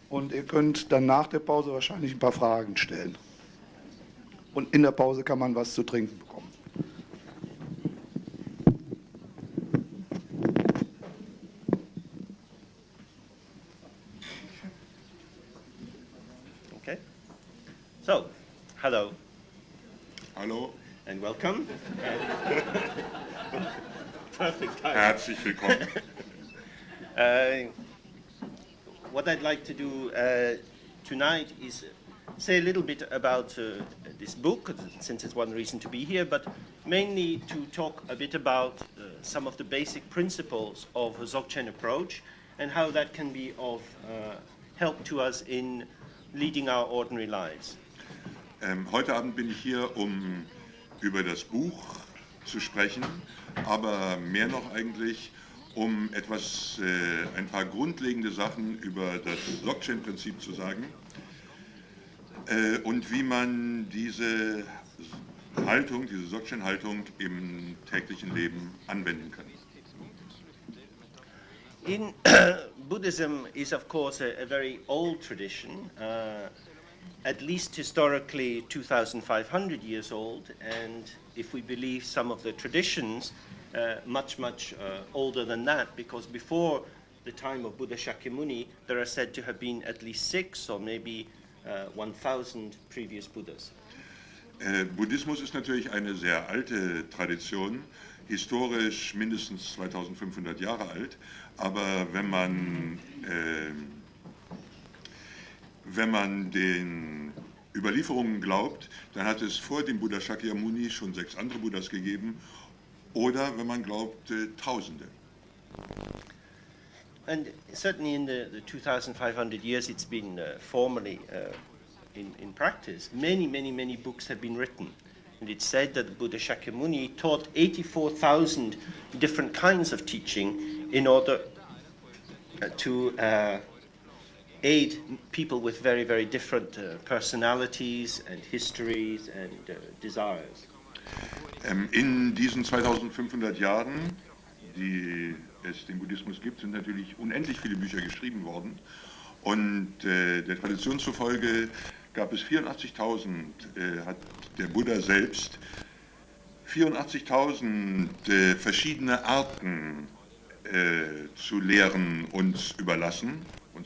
Und ihr könnt dann nach der Pause wahrscheinlich ein paar Fragen stellen. Und in der Pause kann man was zu trinken bekommen. Okay. So, hello. Hallo. And welcome. Perfect time. Herzlich willkommen. What I'd like to do tonight is say a little bit about this book, since it's one reason to be here, but mainly to talk a bit about some of the basic principles of a Dzogchen approach and how that can be of help to us in leading our ordinary lives. Heute Abend bin ich hier, um über das Buch zu sprechen, aber mehr noch eigentlich, um ein paar grundlegende Sachen über das Dzogchen-Prinzip zu sagen und wie man diese Haltung, diese Dzogchen-Haltung im täglichen Leben anwenden kann. In Buddhism is of course a very old tradition, at least historically 2,500 years old, and if we believe some of the traditions, much older than that, because before the time of Buddha Shakyamuni there are said to have been at least 6 or maybe 1,000 previous Buddhas. Buddhismus ist natürlich eine sehr alte Tradition, historisch mindestens 2500 Jahre alt, aber wenn man den Überlieferungen glaubt, dann hat es vor dem Buddha Shakyamuni schon 6 andere Buddhas gegeben, oder wenn man glaubt, Tausende. And certainly in the 2,500 years it's been formally in practice, many books have been written. And it's said that Buddha Shakyamuni taught 84,000 different kinds of teaching in order to aid people with very different personalities and histories and desires. In diesen 2500 Jahren, die es den Buddhismus gibt, sind natürlich unendlich viele Bücher geschrieben worden. Und der Tradition zufolge gab es 84.000, hat der Buddha selbst 84.000 verschiedene Arten zu lehren uns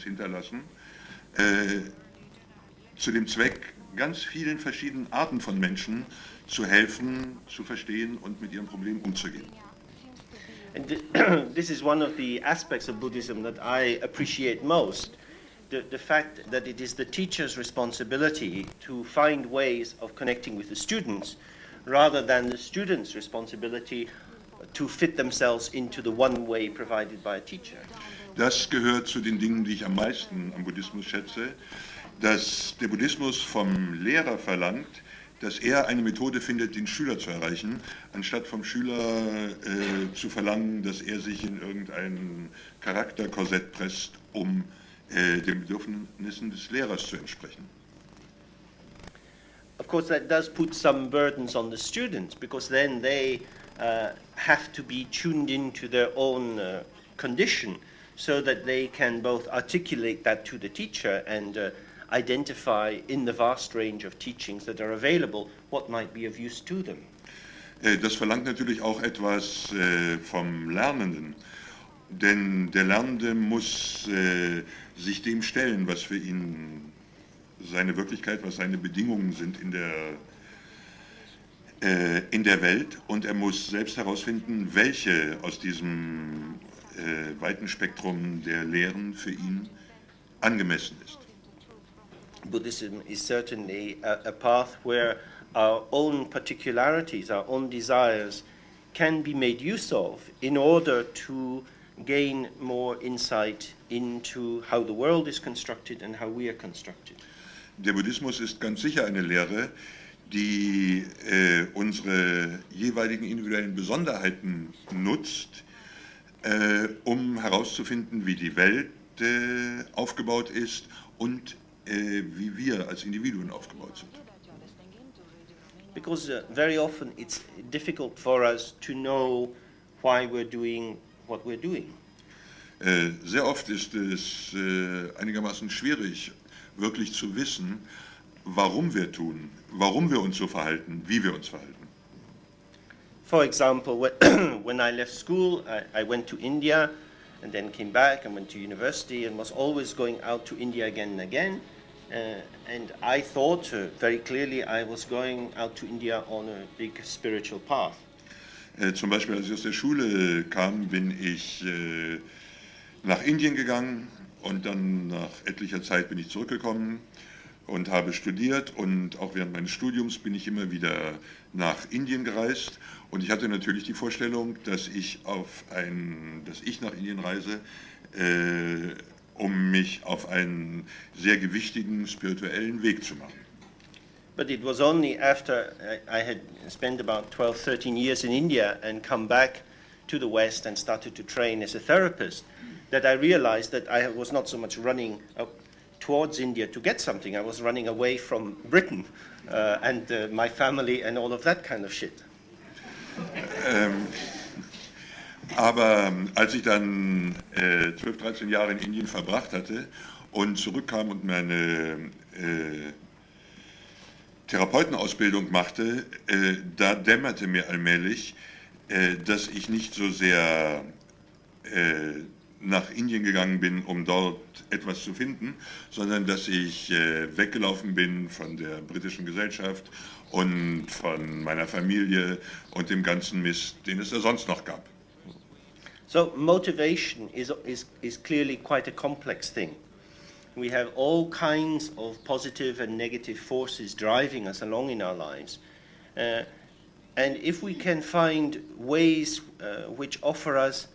hinterlassen, zu dem Zweck, ganz vielen verschiedenen Arten von Menschen zu helfen, zu verstehen und mit ihrem Problem umzugehen. And this is one of the aspects of Buddhism that I appreciate most, the fact that it is the teacher's responsibility to find ways of connecting with the students, rather than the students' responsibility to fit themselves into the one way provided by a teacher. Das gehört zu den Dingen, die ich am meisten am Buddhismus schätze, dass der Buddhismus vom Lehrer verlangt, dass er eine Methode findet, den Schüler zu erreichen, anstatt vom Schüler zu verlangen, dass er sich in irgendein Charakterkorsett presst, um den Bedürfnissen des Lehrers zu entsprechen. Of course, that does put some burdens on the students, because then they have to be tuned into their own condition, so that they can both articulate that to the teacher and identify in the vast range of teachings that are available what might be of use to them. Das verlangt natürlich auch etwas vom Lernenden, denn der Lernende muss sich dem stellen, was für ihn seine Wirklichkeit, was seine Bedingungen sind in der Welt, und er muss selbst herausfinden, welche aus diesem weiten Spektrum der Lehren für ihn angemessen ist. Buddhism is certainly a path where our own particularities, our own desires can be made use of in order to gain more insight into how the world is constructed and how we are constructed. Der Buddhismus ist ganz sicher eine Lehre, die unsere jeweiligen individuellen Besonderheiten nutzt, um herauszufinden, wie die Welt aufgebaut ist und wie wir als Individuen aufgebaut sind. Because very often it's difficult for us to know why we're doing what we're doing. Sehr oft ist es einigermaßen schwierig, wirklich zu wissen, warum wir tun, warum wir uns so verhalten, wie wir uns verhalten. For example, when I left school, I went to India and then came back and went to university and was always going out to India again and again. And I thought very clearly I was going out to India on a big spiritual path. Zum Beispiel, als ich aus der Schule kam, bin ich nach Indien gegangen und dann nach etlicher Zeit bin ich zurückgekommen und habe studiert, und auch während meines Studiums bin ich immer wieder nach Indien gereist, und ich hatte natürlich die Vorstellung, dass ich nach Indien reise, um mich auf einen sehr gewichtigen spirituellen Weg zu machen. But it was only after I had spent about 12, 13 years in India and come back to the West and started to train as a therapist that I realized that I was not so much running towards India to get something. I was running away from Britain and my family and all of that kind of shit. Aber als ich dann 12, 13 Jahre in Indien verbracht hatte und zurückkam und meine Therapeutenausbildung machte, da dämmerte mir allmählich, dass ich nicht so sehr nach Indien gegangen bin, um dort etwas zu finden, sondern dass ich weggelaufen bin von der britischen Gesellschaft und von meiner Familie und dem ganzen Mist, den es da sonst noch gab. So motivation is clearly quite a complex thing. We have all kinds of positive and negative forces driving us along in our lives. And if we can find ways which offer us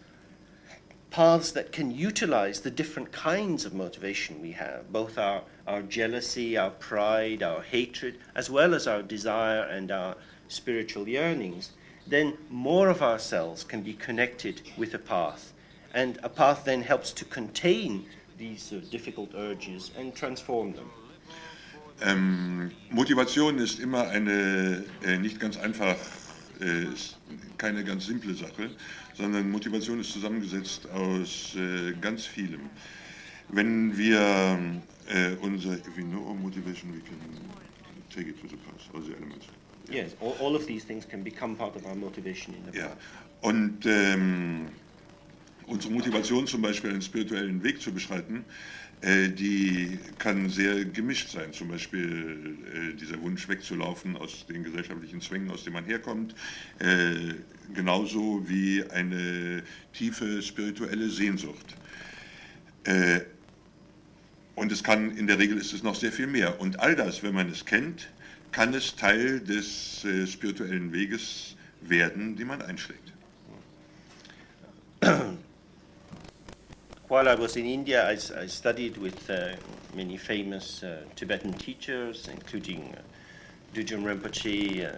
paths that can utilize the different kinds of motivation we have, both our jealousy, our pride, our hatred, as well as our desire and our spiritual yearnings, then more of ourselves can be connected with a path. And a path then helps to contain these difficult urges and transform them. Motivation ist immer eine nicht ganz einfach, ist keine ganz simple Sache, sondern Motivation ist zusammengesetzt aus ganz vielem. Wenn wir if we know motivation, we can take it to the path, all the elements. Yes, all of these things can become part of our motivation in the path. Ja, und unsere Motivation zum Beispiel einen spirituellen Weg zu beschreiten, die kann sehr gemischt sein. Zum Beispiel dieser Wunsch wegzulaufen aus den gesellschaftlichen Zwängen, aus denen man herkommt, genauso wie eine tiefe spirituelle Sehnsucht. Und in der Regel ist es noch sehr viel mehr. Und all das, wenn man es kennt, kann es Teil des spirituellen Weges werden, den man einschlägt. While I was in India, I studied with many famous Tibetan teachers, including Dzogchen Rinpoche,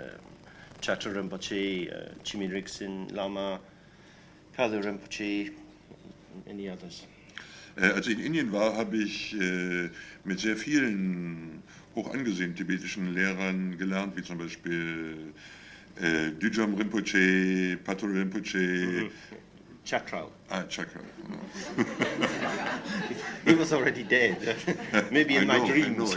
Chatur Rinpoche, Chimi Rinpoche, Lama, Kalu Rinpoche, and many others. Als ich in Indien war, habe ich mit sehr vielen hoch angesehenen tibetischen Lehrern gelernt, wie zum Beispiel Dzogchen Rinpoche, Patul Rinpoche. Chakral. Chakral. He was already dead. Maybe in my dreams.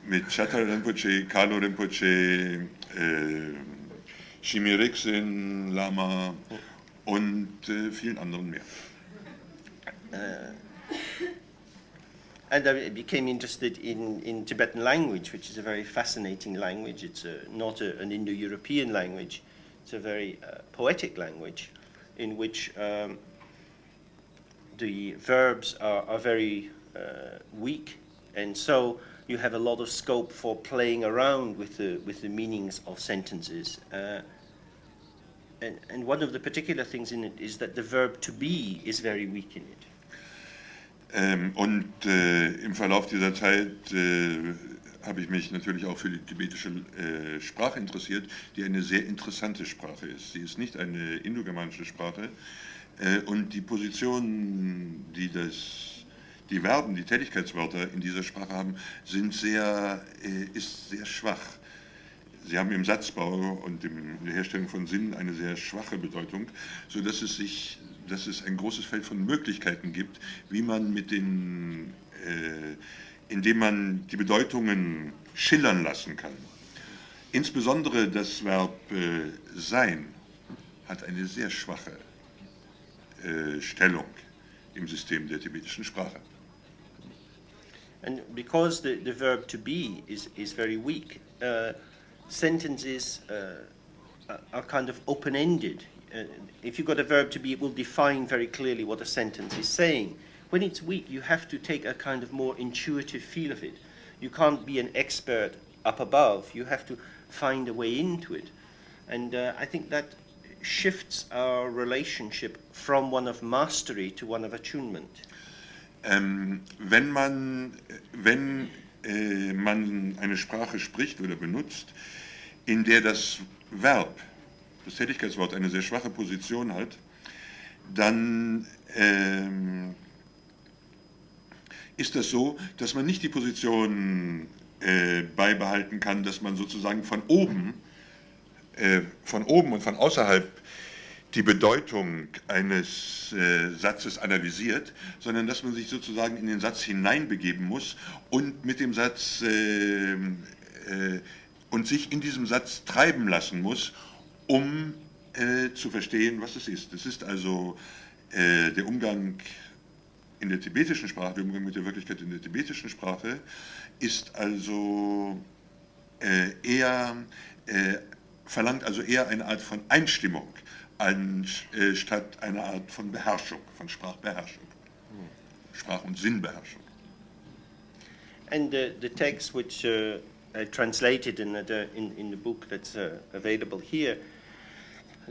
Mit Chatur Rinpoche, Kalu Rinpoche, Chimi Rinpoche, Lama und vielen anderen mehr. And I became interested in Tibetan language, which is a very fascinating language. It's not an Indo-European language. It's a very poetic language in which the verbs are very weak, and so you have a lot of scope for playing around with the meanings of sentences. And one of the particular things in it is that the verb to be is very weak in it. Im Verlauf dieser Zeit habe ich mich natürlich auch für die tibetische Sprache interessiert, die eine sehr interessante Sprache ist. Sie ist nicht eine indogermanische Sprache, und die Positionen, die Verben, die Tätigkeitswörter in dieser Sprache haben, ist sehr schwach. Sie haben im Satzbau und in der Herstellung von Sinn eine sehr schwache Bedeutung, sodass es ein großes Feld von Möglichkeiten gibt, wie man indem man die Bedeutungen schillern lassen kann. Insbesondere das Verb sein hat eine sehr schwache Stellung im System der tibetischen Sprache. And because the verb to be is very weak, sentences are kind of open-ended. If you've got a verb to be, it will define very clearly what a sentence is saying. When it's weak, you have to take a kind of more intuitive feel of it. You can't be an expert up above. You have to find a way into it. And I think that shifts our relationship from one of mastery to one of attunement. Wenn man eine Sprache spricht oder benutzt, in der das Verb, das Tätigkeitswort, eine sehr schwache Position hat, dann ist das so, dass man nicht die Position beibehalten kann, dass man sozusagen von oben und von außerhalb die Bedeutung eines Satzes analysiert, sondern dass man sich sozusagen in den Satz hineinbegeben muss und mit dem Satz und sich in diesem Satz treiben lassen muss, um zu verstehen, was es ist. Es ist also der Umgang in der tibetischen Sprache, der Umgang mit der Wirklichkeit in der tibetischen Sprache, ist also verlangt also eher eine Art von Einstimmung anstatt einer Art von Beherrschung, von Sprachbeherrschung, Sprach- und Sinnbeherrschung. And the text which I translated in the book that's available here,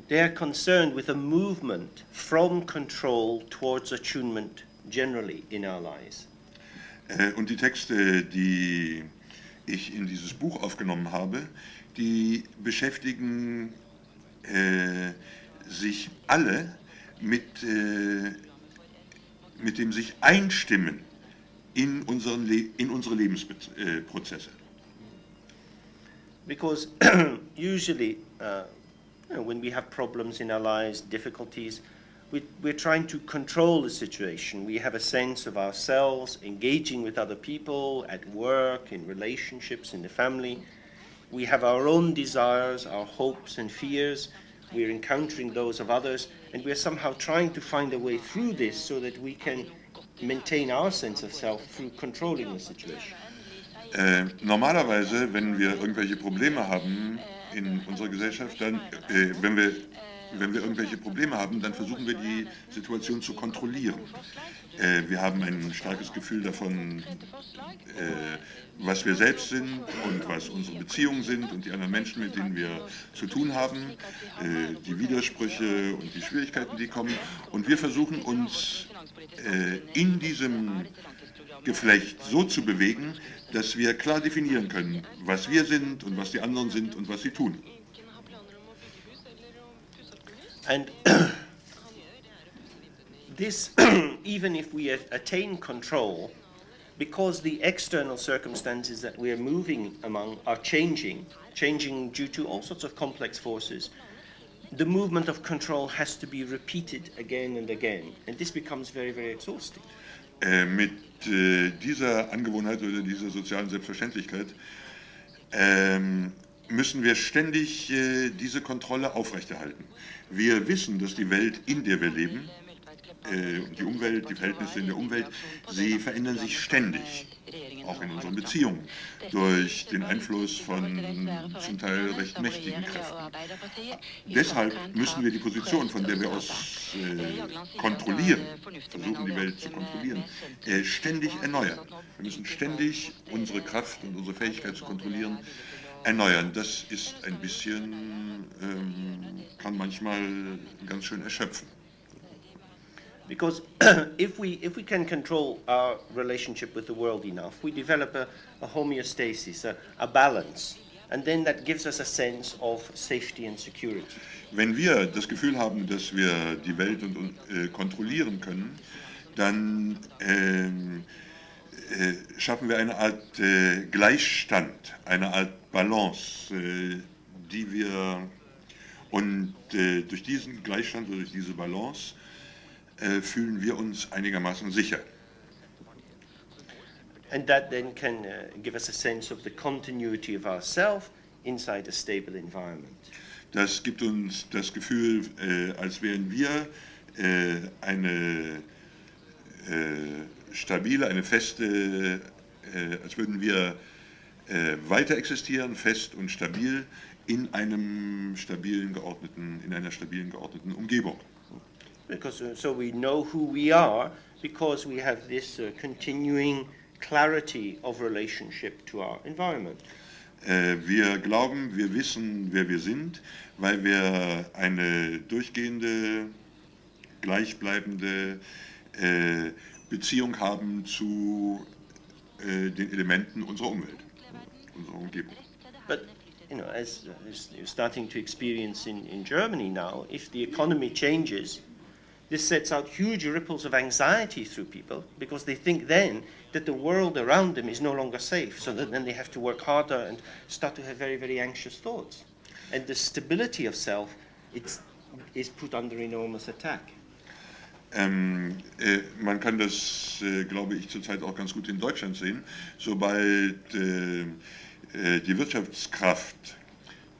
they're concerned with a movement from control towards attunement generally in our lives. Und die Texte, die ich in dieses Buch aufgenommen habe, die beschäftigen sich alle mit dem sich einstimmen in unsere Lebensprozesse. Because usually when we have problems in our lives, difficulties, we're trying to control the situation. We have a sense of ourselves engaging with other people at work, in relationships, in the family. We have our own desires, our hopes and fears. We're encountering those of others, and we're somehow trying to find a way through this so that we can maintain our sense of self through controlling the situation. Normalerweise, wenn wir irgendwelche Probleme haben in unserer Gesellschaft, dann, wenn wir irgendwelche Probleme haben, dann versuchen wir die Situation zu kontrollieren. Wir haben ein starkes Gefühl davon, was wir selbst sind und was unsere Beziehungen sind und die anderen Menschen, mit denen wir zu tun haben, die Widersprüche und die Schwierigkeiten, die kommen. Und wir versuchen uns in diesem Geflecht so zu bewegen, dass wir klar definieren können, was wir sind und was die anderen sind und was sie tun. And this, even if we attain control, because the external circumstances that we are moving among are changing due to all sorts of complex forces, the movement of control has to be repeated again and again, and this becomes very, very exhausting. Mit dieser Angewohnheit oder dieser sozialen Selbstverständlichkeit müssen wir ständig diese Kontrolle aufrechterhalten. Wir wissen, dass die Welt, in der wir leben, die Umwelt, die Verhältnisse in der Umwelt, sie verändern sich ständig, auch in unseren Beziehungen, durch den Einfluss von zum Teil recht mächtigen Kräften. Deshalb müssen wir die Position, von der wir aus kontrollieren, versuchen die Welt zu kontrollieren, ständig erneuern. Wir müssen ständig unsere Kraft und unsere Fähigkeit zu kontrollieren erneuern. Das ist ein bisschen, kann manchmal ganz schön erschöpfen. Because if we can control our relationship with the world enough, we develop a homeostasis, a balance, and then that gives us a sense of safety and security. Wenn wir das Gefühl haben, dass wir die Welt kontrollieren können, dann schaffen wir eine Art Gleichstand, eine Art Balance, die wir, und durch diesen Gleichstand oder durch diese Balance fühlen wir uns einigermaßen sicher. And that then can give us a sense of the continuity of ourself inside a stable environment. Das gibt uns das Gefühl, als wären wir eine stabile, eine feste, als würden wir weiter existieren, fest und stabil in einer stabilen geordneten Umgebung. Because so we know who we are because we have this continuing clarity of relationship to our environment. Wir glauben, wir wissen, wer wir sind, weil wir eine durchgehende, gleichbleibende Beziehung haben zu den Elementen unserer Umwelt, unserer Umgebung. But as you're starting to experience in Germany now, if the economy changes, this sets out huge ripples of anxiety through people because they think then that the world around them is no longer safe, so that then they have to work harder and start to have very, very anxious thoughts. And the stability of self is put under enormous attack. Man kann das, glaube ich, zurzeit auch ganz gut in Deutschland sehen. Sobald die Wirtschaftskraft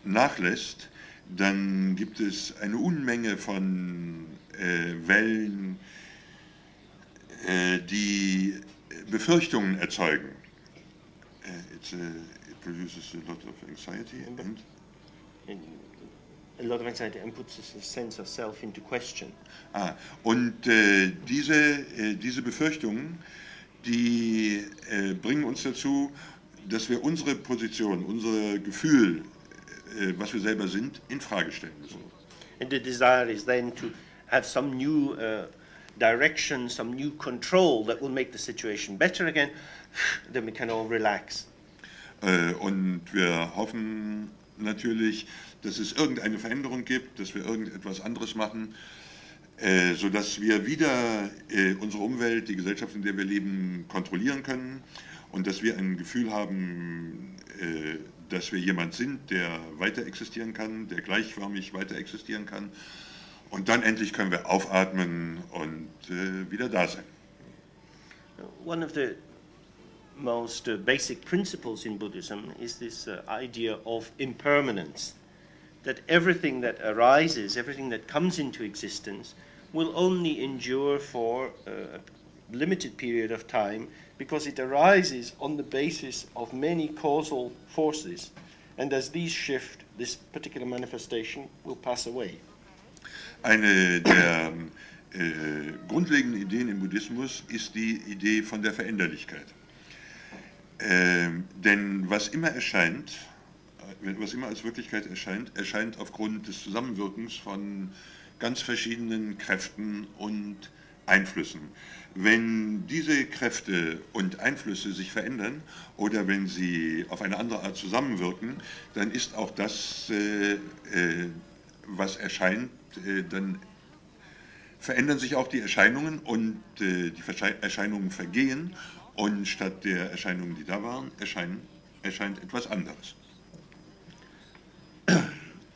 nachlässt, dann gibt es eine Unmenge von Wellen, die Befürchtungen erzeugen. It produces a lot of anxiety and a lot of anxiety and puts a sense of self into question. Und diese Befürchtungen, die bringen uns dazu, dass wir unsere Position, unser Gefühl, was wir selber sind, in Frage stellen müssen. And the desire is then to have some new direction, some new control that will make the situation better again, then we can all relax. Und wir hoffen natürlich, dass es irgendeine Veränderung gibt, dass wir irgendetwas anderes machen, sodass wir wieder unsere Umwelt, die Gesellschaft, in der wir leben, kontrollieren können und dass wir ein Gefühl haben, dass wir jemand sind, der weiter existieren kann, der gleichförmig weiter existieren kann. Und dann endlich können wir aufatmen und wieder da sein. One of the most basic principles in Buddhism is this idea of impermanence. That everything that arises, everything that comes into existence, will only endure for a limited period of time because it arises on the basis of many causal forces. And as these shift, this particular manifestation will pass away. Eine der grundlegenden Ideen im Buddhismus ist die Idee von der Veränderlichkeit. Denn was immer erscheint, was immer als Wirklichkeit erscheint, erscheint aufgrund des Zusammenwirkens von ganz verschiedenen Kräften und Einflüssen. Wenn diese Kräfte und Einflüsse sich verändern oder wenn sie auf eine andere Art zusammenwirken, dann ist auch das, was erscheint, dann verändern sich auch die Erscheinungen und die Erscheinungen vergehen und statt der Erscheinungen, die da waren, erscheint etwas anderes.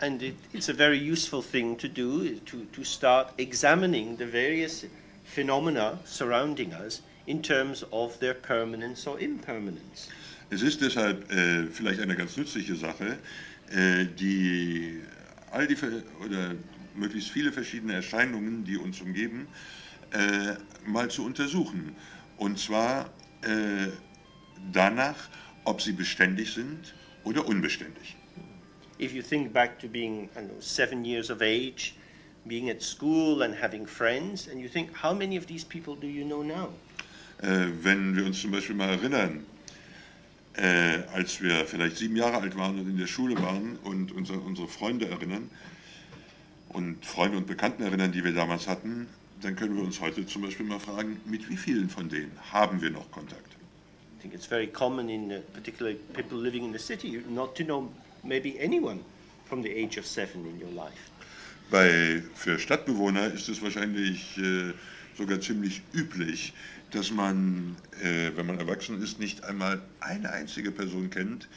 And it's a very useful thing to do, to start examining the various phenomena surrounding us in terms of their permanence or impermanence. Es ist deshalb vielleicht eine ganz nützliche Sache, oder möglichst viele verschiedene Erscheinungen, die uns umgeben, mal zu untersuchen. Und zwar danach, ob sie beständig sind oder unbeständig. If you think back to being 7 years of age, being at school and having friends, and you think, how many of these people do you know now? Wenn wir uns zum Beispiel mal erinnern, als wir vielleicht 7 Jahre alt waren und in der Schule waren und unsere Freunde erinnern und Freunde und Bekannten erinnern, die wir damals hatten, dann können wir uns heute zum Beispiel mal fragen, mit wie vielen von denen haben wir noch Kontakt? I think it's very common in particularly people living in the city not to know maybe anyone from the age of 7 in your life. Für Stadtbewohner ist es wahrscheinlich sogar ziemlich üblich, dass man, wenn man erwachsen ist, nicht einmal eine einzige Person kennt,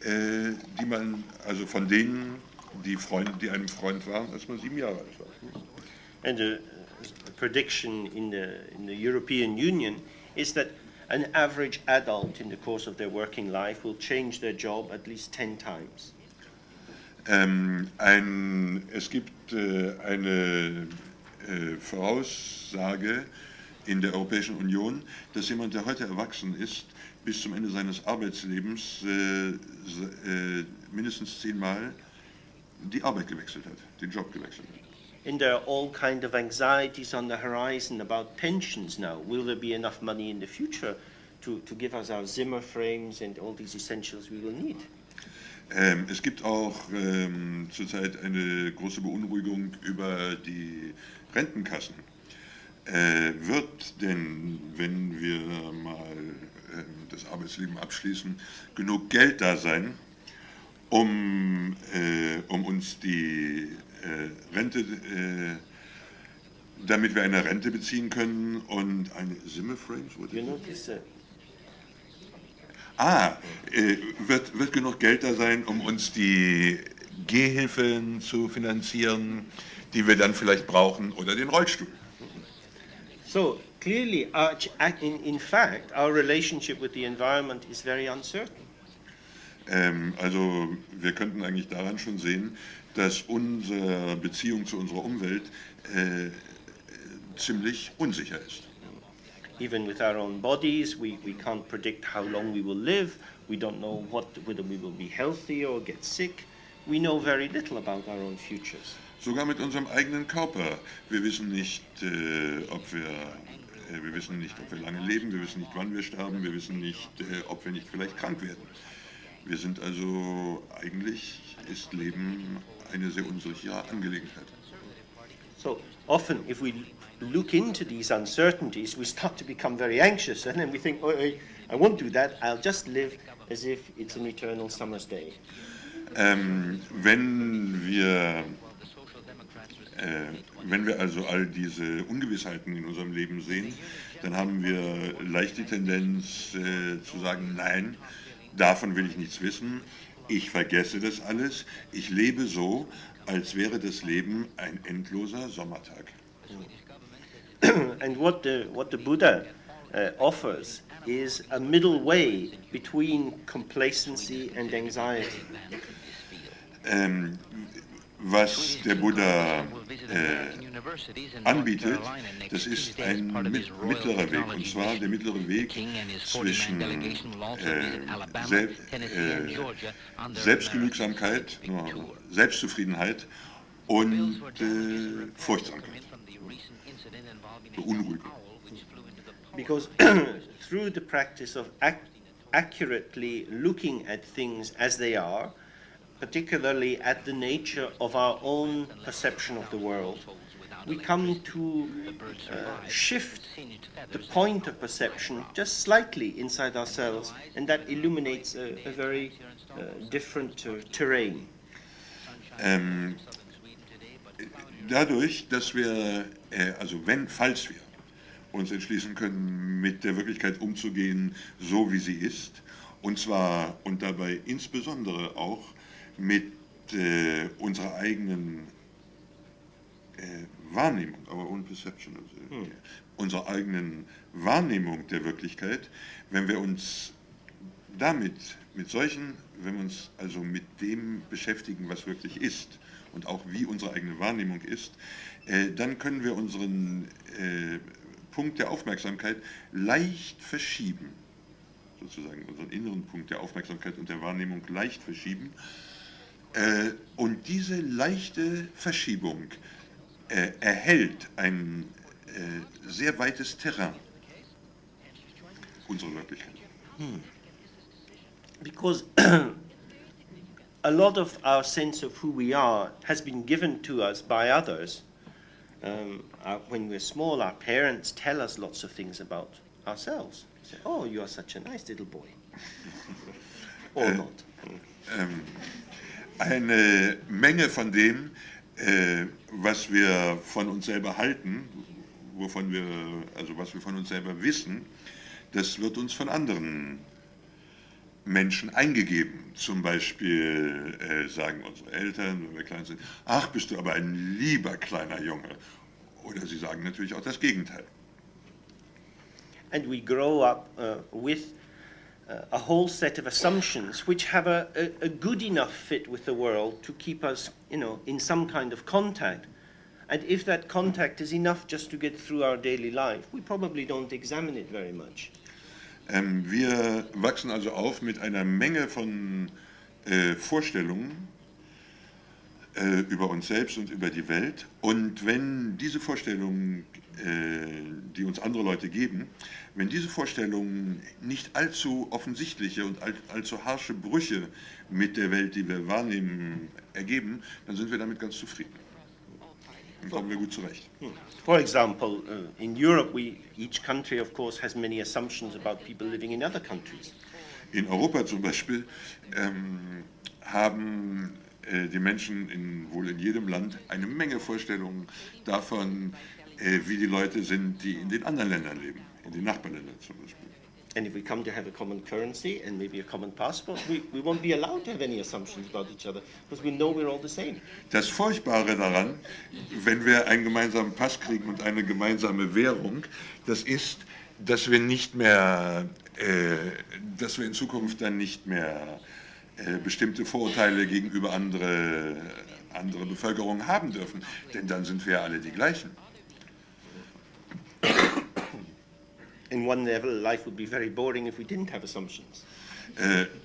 die man, also von denen, die einem Freund waren, als man 7 Jahre alt war. And a prediction in the European Union is that an average adult in the course of their working life will change their job at least 10 times. Es gibt eine Voraussage in der Europäischen Union, dass jemand, der heute erwachsen ist, bis zum Ende seines Arbeitslebens mindestens 10 Mal die Arbeit gewechselt hat, den Job gewechselt hat. And there are all kind of anxieties on the horizon about pensions now. Will there be enough money in the future to give us our Zimmer frames and all these essentials we will need? Es gibt auch zurzeit eine große Beunruhigung über die Rentenkassen. Wird denn, wenn wir mal das Arbeitsleben abschließen, genug Geld da sein, um uns die Rente, damit wir eine Rente beziehen können und eine Zimmer Frames? Wird genug Geld da sein, um uns die Gehhilfen zu finanzieren, die wir dann vielleicht brauchen, oder den Rollstuhl? So clearly, in fact, our relationship with the environment is very uncertain. Also wir könnten eigentlich daran schon sehen, dass unsere Beziehung zu unserer Umwelt ziemlich unsicher ist. Even with our own bodies, we can't predict how long we will live. We don't know whether we will be healthy or get sick. We know very little about our own futures. Sogar mit unserem eigenen Körper. Wir wissen nicht, ob wir lange leben, wir wissen nicht, wann wir sterben, wir wissen nicht, ob wir nicht vielleicht krank werden. Wir sind also, eigentlich ist Leben eine sehr unsichere Angelegenheit. So often, if we look into these uncertainties, we start to become very anxious, and then we think, oh, I won't do that, I'll just live as if it's an eternal summer's day. Wenn wir also all diese Ungewissheiten in unserem Leben sehen, dann haben wir leicht die Tendenz zu sagen, nein, davon will ich nichts wissen, ich vergesse das alles, ich lebe so, als wäre das Leben ein endloser Sommertag. And what the Buddha offers is a middle way between complacency and anxiety. Was der Buddha anbietet, das ist ein mittlerer Weg, und zwar der mittlere Weg zwischen Selbstgenügsamkeit, Selbstzufriedenheit und Furchtsamkeit, Beunruhigung. Because through the practice of accurately looking at things as they are, particularly at the nature of our own perception of the world, we come to shift the point of perception just slightly inside ourselves, and that illuminates a very different terrain. Dadurch, dass wir, falls wir uns entschließen können, mit der Wirklichkeit umzugehen, so wie sie ist, und dabei insbesondere auch mit unserer eigenen Wahrnehmung, our own perception, unserer eigenen Wahrnehmung der Wirklichkeit, wenn wir uns mit dem beschäftigen, was wirklich ist und auch wie unsere eigene Wahrnehmung ist, dann können wir unseren Punkt der Aufmerksamkeit leicht verschieben, sozusagen unseren inneren Punkt der Aufmerksamkeit und der Wahrnehmung leicht verschieben. Und diese leichte Verschiebung erhält ein sehr weites Terrain unserer Wirklichkeit. Because a lot of our sense of who we are has been given to us by others. When we're small, our parents tell us lots of things about ourselves. Say, oh, you are such a nice little boy. Or not. Eine Menge von dem, was wir von uns selber halten, was wir von uns selber wissen, das wird uns von anderen Menschen eingegeben. Zum Beispiel sagen unsere Eltern, wenn wir klein sind, ach, bist du aber ein lieber kleiner Junge. Oder sie sagen natürlich auch das Gegenteil. And we grow up with a whole set of assumptions which have a good enough fit with the world to keep us, in some kind of contact. And if that contact is enough just to get through our daily life, we probably don't examine it very much. Wir wachsen also auf mit einer Menge von Vorstellungen über uns selbst und über die Welt. Und wenn diese Vorstellungen, die uns andere Leute geben, wenn diese Vorstellungen nicht allzu offensichtliche und allzu harsche Brüche mit der Welt, die wir wahrnehmen, ergeben, dann sind wir damit ganz zufrieden. Dann kommen wir gut zurecht. For example, in Europe, each country, of course, has many assumptions about people living in other countries. In Europa zum Beispiel haben die Menschen wohl in jedem Land eine Menge Vorstellungen davon, wie die Leute sind, die in den anderen Ländern leben, in den Nachbarländern zum Beispiel. And if we come to have a common currency and maybe a common passport, we won't be allowed to have any assumptions about each other, because we know we're all the same. Das Furchtbare daran, wenn wir einen gemeinsamen Pass kriegen und eine gemeinsame Währung, das ist, dass wir in Zukunft dann nicht mehr bestimmte Vorurteile gegenüber andere Bevölkerung haben dürfen, denn dann sind wir alle die gleichen. In one level, life would be very boring if we didn't have assumptions.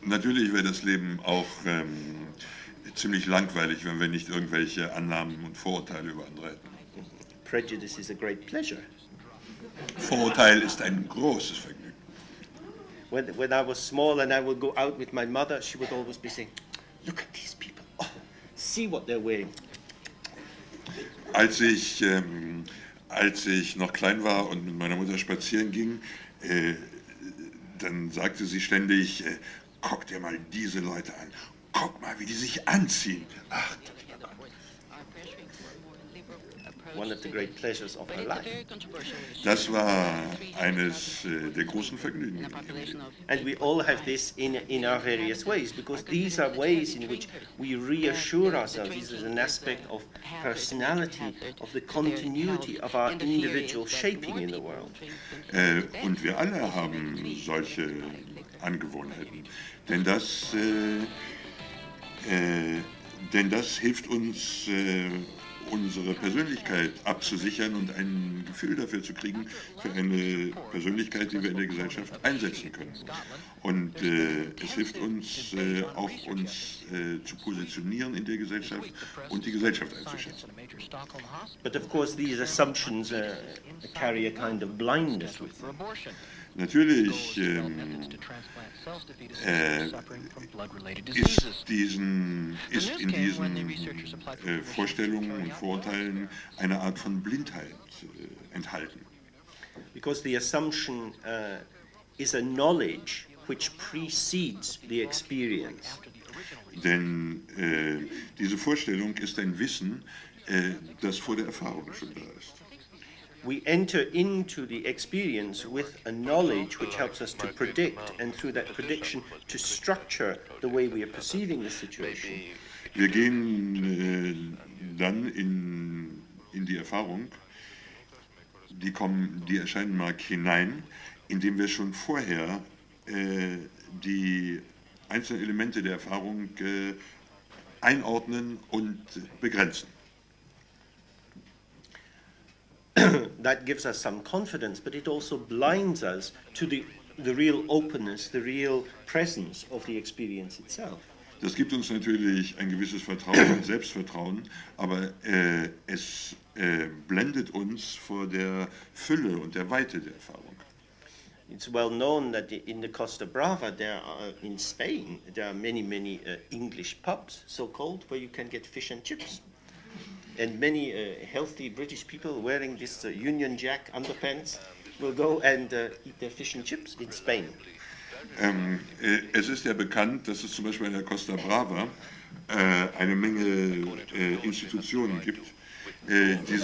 Natürlich wäre das Leben auch ziemlich langweilig, wenn wir nicht irgendwelche Annahmen und Vorurteile über andere hätten. Prejudice is a great pleasure. Vorurteil ist ein großes Vergnügen. When I was small and I would go out with my mother, she would always be saying, "Look at these people. Oh, see what they're wearing." Als ich noch klein war und mit meiner Mutter spazieren ging, dann sagte sie ständig, guck dir mal diese Leute an, guck mal, wie die sich anziehen. Ach, One of the great pleasures of her life. das war eines der großen Vergnügen. And we all have this in our various ways, because these are ways in which we reassure ourselves. This is an aspect of personality, of the continuity of our individual shaping in the world. Und wir alle haben solche Angewohnheiten, denn das hilft uns, unsere Persönlichkeit abzusichern und ein Gefühl dafür zu kriegen, für eine Persönlichkeit, die wir in der Gesellschaft einsetzen können. Und es hilft uns, auch uns zu positionieren in der Gesellschaft und die Gesellschaft einzuschätzen. But of course these assumptions carry a kind of blindness with them. Natürlich ist in diesen Vorstellungen und Vorurteilen eine Art von Blindheit enthalten. Because the assumption is a knowledge which precedes the experience. Denn diese Vorstellung ist ein Wissen, das vor der Erfahrung schon da ist. We enter into the experience with a knowledge which helps us to predict, and through that prediction to structure the way we are perceiving the situation. Wir gehen dann in die Erfahrung, die erscheinen mag, hinein, indem wir schon vorher die einzelnen Elemente der Erfahrung einordnen und begrenzen. That gives us some confidence, but it also blinds us to the real openness, the real presence of the experience itself. Das gibt uns natürlich ein gewisses Vertrauen und Selbstvertrauen, aber es blendet uns vor der Fülle und der Weite der Erfahrung. It's well known that in the Costa Brava, in Spain, there are many English pubs, so-called, where you can get fish and chips. And many healthy British people wearing this Union Jack underpants will go and eat their fish and chips in Spain. Es ist ja bekannt, dass es zum Beispiel in der Costa Brava eine Menge Institutionen gibt, die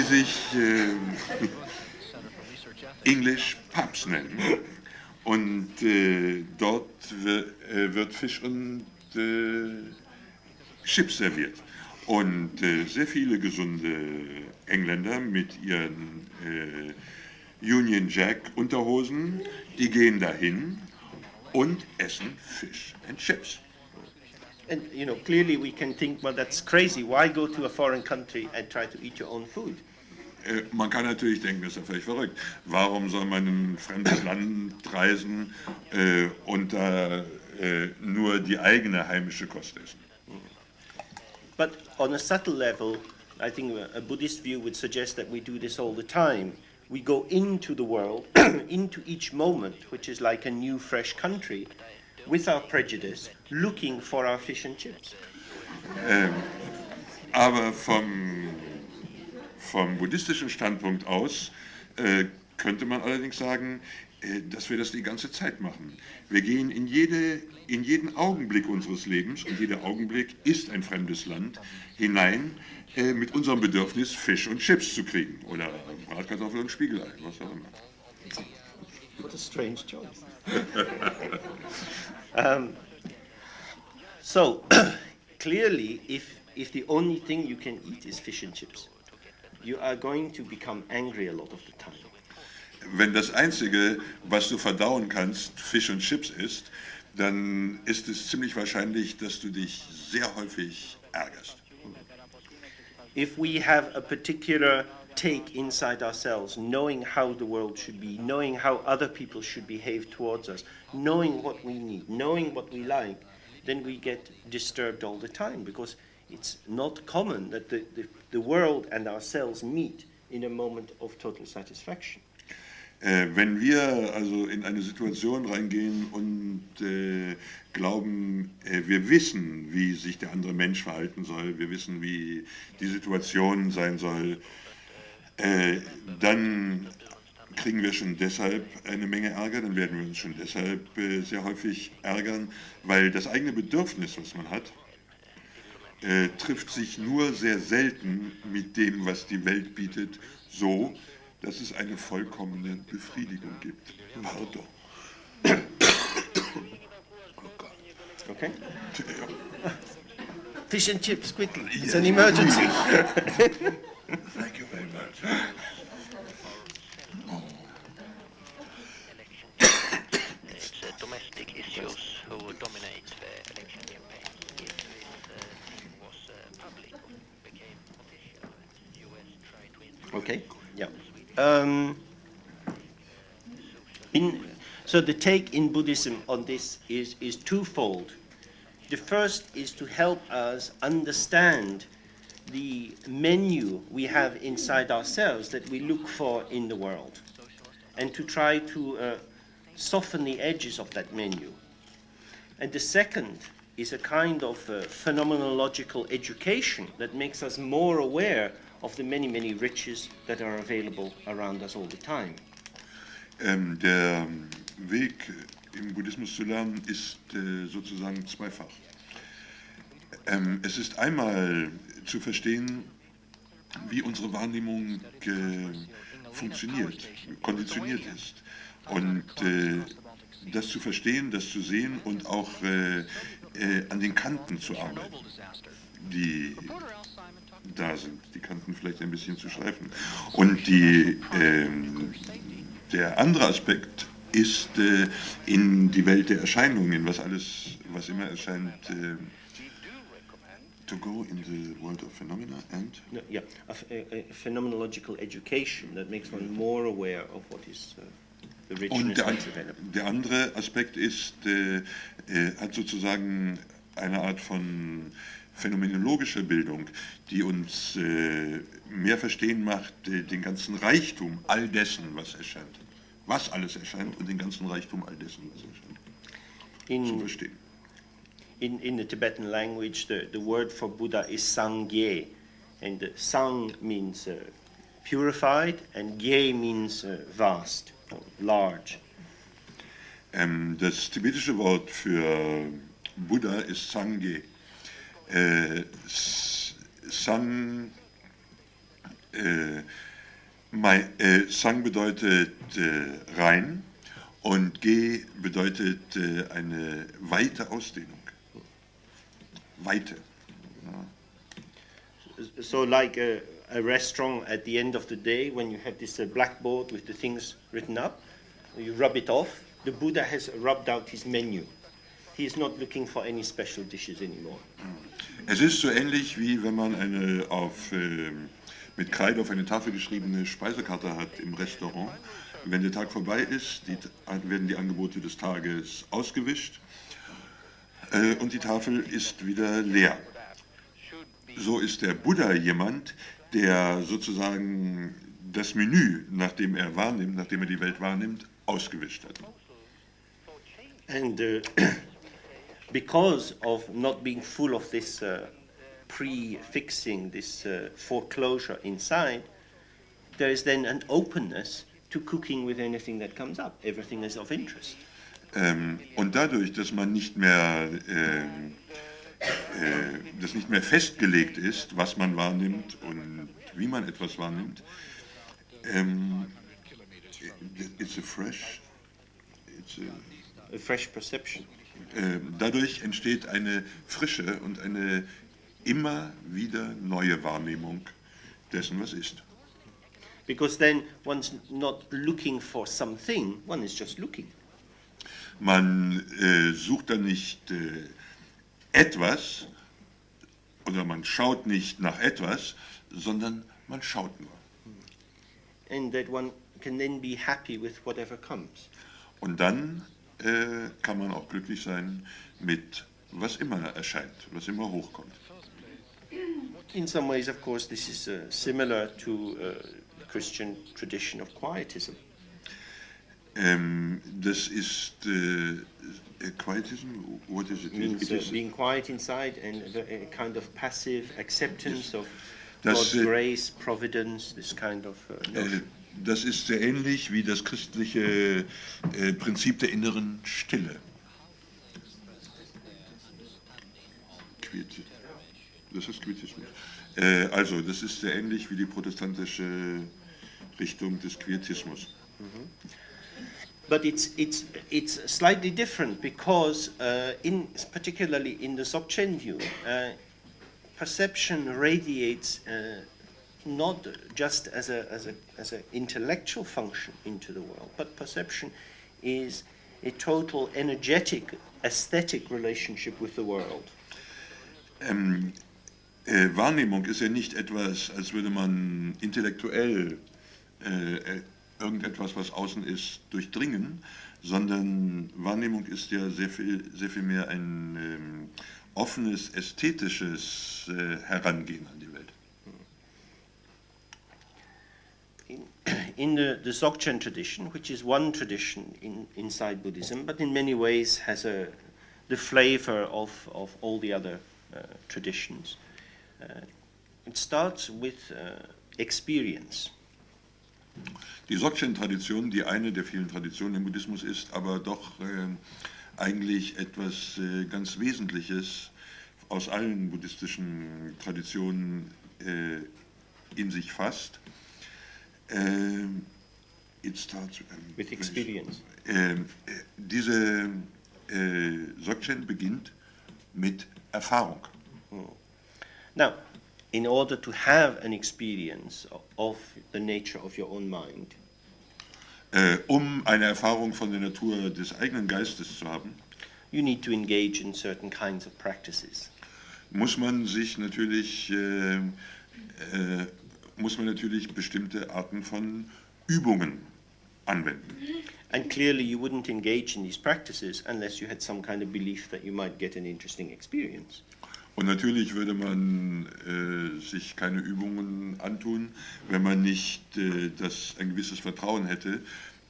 sich English Pubs nennen. Und dort wird Fisch und Chips serviert. Und sehr viele gesunde Engländer mit ihren Union Jack Unterhosen, die gehen dahin und essen Fish and Chips. And clearly we can think, well, that's crazy. Why go to a foreign country and try to eat your own food? Man kann natürlich denken, das ist ja völlig verrückt. Warum soll man in ein fremdes Land reisen und da nur die eigene heimische Kost essen? But on a subtle level, I think a Buddhist view would suggest that we do this all the time. We go into the world, into each moment, which is like a new, fresh country, with our prejudice, looking for our fish and chips. Aber vom buddhistischen Standpunkt aus könnte man allerdings sagen, dass wir das die ganze Zeit machen. Wir gehen in jeden Augenblick unseres Lebens, und jeder Augenblick ist ein fremdes Land, hinein mit unserem Bedürfnis, Fisch und Chips zu kriegen. Oder Bratkartoffeln und Spiegelei, was auch immer. What a strange choice. So, clearly, if the only thing you can eat is fish and chips, you are going to become angry a lot of the time. Wenn das Einzige, was du verdauen kannst, Fisch und Chips ist, dann ist es ziemlich wahrscheinlich, dass du dich sehr häufig ärgerst. If we have a particular take inside ourselves, knowing how the world should be, knowing how other people should behave towards us, knowing what we need, knowing what we like, then we get disturbed all the time, because it's not common that the world and ourselves meet in a moment of total satisfaction. Wenn wir also in eine Situation reingehen und glauben, wir wissen, wie sich der andere Mensch verhalten soll, wir wissen, wie die Situation sein soll, dann kriegen wir schon deshalb eine Menge Ärger, dann werden wir uns schon deshalb sehr häufig ärgern, weil das eigene Bedürfnis, was man hat, trifft sich nur sehr selten mit dem, was die Welt bietet, so, dass es eine vollkommene Befriedigung gibt. Pardon. Okay? Fish and chips, quickly. It's an emergency. Thank you very much. It's domestic issues who dominate the election campaign. If this was public, became official, US tried to influence. Okay, yeah. So the take in Buddhism on this is twofold. The first is to help us understand the menu we have inside ourselves that we look for in the world, and to try to soften the edges of that menu. And the second is a kind of phenomenological education that makes us more aware of the many, many riches that are available around us all the time. Der Weg im Buddhismus zu lernen ist sozusagen zweifach. Es ist einmal zu verstehen, wie unsere Wahrnehmung funktioniert, konditioniert ist. Und das zu verstehen, das zu sehen und auch an den Kanten zu arbeiten, die da sind, die Kanten vielleicht ein bisschen zu schleifen. Und der andere Aspekt ist in die Welt der Erscheinungen, was immer erscheint, to go in the world of phenomena and? No, yeah, a phenomenological education that makes one more aware of what is the richness Und that's available. der andere Aspekt ist, hat sozusagen eine Art von phänomenologischer Bildung, die uns mehr verstehen macht, den ganzen Reichtum all dessen, was erscheint. Was alles erscheint und den ganzen Reichtum all dessen, was erscheint. Zu verstehen. In the Tibetan language, the word for Buddha is Sangye, and Sang means purified, and Gye means vast, large. Das tibetische Wort für Buddha ist Sangye. Sang bedeutet rein Und G bedeutet eine weite Ausdehnung. Weite. Ja. So like a restaurant at the end of the day, when you have this blackboard with the things written up, you rub it off. The Buddha has rubbed out his menu. He is not looking for any special dishes anymore. Es ist so ähnlich, wie wenn man eine mit Kreide auf eine Tafel geschriebene Speisekarte hat im Restaurant. Wenn der Tag vorbei ist, werden die Angebote des Tages ausgewischt und die Tafel ist wieder leer. So ist der Buddha jemand, der sozusagen das Menü, nachdem er die Welt wahrnimmt, ausgewischt hat. And because of not being full of this prefixing, this foreclosure inside, there is then an openness to cooking with anything that comes up. Everything is of interest. Und dadurch, dass man nicht mehr festgelegt ist, was man wahrnimmt und wie man etwas wahrnimmt, it's A fresh perception. Dadurch entsteht eine frische und eine immer wieder neue Wahrnehmung dessen, was ist. Because then one's not looking for something, one is just looking. Man sucht dann nicht etwas oder man schaut nicht nach etwas, sondern man schaut nur. And that one can then be happy with whatever comes. Und dann kann man auch glücklich sein mit was immer erscheint, was immer hochkommt. In some ways, of course, this is similar to Christian tradition of quietism. Das ist Quietism. What is it? Means being quiet inside and a kind of passive acceptance of Das, God's grace, providence, this kind of notion. Das ist sehr ähnlich wie das christliche Prinzip der inneren Stille. Das ist Quietismus. Also, das ist sehr ähnlich wie die protestantische Richtung des Quietismus. But it's slightly different because, particularly in the Dzogchen view, perception radiates not just as a intellectual function into the world, but perception is a total energetic, aesthetic relationship with the world. Wahrnehmung ist ja nicht etwas, als würde man intellektuell irgendetwas, was außen ist, durchdringen, sondern Wahrnehmung ist ja sehr viel mehr ein offenes, ästhetisches Herangehen an die Welt. In the Dzogchen tradition, which is one tradition inside Buddhism, but in many ways has the flavor of all the other traditions, it starts with experience. Die Dzogchen-Tradition, die eine der vielen Traditionen im Buddhismus ist, aber doch eigentlich etwas ganz Wesentliches aus allen buddhistischen Traditionen in sich fasst. It starts with experience. Diese Dzogchen beginnt mit Erfahrung. Now, in order to have an experience of the nature of your own mind, eine Erfahrung von der Natur des eigenen Geistes zu haben, you need to engage in certain kinds of practices. Muss man natürlich bestimmte Arten von Übungen anwenden. And clearly you wouldn't engage in these practices unless you had some kind of belief that you might get an interesting experience. Und natürlich würde man sich keine Übungen antun, wenn man nicht ein gewisses Vertrauen hätte,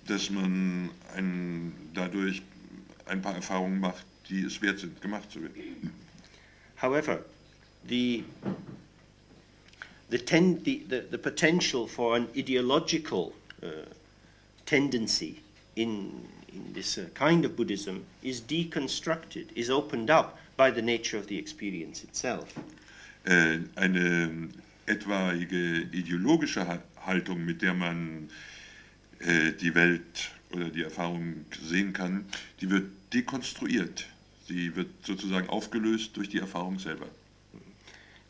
dass man dadurch ein paar Erfahrungen macht, die es wert sind, gemacht zu werden. However, the potential for an ideological tendency in this kind of Buddhism is deconstructed, is opened up by the nature of the experience itself. Eine etwaige ideologische Haltung, mit der man die Welt oder die Erfahrung sehen kann, die wird dekonstruiert. Sie wird sozusagen aufgelöst durch die Erfahrung selber.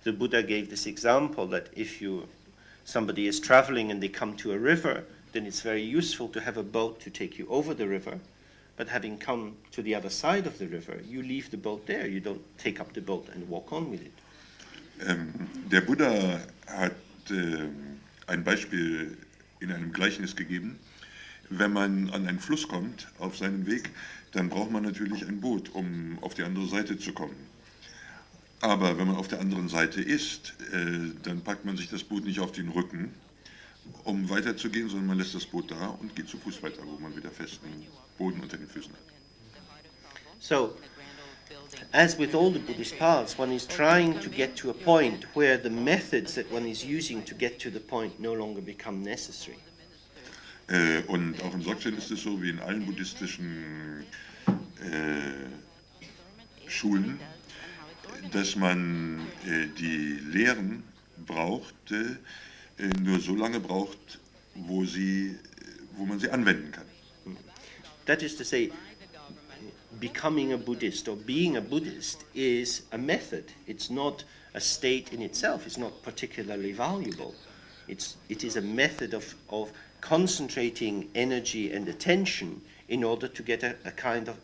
The Buddha gave this example that if somebody is traveling and they come to a river, then it's very useful to have a boat to take you over the river. But having come to the other side of the river, you leave the boat there. You don't take up the boat and walk on with it. Der Buddha hat ein Beispiel in einem Gleichnis gegeben. Wenn man an einen Fluss kommt auf seinem Weg, dann braucht man natürlich ein Boot, um auf die andere Seite zu kommen. Aber wenn man auf der anderen Seite ist, dann packt man sich das Boot nicht auf den Rücken, um weiterzugehen, sondern man lässt das Boot da und geht zu Fuß weiter, wo man wieder festen Boden unter den Füßen hat. So, as with all the Buddhist paths, one is trying to get to a point where the methods that one is using to get to the point no longer become necessary. Und auch im Dzogchen ist es so, wie in allen buddhistischen Schulen, dass man die Lehren braucht, nur so lange braucht, wo man sie anwenden kann. That is to say, becoming a Buddhist or being a Buddhist is a method. It's not a state in itself. It's not particularly valuable. It is a method of concentrating energy and attention in order to get a kind of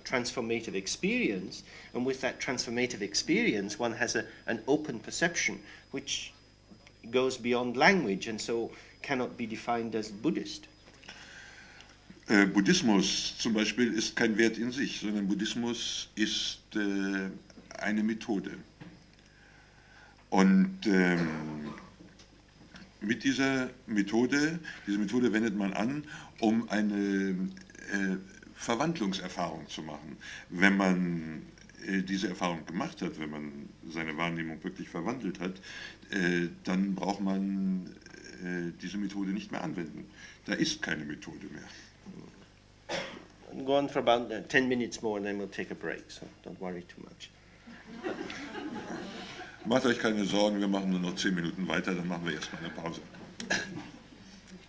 transformative experience. And with that transformative experience, one has an open perception which goes beyond language and so cannot be defined as Buddhist. Buddhismus zum Beispiel ist kein Wert in sich, sondern Buddhismus ist eine Methode. Und mit dieser Methode wendet man an, um eine Verwandlungserfahrung zu machen. Wenn man diese Erfahrung gemacht hat, wenn man seine Wahrnehmung wirklich verwandelt hat, dann braucht man diese Methode nicht mehr anwenden. Da ist keine Methode mehr. Go on for about 10 minutes more and then we'll take a break, so don't worry too much. Macht euch keine Sorgen, wir machen nur noch 10 Minuten weiter, dann machen wir erstmal eine Pause.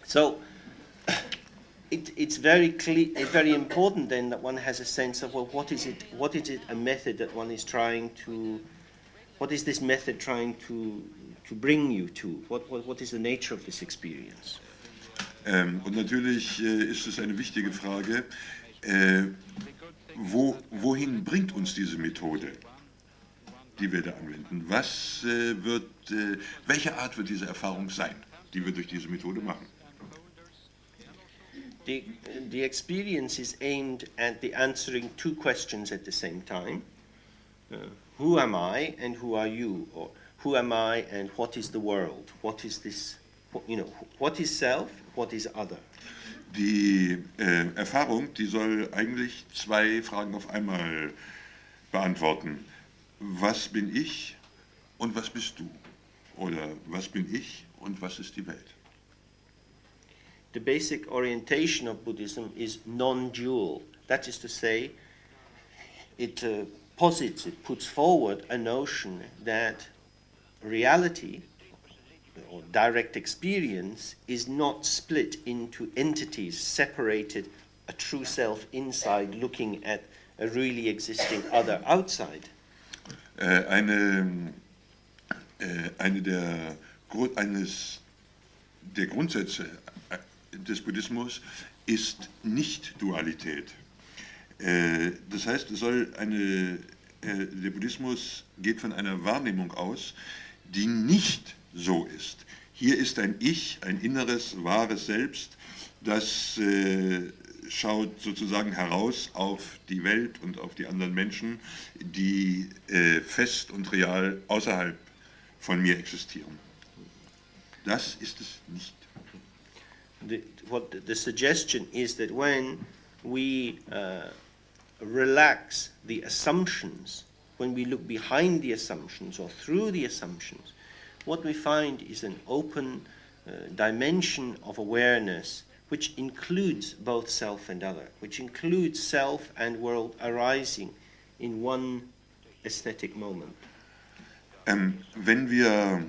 So, it's very clear, it's very important then that one has a sense of, well, what is it a method that one is trying to, what is this method trying to bring you to? What is the nature of this experience? Und natürlich ist es eine wichtige Frage, wohin bringt uns diese Methode, die wir da anwenden? Welche Art wird diese Erfahrung sein, die wir durch diese Methode machen? The experience is aimed at the answering two questions at the same time. Who am I and who are you? Or who am I and what is the world? What is this? What is self? What is other? Die Erfahrung, die soll eigentlich zwei Fragen auf einmal beantworten. Was bin ich und was bist du? Oder was bin ich und was ist die Welt? The basic orientation of Buddhism is non-dual. That is to say, it puts forward a notion that reality or direct experience is not split into entities, separated, a true self inside looking at a really existing other outside. Eines der Grundsätze des Buddhismus ist Nicht-Dualität. Das heißt, der Buddhismus geht von einer Wahrnehmung aus, die nicht so ist. Hier ist ein Ich, ein inneres, wahres Selbst, das schaut sozusagen heraus auf die Welt und auf die anderen Menschen, die fest und real außerhalb von mir existieren. Das ist es nicht. The suggestion is that when we relax the assumptions, when we look behind the assumptions or through the assumptions, what we find is an open dimension of awareness which includes both self and other, which includes self and world arising in one aesthetic moment. Wenn wir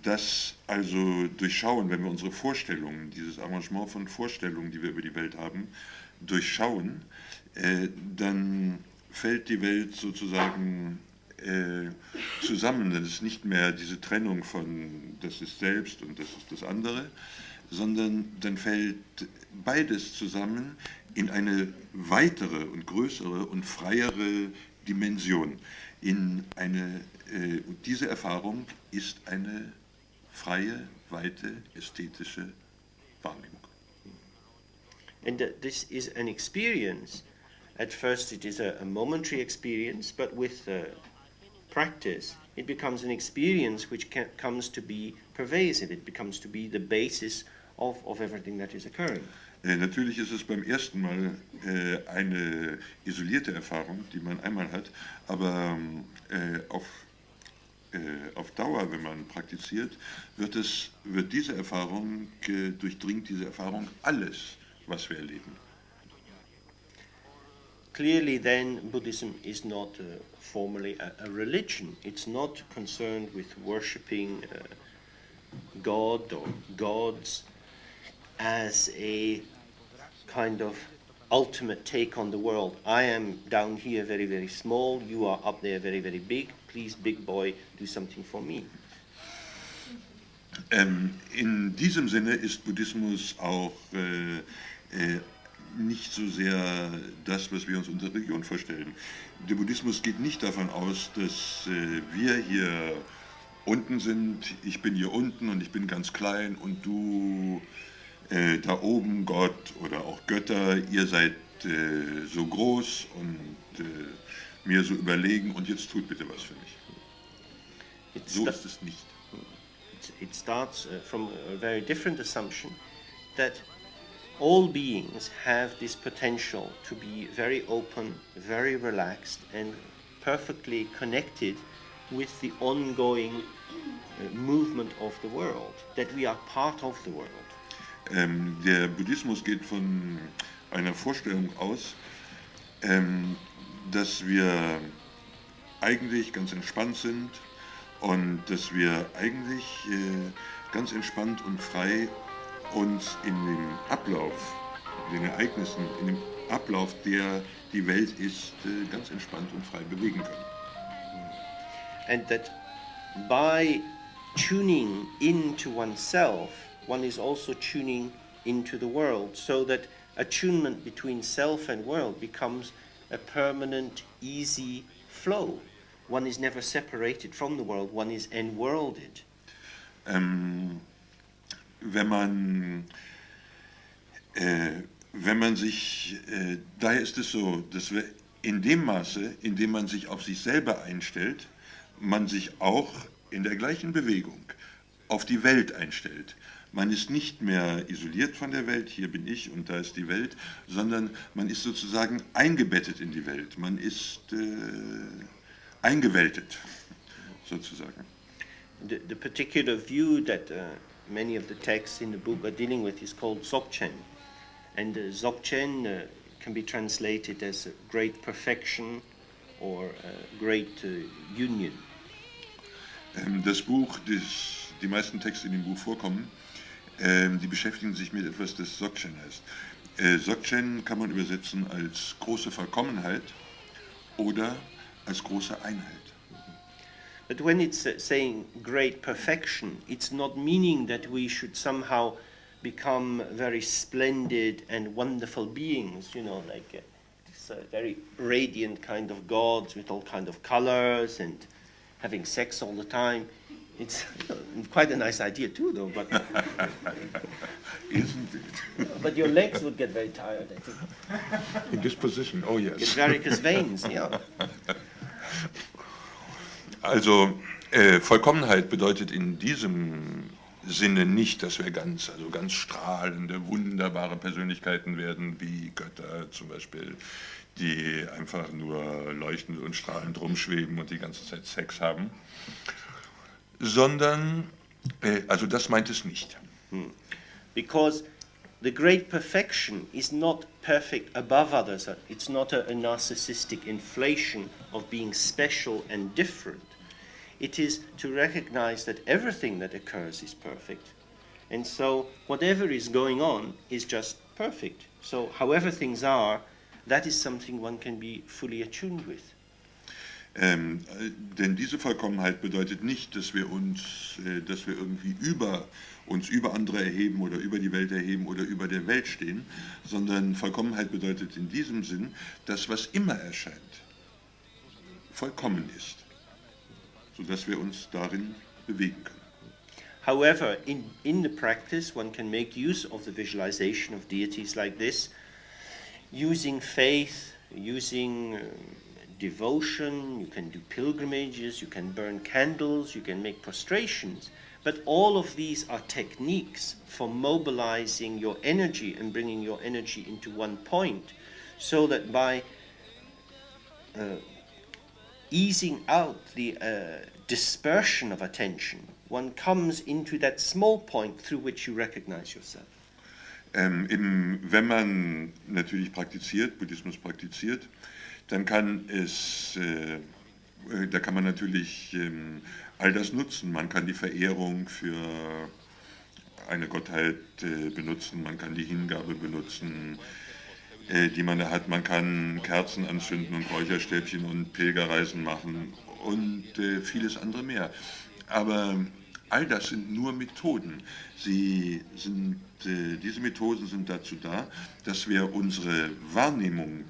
Das also durchschauen, wenn wir unsere Vorstellungen, dieses Arrangement von Vorstellungen, die wir über die Welt haben, durchschauen, dann fällt die Welt sozusagen zusammen. Das ist nicht mehr diese Trennung von das ist selbst und das ist das andere, sondern dann fällt beides zusammen in eine weitere und größere und freiere Dimension. Und diese Erfahrung ist eine freie, weite, ästhetische Wahrnehmung. And this is an experience. At first it is a momentary experience, but with practice it becomes an experience which comes to be pervasive. It becomes to be the basis of everything that is occurring. Natürlich ist es beim ersten Mal eine isolierte Erfahrung, die man einmal hat, aber auf Dauer, wenn man praktiziert, durchdringt diese Erfahrung alles, was wir erleben. Clearly then Buddhism is not formally a religion. It's not concerned with worshipping God or gods as a kind of ultimate take on the world. I am down here very, very small, you are up there very, very big. Please, big boy, do something for me. In diesem Sinne ist Buddhismus auch nicht so sehr das, was wir uns unter Religion vorstellen. Der Buddhismus geht nicht davon aus, dass wir hier unten sind, ich bin hier unten und ich bin ganz klein und du da oben, Gott oder auch Götter, ihr seid so groß und mir so überlegen und jetzt tut bitte was für mich. So ist es nicht. It starts from a very different assumption that all beings have this potential to be very open, very relaxed and perfectly connected with the ongoing movement of the world, that we are part of the world. Der Buddhismus geht von einer Vorstellung aus, dass wir eigentlich ganz entspannt sind und dass wir eigentlich ganz entspannt und frei uns in dem Ablauf, den Ereignissen, in dem Ablauf, der die Welt ist, ganz entspannt und frei bewegen können. And that by tuning into oneself, one is also tuning into the world, so that attunement between self and world becomes a permanent, easy flow. One is never separated from the world, one is enworlded. Wenn man sich, daher ist es so, dass wir in dem Maße, in dem man sich auf sich selber einstellt, man sich auch in der gleichen Bewegung auf die Welt einstellt. Man ist nicht mehr isoliert von der Welt, hier bin ich und da ist die Welt, sondern man ist sozusagen eingebettet in die Welt. Man ist eingeweltet, sozusagen. The particular view that many of the texts in the book are dealing with is called Dzogchen. And Dzogchen can be translated as great perfection or great union. Das Buch, die meisten Texte, die in dem Buch vorkommen, die beschäftigen sich mit etwas, das Dzogchen heißt. Dzogchen kann man übersetzen als große Vollkommenheit oder als große Einheit. But when it's saying great perfection, it's not meaning that we should somehow become very splendid and wonderful beings, you know, like this very radiant kind of gods with all kind of colors and having sex all the time. It's quite a nice idea too, though. But Isn't it? but your legs would get very tired, I think. In this position, oh Get yes. varicose veins, yeah. Also Vollkommenheit bedeutet in diesem Sinne nicht, dass wir ganz strahlende, wunderbare Persönlichkeiten werden, wie Götter zum Beispiel, die einfach nur leuchtend und strahlend rumschweben und die ganze Zeit Sex haben. Sondern, also das meint es nicht. Because the great perfection is not perfect above others. It's not a narcissistic inflation of being special and different. It is to recognize that everything that occurs is perfect. And so whatever is going on is just perfect. So however things are, that is something one can be fully attuned with. Denn diese Vollkommenheit bedeutet nicht, dass wir irgendwie uns über andere erheben oder über die Welt erheben oder über der Welt stehen, sondern Vollkommenheit bedeutet in diesem Sinn, dass was immer erscheint, vollkommen ist, sodass wir uns darin bewegen können. However, in the practice, one can make use of the visualization of deities like this, using faith, using devotion, you can do pilgrimages, you can burn candles, you can make prostrations, but all of these are techniques for mobilizing your energy and bringing your energy into one point, so that by easing out the dispersion of attention, one comes into that small point through which you recognize yourself. Wenn man natürlich Buddhismus praktiziert, dann kann man natürlich all das nutzen. Man kann die Verehrung für eine Gottheit benutzen, man kann die Hingabe benutzen, die man da hat. Man kann Kerzen anzünden und Räucherstäbchen und Pilgerreisen machen und vieles andere mehr. Aber all das sind nur Methoden. Diese Methoden sind dazu da, dass wir unsere Wahrnehmung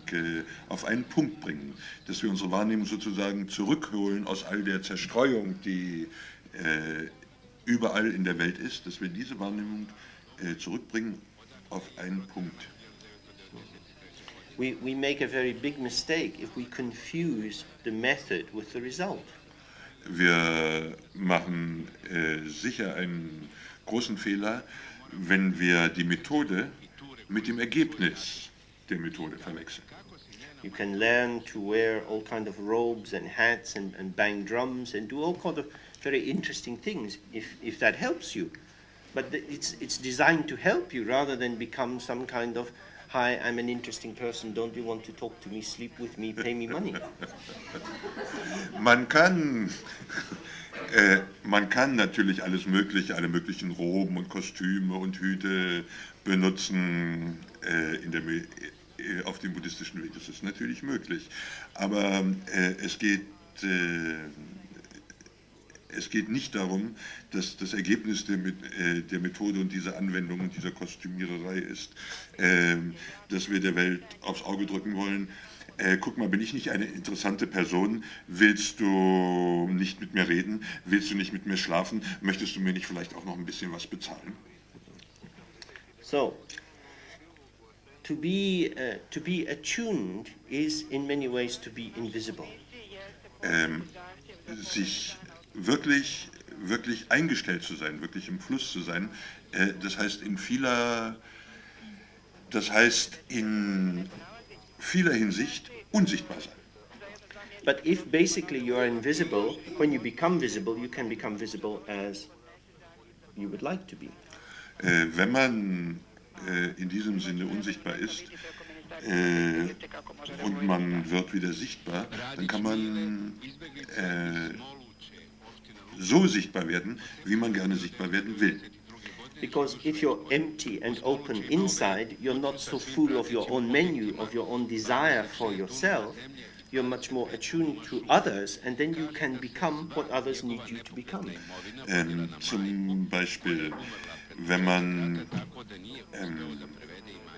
auf einen Punkt bringen, dass wir unsere Wahrnehmung sozusagen zurückholen aus all der Zerstreuung, die überall in der Welt ist, dass wir diese Wahrnehmung zurückbringen auf einen Punkt. We make a very big mistake if we confuse the method with the result. Wir machen sicher einen großen Fehler, wenn wir die Methode mit dem Ergebnis der Methode verwechseln. You can learn to wear all kind of robes and hats and bang drums and do all kind of very interesting things if that helps you. But it's designed to help you rather than become some kind of, hi, I'm an interesting person, don't you want to talk to me, sleep with me, pay me money? Man kann natürlich alles Mögliche, alle möglichen Roben und Kostüme und Hüte benutzen auf dem buddhistischen Weg. Das ist natürlich möglich. Aber es geht nicht darum, dass das Ergebnis der Methode und dieser Anwendung und dieser Kostümiererei ist, dass wir der Welt aufs Auge drücken wollen. Guck mal, bin ich nicht eine interessante Person? Willst du nicht mit mir reden? Willst du nicht mit mir schlafen? Möchtest du mir nicht vielleicht auch noch ein bisschen was bezahlen? So, to be attuned is in many ways to be invisible. Sich wirklich eingestellt zu sein, wirklich im Fluss zu sein, das heißt in vieler Hinsicht unsichtbar sein. But if basically you are invisible, when you become visible, you can become visible as you would like to be. Wenn man in diesem Sinne unsichtbar ist und man wird wieder sichtbar, dann kann man so sichtbar werden, wie man gerne sichtbar werden will. Because if you're empty and open inside, you're not so full of your own menu, of your own desire for yourself. You're much more attuned to others, and then you can become what others need you to become. Zum Beispiel, wenn man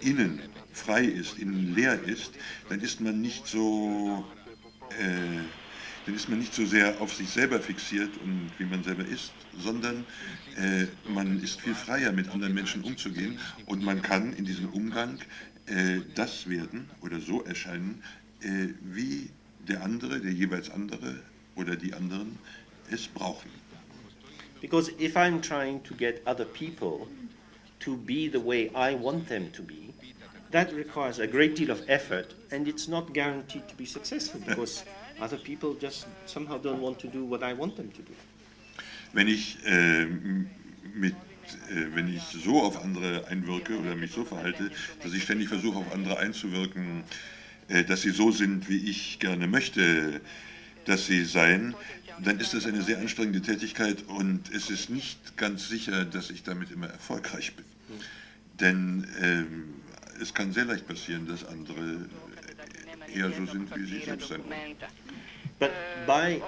innen frei ist, innen leer ist, dann ist man nicht so sehr auf sich selber fixiert und wie man selber ist, sondern man ist viel freier, mit anderen Menschen umzugehen, und man kann in diesem Umgang das werden oder so erscheinen, wie der jeweils andere oder die anderen es brauchen. Because if I'm trying to get other people to be the way I want them to be, that requires a great deal of effort, and it's not guaranteed to be successful because other people just somehow don't want to do what I want them to do. Wenn ich so auf andere einwirke oder mich so verhalte, dass ich ständig versuche, auf andere einzuwirken, dass sie so sind, wie ich gerne möchte, dass sie seien, dann ist das eine sehr anstrengende Tätigkeit und es ist nicht ganz sicher, dass ich damit immer erfolgreich bin. Denn es kann sehr leicht passieren, dass andere eher so sind, wie sie selbst sein wollen. But by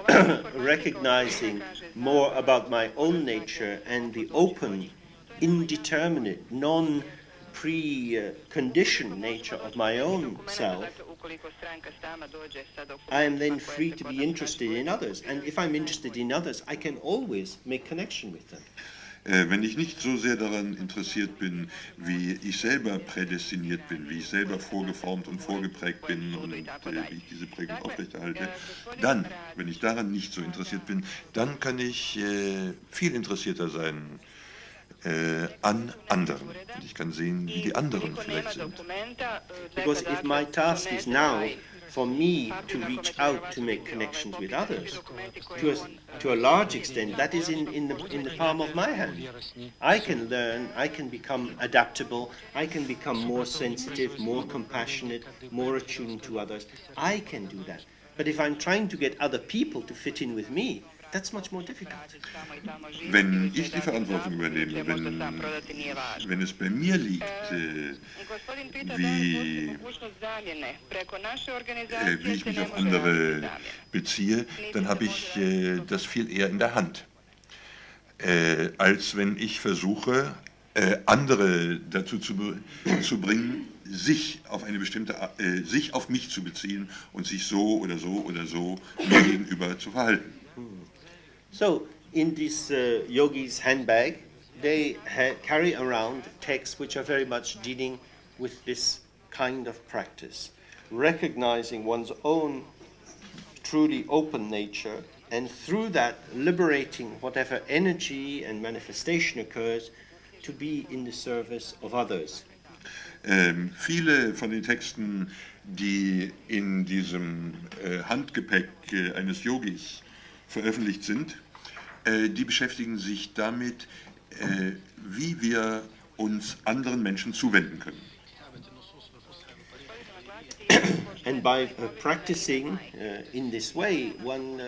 recognizing more about my own nature and the open, indeterminate, non-preconditioned nature of my own self, I am then free to be interested in others. And if I'm interested in others, I can always make connection with them. Wenn ich nicht so sehr daran interessiert bin, wie ich selber prädestiniert bin, wie ich selber vorgeformt und vorgeprägt bin und wie ich diese Prägung aufrechterhalte, dann, wenn ich daran nicht so interessiert bin, dann kann ich viel interessierter sein an anderen. Und ich kann sehen, wie die anderen vielleicht sind. Because if my task is now for me to reach out to make connections with others, to a large extent, that is in the palm of my hand. I can learn, I can become adaptable, I can become more sensitive, more compassionate, more attuned to others. I can do that. But if I'm trying to get other people to fit in with me, that's much more difficult. Wenn ich die Verantwortung übernehme, wenn es bei mir liegt, wie ich mich auf andere beziehe, dann habe ich das viel eher in der Hand, als wenn ich versuche, andere dazu zu bringen, sich auf eine bestimmte sich auf mich zu beziehen und sich so oder so oder so mir gegenüber zu verhalten. So, in this yogi's handbag, they carry around texts which are very much dealing with this kind of practice, recognizing one's own truly open nature, and through that liberating whatever energy and manifestation occurs to be in the service of others. Viele von den Texten, die in diesem Handgepäck eines Yogis veröffentlicht sind, die beschäftigen sich damit, wie wir uns anderen Menschen zuwenden können. And by practicing in this way, one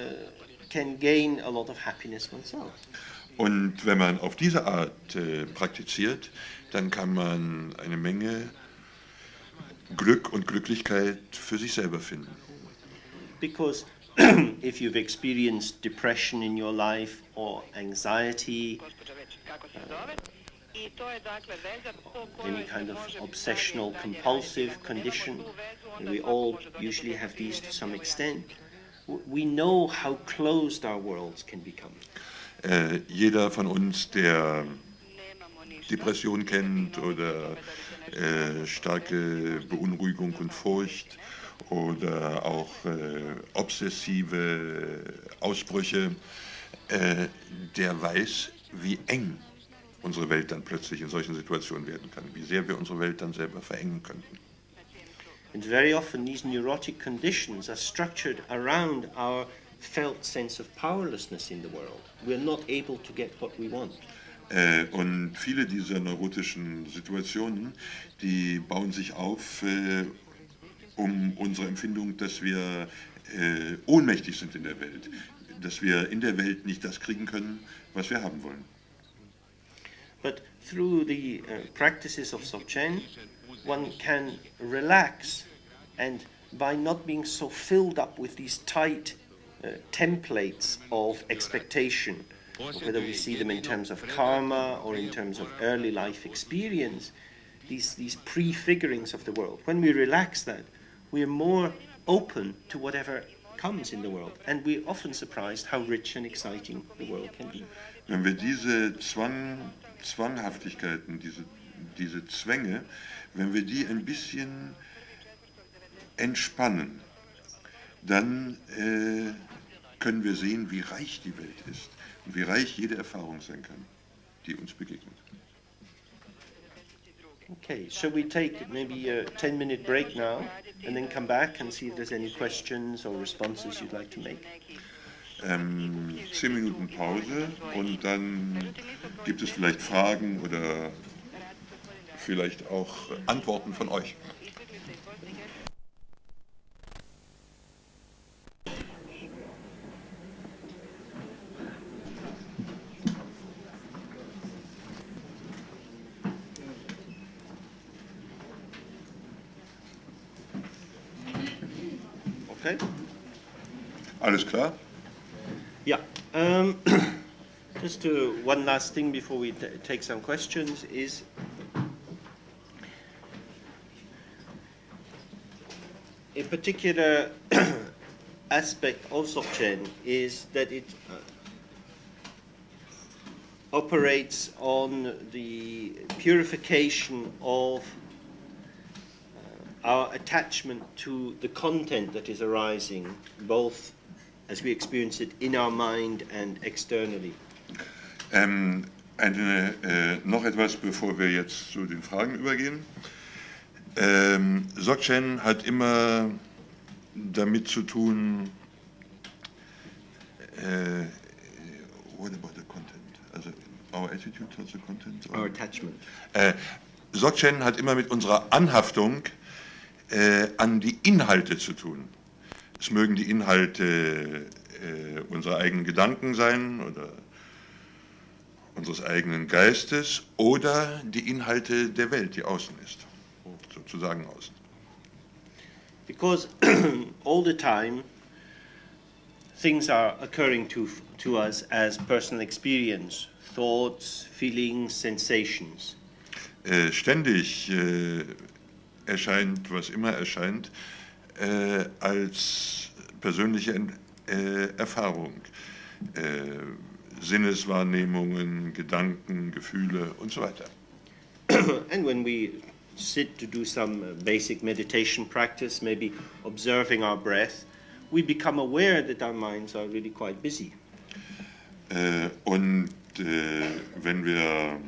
can gain a lot of happiness oneself. Und wenn man auf diese Art praktiziert, dann kann man eine Menge Glück und Glücklichkeit für sich selber finden. Because if you've experienced depression in your life or anxiety, any kind of obsessional compulsive condition, and we all usually have these to some extent, we know how closed our worlds can become. Jeder von uns, der Depression kennt oder starke Beunruhigung und Furcht oder auch obsessive Ausbrüche, der weiß, wie eng unsere Welt dann plötzlich in solchen Situationen werden kann, wie sehr wir unsere Welt dann selber verengen könnten. And very often these neurotic conditions are structured around our felt sense of powerlessness in the world. We're not able to get what we want. Und viele dieser neurotischen Situationen, die bauen sich auf um unsere Empfindung, dass wir ohnmächtig sind in der Welt, dass wir in der Welt nicht das kriegen können, was wir haben wollen. But through the practices of Dzogchen, one can relax, and by not being so filled up with these tight templates of expectation, whether we see them in terms of karma or in terms of early life experience, these prefigurings of the world. When we relax that, we are more open to whatever comes in the world, and we're often surprised how rich and exciting the world can be. Wenn wir diese Zwanghaftigkeiten, diese Zwänge, wenn wir die ein bisschen entspannen, dann können wir sehen, wie reich die Welt ist und wie reich jede Erfahrung sein kann, die uns begegnet. Okay, shall we take maybe a 10-minute break now and then come back and see if there's any questions or responses you'd like to make? 10 Minuten Pause und dann gibt es vielleicht Fragen oder vielleicht auch Antworten von euch. Okay? Alles klar? Yeah. Just one last thing before we take some questions is a particular aspect of Dzogchen is that it operates on the purification of our attachment to the content that is arising, both as we experience it in our mind and externally. Noch etwas, bevor wir jetzt zu den Fragen übergehen. Dzogchen hat immer damit zu tun, what about the content? Also, our attitude towards the content? Our attachment. Dzogchen hat immer mit unserer Anhaftung an die Inhalte zu tun. Es mögen die Inhalte unserer eigenen Gedanken sein oder unseres eigenen Geistes oder die Inhalte der Welt, die außen ist, sozusagen außen. Because all the time things are occurring to us as personal experience, thoughts, feelings, sensations. Ständig erscheint, was immer erscheint, als persönliche Erfahrung. Sinneswahrnehmungen, Gedanken, Gefühle und so weiter. And when we sit to do some basic meditation practice, maybe observing our breath, we become aware that our minds are really quite busy. Wenn wir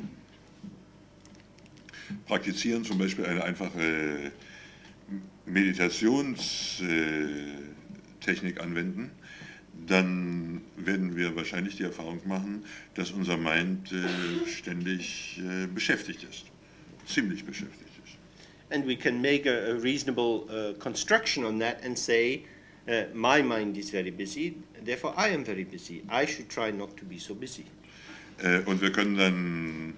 praktizieren, zum Beispiel eine einfache Meditationstechnik anwenden, dann werden wir wahrscheinlich die Erfahrung machen, dass unser Mind ständig beschäftigt ist, ziemlich beschäftigt ist. And we can make a reasonable construction on that and say, my mind is very busy, therefore I am very busy. I should try not to be so busy. Und wir können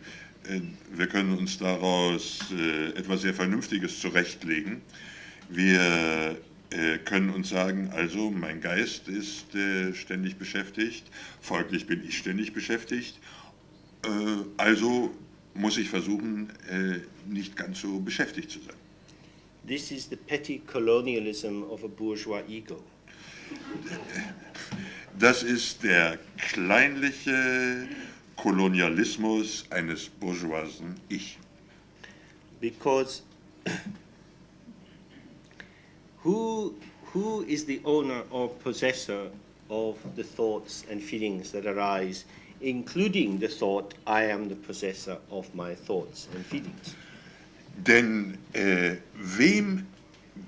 uns daraus etwas sehr Vernünftiges zurechtlegen. Wir können uns sagen, also mein Geist ist ständig beschäftigt, folglich bin ich ständig beschäftigt, also muss ich versuchen, nicht ganz so beschäftigt zu sein. This is the petty colonialism of a bourgeois ego. Das ist der kleinliche Kolonialismus eines bourgeoisen Ich. Because who is the owner or possessor of the thoughts and feelings that arise, including the thought, I am the possessor of my thoughts and feelings? Denn wem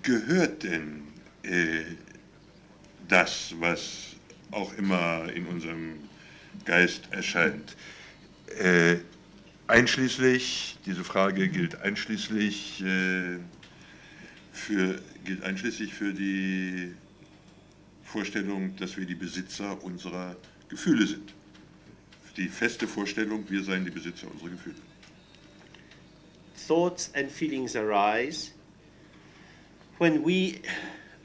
gehört denn das, was auch immer in unserem Geist erscheint? Diese Frage gilt einschließlich für die Vorstellung, dass wir die Besitzer unserer Gefühle sind. Die feste Vorstellung, wir seien die Besitzer unserer Gefühle. Thoughts and feelings arise when we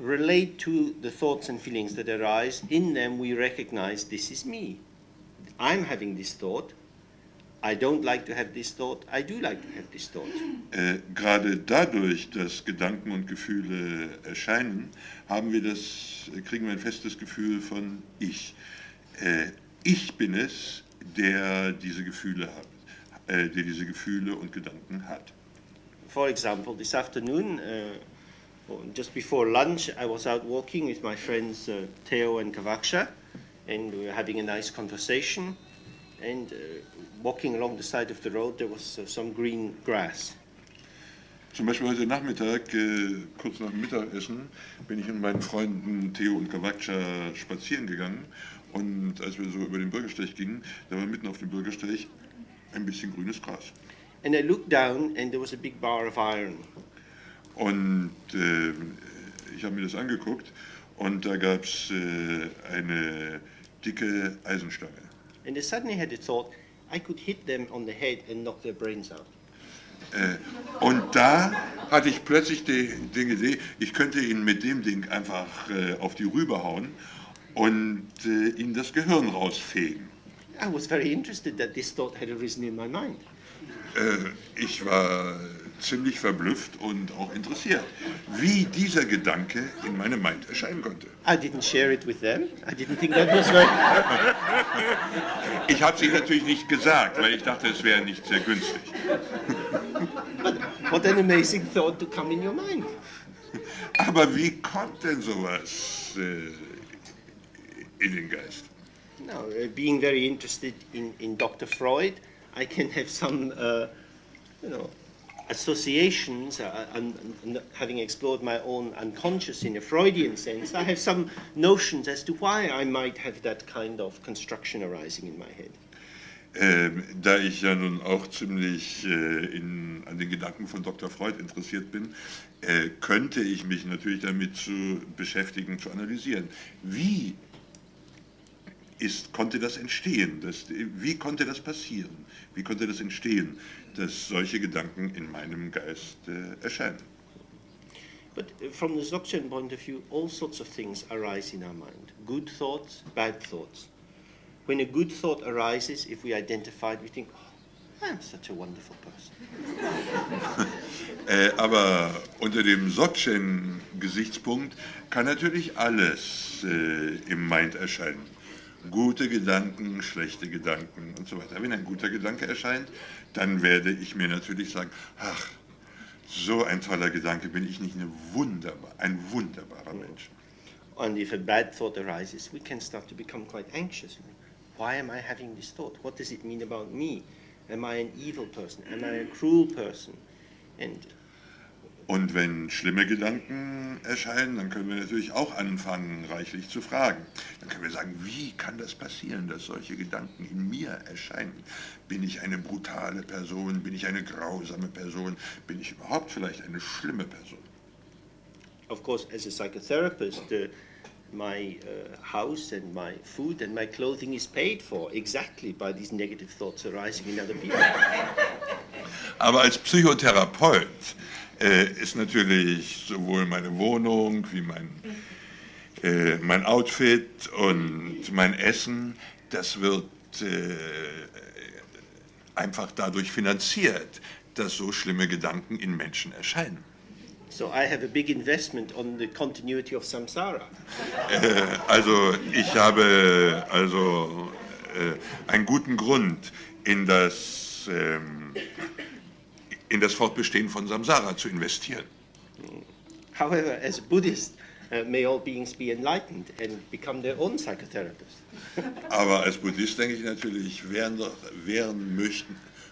relate to the thoughts and feelings that arise. In them we recognize this is me. I'm having this thought. I don't like to have this thought. I do like to have this thought. Gerade dadurch, dass Gedanken und Gefühle erscheinen, kriegen wir ein festes Gefühl von Ich. Ich bin es, der diese Gefühle hat, der diese Gefühle und Gedanken hat. For example, this afternoon, just before lunch, I was out walking with my friends Theo and Kavaksha, and we were having a nice conversation. And walking along the side of the road, there was some green grass. Zum Beispiel heute Nachmittag, kurz nach dem Mittagessen, bin ich mit meinen Freunden Theo und Kavaksha spazieren gegangen. Und als wir so über den Bürgersteig gingen, da war mitten auf dem Bürgersteig ein bisschen grünes Gras. And I looked down and there was a big bar of iron. Und ich habe mir das angeguckt und da gab es eine dicke Eisenstange. And I suddenly had a thought, I could hit them on the head and knock their brains out. Und da hatte ich plötzlich die Idee, ich könnte ihn mit dem Ding einfach auf die Rübe hauen und ihm das Gehirn rausfegen. I was very interested that this thought had arisen in my mind. Ich war ziemlich verblüfft und auch interessiert, wie dieser Gedanke in meinem Mind erscheinen konnte. I didn't share it with them. I didn't think that was very... Ich habe es ihnen natürlich nicht gesagt, weil ich dachte, es wäre nicht sehr günstig. But what an amazing thought to come in your mind. Aber wie kommt denn sowas in den Geist? Now, being very interested in Dr. Freud, I can have some, associations, and having explored my own unconscious in a Freudian sense, I have some notions as to why I might have that kind of construction arising in my head. Da ich ja nun auch ziemlich an den Gedanken von Dr. Freud interessiert bin, könnte ich mich natürlich damit zu beschäftigen, zu analysieren. Wie konnte das entstehen? Wie konnte das passieren? Wie konnte das entstehen, dass solche Gedanken in meinem Geist erscheinen? But from the Dzogchen point of view, all sorts of things arise in our mind. Good thoughts, bad thoughts. When a good thought arises, if we identify it, we think, oh, I'm such a wonderful person. Aber unter dem Dzogchen-Gesichtspunkt kann natürlich alles im Mind erscheinen. Gute Gedanken, schlechte Gedanken und so weiter. Wenn ein guter Gedanke erscheint, dann werde ich mir natürlich sagen, ach, so ein toller Gedanke, bin ich nicht ein wunderbarer Mensch. And if a bad thought arises, we can start to become quite anxious. Why am I having this thought? What does it mean about me? Am I an evil person? Am I a cruel person? Und wenn schlimme Gedanken erscheinen, dann können wir natürlich auch anfangen, reichlich zu fragen. Dann können wir sagen, wie kann das passieren, dass solche Gedanken in mir erscheinen? Bin ich eine brutale Person? Bin ich eine grausame Person? Bin ich überhaupt vielleicht eine schlimme Person? Of course, as a psychotherapist, my house and my food and my clothing is paid for exactly by these negative thoughts arising in other people. Aber als Psychotherapeut ist natürlich sowohl meine Wohnung wie mein Outfit und mein Essen, das wird einfach dadurch finanziert, dass so schlimme Gedanken in Menschen erscheinen. So I have a big investment on the continuity of samsara. Also ich habe einen guten Grund in das Fortbestehen von Samsara zu investieren. However, as a Buddhist, may all beings be enlightened and become their own psychotherapists. Aber als Buddhist denke ich natürlich,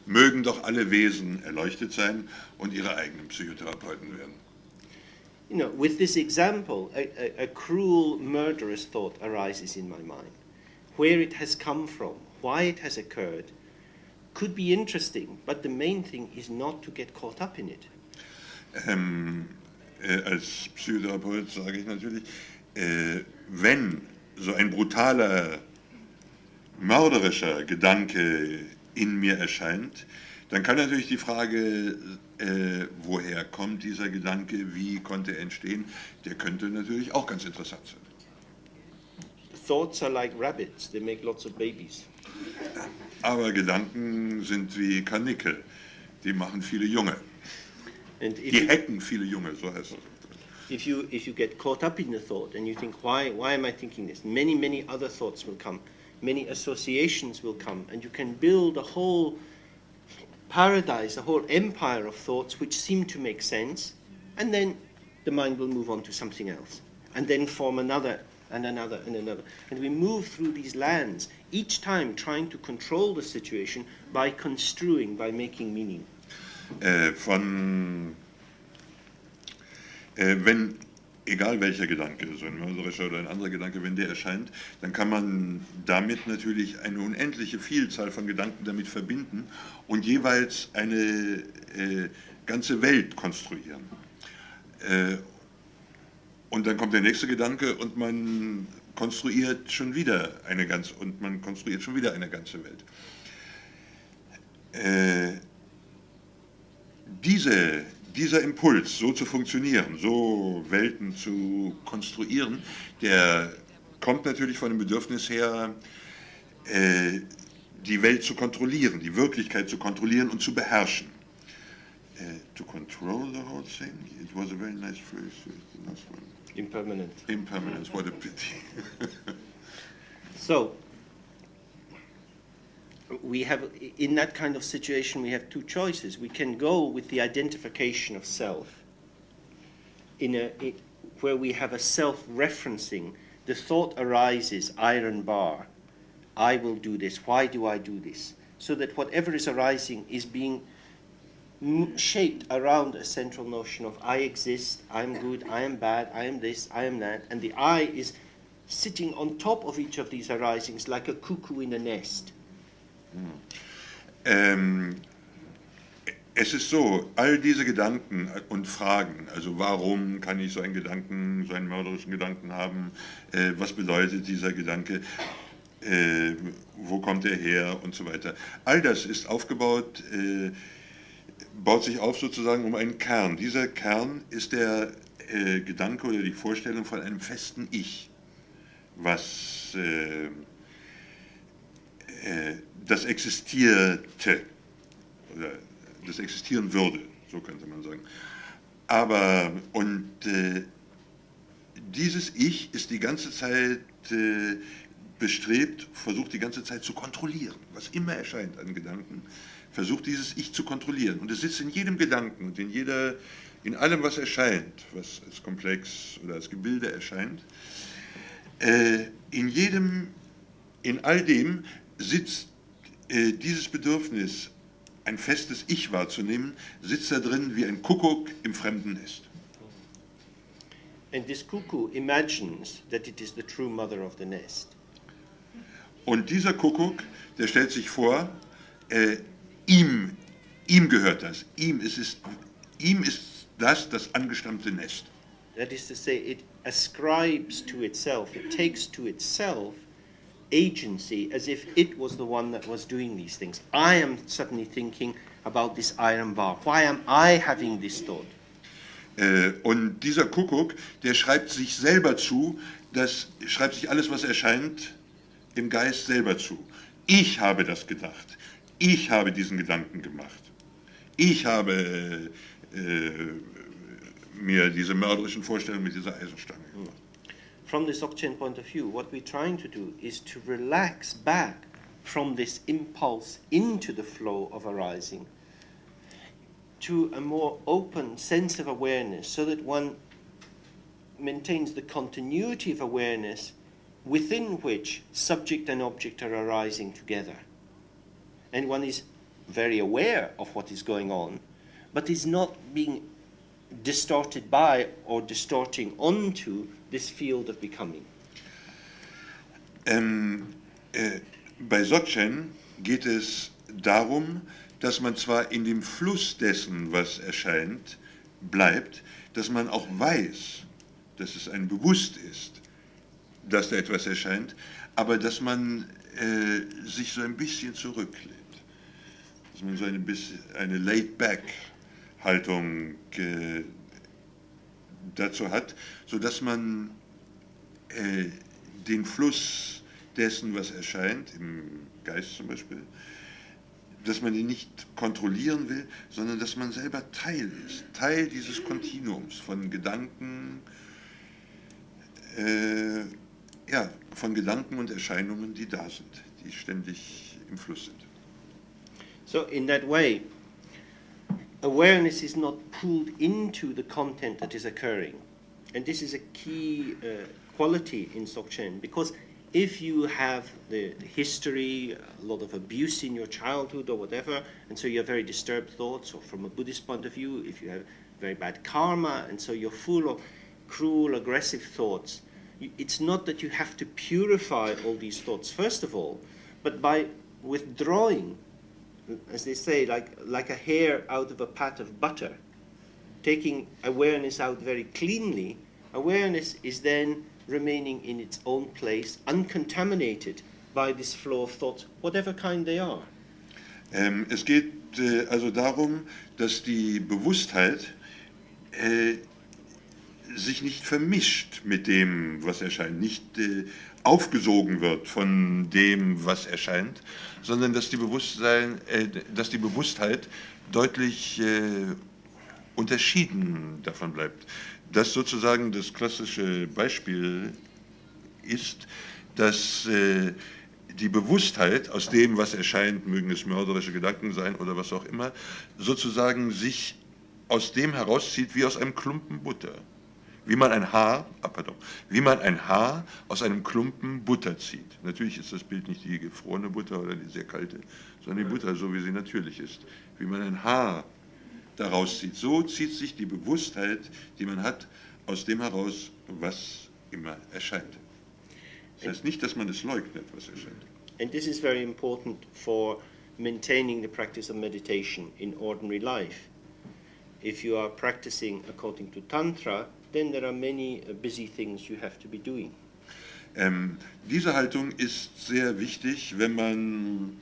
mögen doch alle Wesen erleuchtet sein und ihre eigenen Psychotherapeuten werden. You know, with this example, a cruel, murderous thought arises in my mind. Where it has come from, why it has occurred, could be interesting, but the main thing is not to get caught up in it. Als Psychotherapeut sage ich natürlich, wenn so ein brutaler, mörderischer Gedanke in mir erscheint, dann kann natürlich die Frage, woher kommt dieser Gedanke, wie konnte er entstehen, der könnte natürlich auch ganz interessant sein. Thoughts are like rabbits, they make lots of babies. Aber Gedanken sind wie Karnickel, die machen viele Junge. Die hecken viele Junge, so heißt es. If you get caught up in the thought and you think, why am I thinking this? Many other thoughts will come, many associations will come, and you can build a whole paradise, a whole empire of thoughts which seem to make sense, and then the mind will move on to something else, and then form another and another and another. And we move through these lands, each time trying to control the situation by construing, by making meaning. Wenn, egal welcher Gedanke, so ein mörderischer oder ein anderer Gedanke, wenn der erscheint, dann kann man damit natürlich eine unendliche Vielzahl von Gedanken damit verbinden und jeweils eine ganze Welt konstruieren. Und dann kommt der nächste Gedanke und man konstruiert schon wieder eine ganze Welt. dieser Impuls, so zu funktionieren, so Welten zu konstruieren, der kommt natürlich von dem Bedürfnis her, die Welt zu kontrollieren, die Wirklichkeit zu kontrollieren und zu beherrschen. To control the whole thing, it was a very nice phrase, the last one. Impermanent. Impermanence, what a pity. So, we have, in that kind of situation, we have two choices. We can go with the identification of self, where we have a self-referencing. The thought arises, iron bar, I will do this, why do I do this? So that whatever is arising is being shaped around a central notion of I exist, I am good, I am bad, I am this, I am that, and the I is sitting on top of each of these arisings like a cuckoo in a nest. Es ist so, all diese Gedanken und Fragen, also warum kann ich so einen Gedanken, so einen mörderischen Gedanken haben, was bedeutet dieser Gedanke, wo kommt er her und so weiter. All das ist aufgebaut, baut sich auf sozusagen um einen Kern. Dieser Kern ist der Gedanke oder die Vorstellung von einem festen Ich, was das existierte oder das existieren würde, so könnte man sagen. Aber, und dieses Ich ist die ganze Zeit bestrebt, versucht die ganze Zeit zu kontrollieren, was immer erscheint an Gedanken, versucht dieses Ich zu kontrollieren. Und es sitzt in jedem Gedanken und in allem, was erscheint, was als Komplex oder als Gebilde erscheint, in all dem sitzt dieses Bedürfnis, ein festes Ich wahrzunehmen, sitzt da drin wie ein Kuckuck im fremden Nest. And this cuckoo imagines that it is the true mother of the nest. Und dieser Kuckuck, der stellt sich vor, ihm gehört das, ihm ist das angestammte Nest. That is to say, it ascribes to itself, it takes to itself agency as if it was the one that was doing these things. I am suddenly thinking about this iron bar. Why am I having this thought? Und dieser Kuckuck, der schreibt sich selber zu, schreibt sich alles, was erscheint, im Geist selber zu. Ich habe das gedacht. Ich habe diesen Gedanken gemacht. Ich habe mir diese mörderischen Vorstellungen mit dieser Eisenstange gemacht. From the Dzogchen point of view, what we're trying to do is to relax back from this impulse into the flow of arising to a more open sense of awareness so that one maintains the continuity of awareness within which subject and object are arising together. And one is very aware of what is going on, but is not being distorted by or distorting onto this field of becoming. Bei Dzogchen geht es darum, dass man zwar in dem Fluss dessen, was erscheint, bleibt, dass man auch weiß, dass es einem bewusst ist, dass da etwas erscheint, aber dass man sich so ein bisschen zurücklehnt. Dass man so eine Laid-Back-Haltung dazu hat, sodass man den Fluss dessen, was erscheint, im Geist zum Beispiel, dass man ihn nicht kontrollieren will, sondern dass man selber Teil ist, Teil dieses Kontinuums von Gedanken, von Gedanken und Erscheinungen, die da sind, die ständig im Fluss sind. So in that way, awareness is not pulled into the content that is occurring. And this is a key quality in Dzogchen, because if you have the history, a lot of abuse in your childhood or whatever, and so you have very disturbed thoughts, or from a Buddhist point of view, if you have very bad karma, and so you're full of cruel, aggressive thoughts, it's not that you have to purify all these thoughts, first of all, but by withdrawing, as they say, like a hair out of a pat of butter, taking awareness out very cleanly, awareness is then remaining in its own place, uncontaminated by this flow of thoughts, whatever kind they are. Es geht also darum, dass die Bewusstheit sich nicht vermischt mit dem, was erscheint, nicht aufgesogen wird von dem, was erscheint, sondern dass die Bewusstheit deutlich unterschieden davon bleibt. Das sozusagen das klassische Beispiel ist, dass die Bewusstheit aus dem, was erscheint, mögen es mörderische Gedanken sein oder was auch immer, sozusagen sich aus dem herauszieht wie aus einem Klumpen Butter. Wie man ein Haar aus einem Klumpen Butter zieht. Natürlich ist das Bild nicht die gefrorene Butter oder die sehr kalte, sondern die Butter, so wie sie natürlich ist. Wie man ein Haar daraus zieht. So zieht sich die Bewusstheit, die man hat, aus dem heraus, was immer erscheint. Das heißt nicht, dass man es leugnet, was erscheint. And this is very important for maintaining the practice of meditation in ordinary life. If you are practicing according to Tantra, then there are many busy things you have to be doing. Diese Haltung ist sehr wichtig, wenn man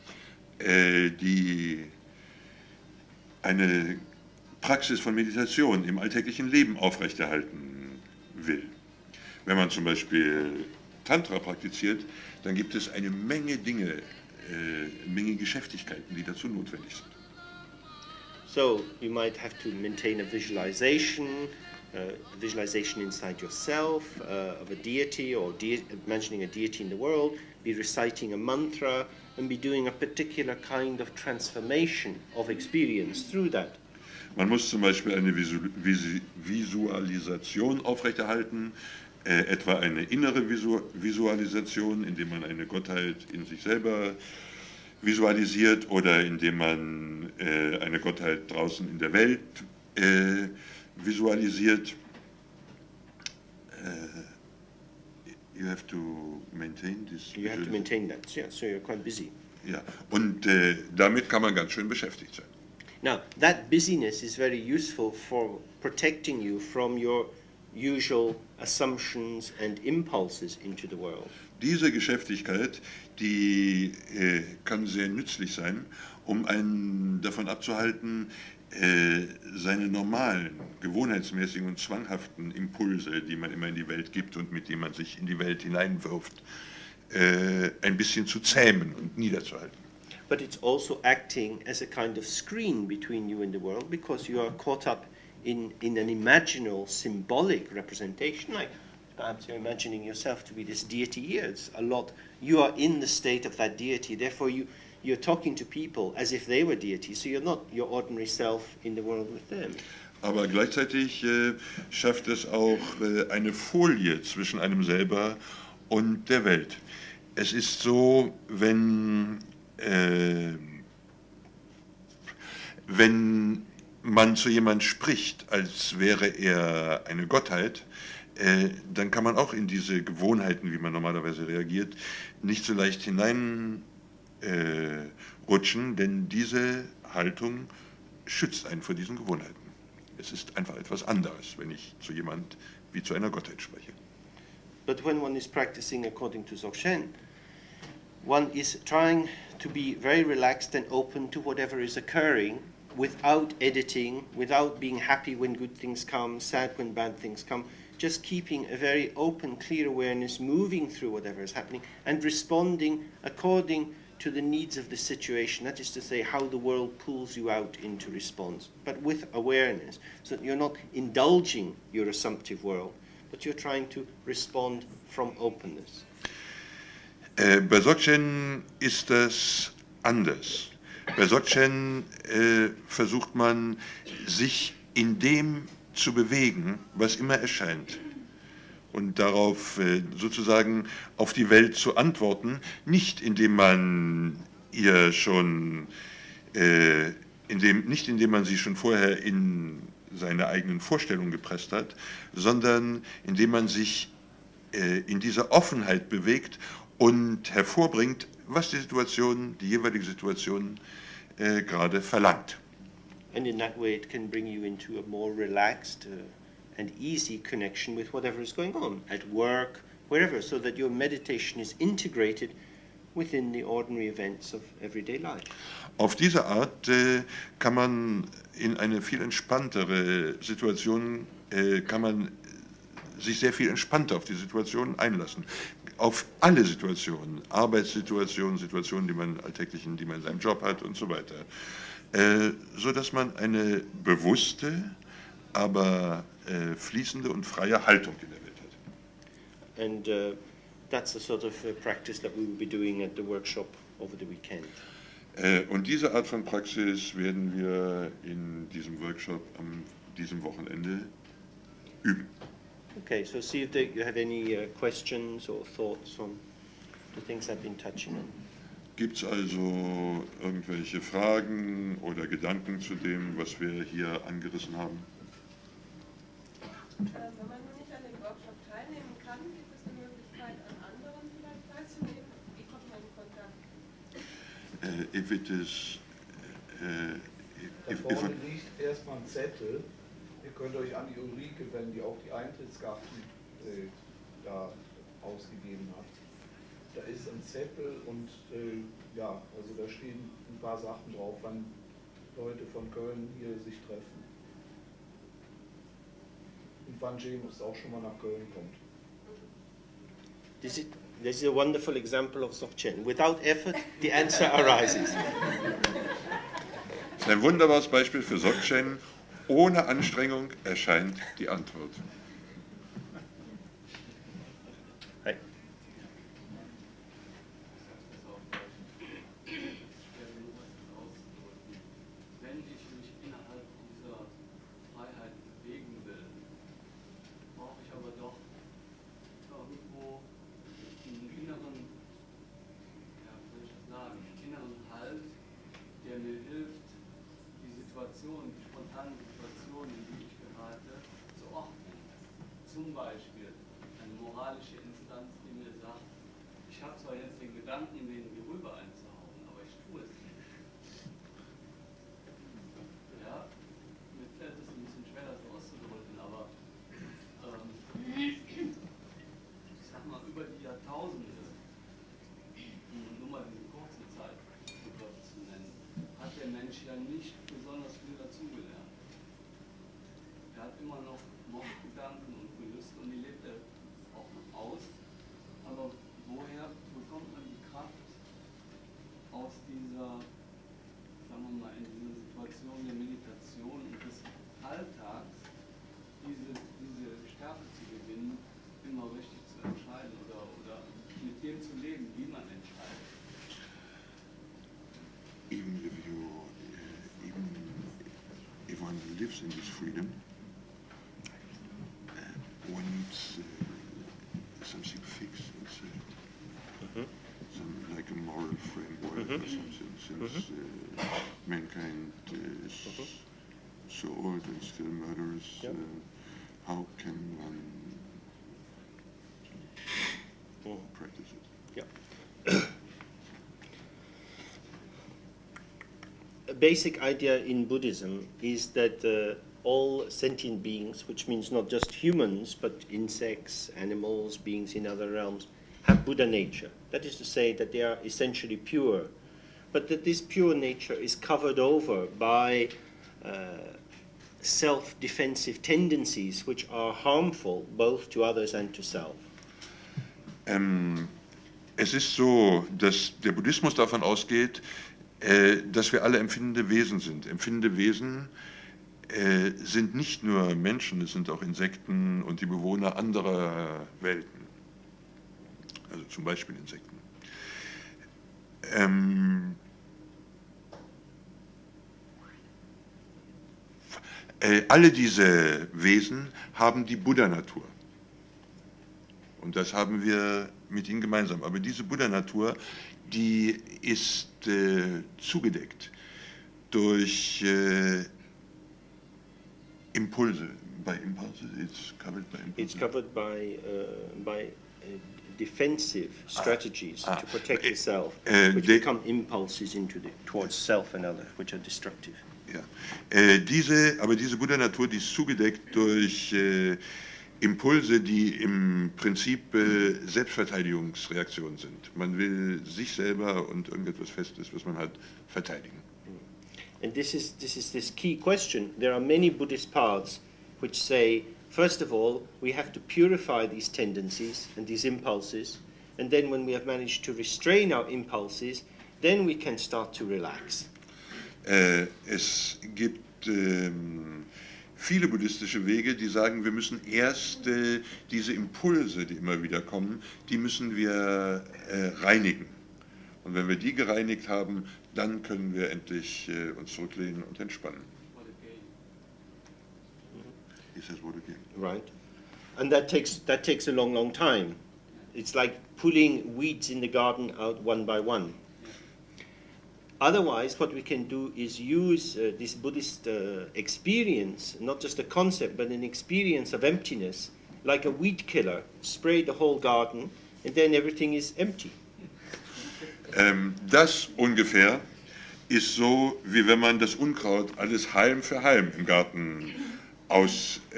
eine Praxis von Meditation im alltäglichen Leben aufrechterhalten will. Wenn man zum Beispiel Tantra praktiziert, dann gibt es eine Menge Dinge, Menge Geschäftigkeiten, die dazu notwendig sind. So you might have to maintain a visualization inside yourself of a deity or imagining a deity in the world, be reciting a mantra and be doing a particular kind of transformation of experience through that. Man muss zum Beispiel eine Visualisation aufrechterhalten, etwa eine innere Visualisation, indem man eine Gottheit in sich selber visualisiert oder indem man eine Gottheit draußen in der Welt visualisiert. You have to maintain this. You have to maintain that, yeah, so you're quite busy. Ja, und damit kann man ganz schön beschäftigt sein. Now, that busyness is very useful for protecting you from your usual assumptions and impulses into the world. Diese Geschäftigkeit, die kann sehr nützlich sein, um einen davon abzuhalten, seine normalen, gewohnheitsmäßigen und zwanghaften Impulse, die man immer in die Welt gibt und mit denen man sich in die Welt hineinwirft, ein bisschen zu zähmen und niederzuhalten. But it's also acting as a kind of screen between you and the world because you are caught up in an imaginal, symbolic representation. Like perhaps you're imagining yourself to be this deity here. It's a lot. You are in the state of that deity. Therefore, you're talking to people as if they were deities. So you're not your ordinary self in the world with them. Aber gleichzeitig schafft es auch eine Folie zwischen einem selber und der Welt. Es ist so, wenn man zu jemandem spricht, als wäre er eine Gottheit, dann kann man auch in diese Gewohnheiten, wie man normalerweise reagiert, nicht so leicht hineinrutschen, denn diese Haltung schützt einen vor diesen Gewohnheiten. Es ist einfach etwas anderes, wenn ich zu jemand wie zu einer Gottheit spreche. But when one is practicing according to Dzogchen, one is trying to be very relaxed and open to whatever is occurring without editing, without being happy when good things come, sad when bad things come, just keeping a very open, clear awareness, moving through whatever is happening and responding according to the needs of the situation. That is to say, how the world pulls you out into response, but with awareness, so that you're not indulging your assumptive world, but you're trying to respond from openness. Bei Dzogchen ist das anders. Bei Dzogchen versucht man, sich in dem zu bewegen, was immer erscheint. Und darauf sozusagen auf die Welt zu antworten, nicht indem man ihr schon, indem man sie schon vorher in seine eigenen Vorstellungen gepresst hat, sondern indem man sich in dieser Offenheit bewegt und hervorbringt, was die jeweilige Situation gerade verlangt. And in that way it can bring you into a more relaxed and easy connection with whatever is going on, at work, wherever, so that your meditation is integrated within the ordinary events of everyday life. Auf diese Art kann man in eine viel entspanntere Situation, kann man sich sehr viel entspannter auf die Situationen einlassen. Auf alle Situationen, Arbeitssituationen, Situationen, die man alltäglichen, die man in seinem Job hat und so weiter. So dass man eine bewusste, aber fließende und freie Haltung in der Welt hat. And that's the sort of practice that we will be doing at the workshop over the weekend. Und diese Art von Praxis werden wir in diesem Workshop an diesem Wochenende üben. Okay, so see if you have any questions or thoughts on the things I've been touching on. Gibt es also irgendwelche Fragen oder Gedanken zu dem, was wir hier angerissen haben? Wenn man nur nicht an dem Workshop teilnehmen kann, gibt es eine Möglichkeit, an anderen vielleicht teilzunehmen? Wie kommt man in Kontakt? If it is, Da vorne liegt erstmal ein Zettel. Ihr könnt euch an die Ulrike wenden, die auch die Eintrittskarten da ausgegeben hat. Da ist ein Zettel und ja, also da stehen ein paar Sachen drauf, wann Leute von Köln hier sich treffen. Und wann James auch schon mal nach Köln kommt. This is a wonderful example of Dzogchen. Without effort, the answer arises. Das ist ein wunderbares Beispiel für Dzogchen. Ohne Anstrengung erscheint die Antwort. Hi. Wenn ich mich innerhalb dieser Freiheit bewegen will, brauche ich aber doch irgendwo einen inneren, ja, wie soll ich das sagen, einen inneren Halt, der mir hilft, die Situation, die spontanen Situationen, in die ich gerate, zu ordnen. Zum Beispiel eine moralische Instanz, die mir sagt, ich habe zwar jetzt den Gedanken, den Gerüber einzuhauen, aber ich tue es nicht. Ja, mir fällt es ein bisschen schwer, das auszudrücken, aber ich sag mal, über die Jahrtausende, nur mal diese kurze Zeit zu nennen, hat der Mensch ja nicht besonders viel dazugelernt. Er hat immer noch Mordgedanken und Gelüste und die lebt er auch noch aus. Aber woher bekommt man die Kraft aus dieser, sagen wir mal, in dieser Situation der Meditation und des Alltags, diese Stärke zu gewinnen, immer richtig zu entscheiden oder mit dem zu leben, wie man entscheidet? Even if one lives in this freedom, one needs something fixed, some, like a moral framework or something, since mankind is so old and still murderous. How can one practice it? Yeah. A basic idea in Buddhism is that all sentient beings, which means not just humans, but insects, animals, beings in other realms, have Buddha nature. That is to say that they are essentially pure, but that this pure nature is covered over by self-defensive tendencies which are harmful both to others and to self. Es ist so, dass der Buddhismus davon ausgeht, dass wir alle empfindende Wesen sind. Empfindende Wesen sind nicht nur Menschen, es sind auch Insekten und die Bewohner anderer Welten. Also zum Beispiel Insekten. Alle diese Wesen haben die Buddha-Natur. Und das haben wir mit ihnen gemeinsam. Aber diese Buddha-Natur, die ist zugedeckt durch Impulse. By impulses, it's covered by impulses. It's covered by defensive strategies to protect yourself, which become impulses towards self and others, which are destructive. Ja. Aber diese Buddha-Natur, die ist zugedeckt durch Impulse, die im Prinzip Selbstverteidigungsreaktionen sind. Man will sich selber und irgendetwas Festes, was man hat, verteidigen. And this is this key question. There are many Buddhist paths which say, first of all, we have to purify these tendencies and these impulses, and then when we have managed to restrain our impulses, then we can start to relax. Es gibt viele buddhistische Wege, die sagen, wir müssen erst diese Impulse, die immer wieder kommen, die müssen wir reinigen. Und wenn wir die gereinigt haben, dann können wir endlich uns zurücklehnen und entspannen. He says, what again? Right. And that takes a long, long time. It's like pulling weeds in the garden out one by one. Otherwise, what we can do is use this Buddhist experience, not just a concept, but an experience of emptiness, like a weed killer, spray the whole garden, and then everything is empty. Das ungefähr ist so, wie wenn man das Unkraut alles Halm für Halm im Garten auszieht.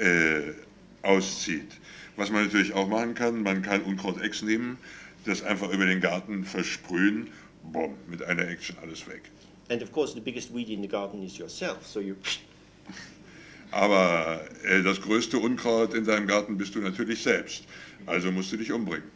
Was man natürlich auch machen kann, man kann Unkraut-Ex nehmen, das einfach über den Garten versprühen, boom, mit einer Action alles weg. And of course the biggest weed in the garden is yourself, so you... Aber das größte Unkraut in deinem Garten bist du natürlich selbst, also musst du dich umbringen.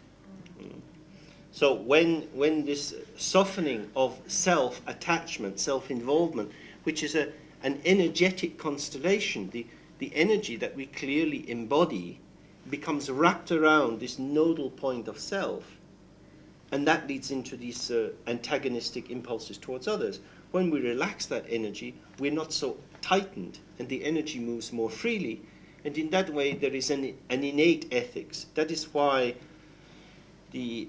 So when this softening of self-attachment, self-involvement, which is an energetic constellation, the energy that we clearly embody becomes wrapped around this nodal point of self, and that leads into these antagonistic impulses towards others. When we relax that energy, we're not so tightened, and the energy moves more freely, and in that way there is an innate ethics. That is why the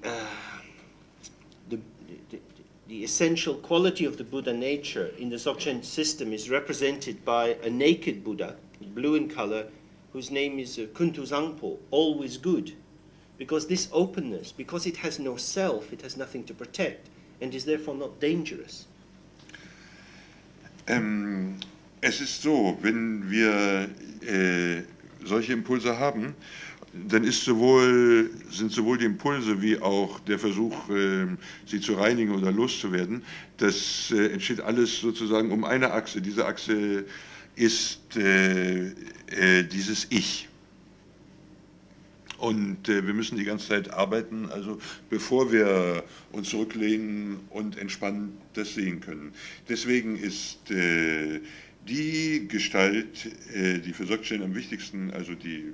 essential quality of the Buddha nature in the Dzogchen system is represented by a naked Buddha, blue in color, whose name is Kuntu Zangpo, always good. Because this openness, because it has no self, it has nothing to protect, and is therefore not dangerous. Es ist so, wenn wir solche Impulse haben, dann sind sowohl die Impulse wie auch der Versuch, sie zu reinigen oder loszuwerden, das entsteht alles sozusagen um eine Achse. Diese Achse ist dieses Ich. Und wir müssen die ganze Zeit arbeiten, also bevor wir uns zurücklehnen und entspannt das sehen können. Deswegen ist die Gestalt, die für Dzogchen am wichtigsten, also die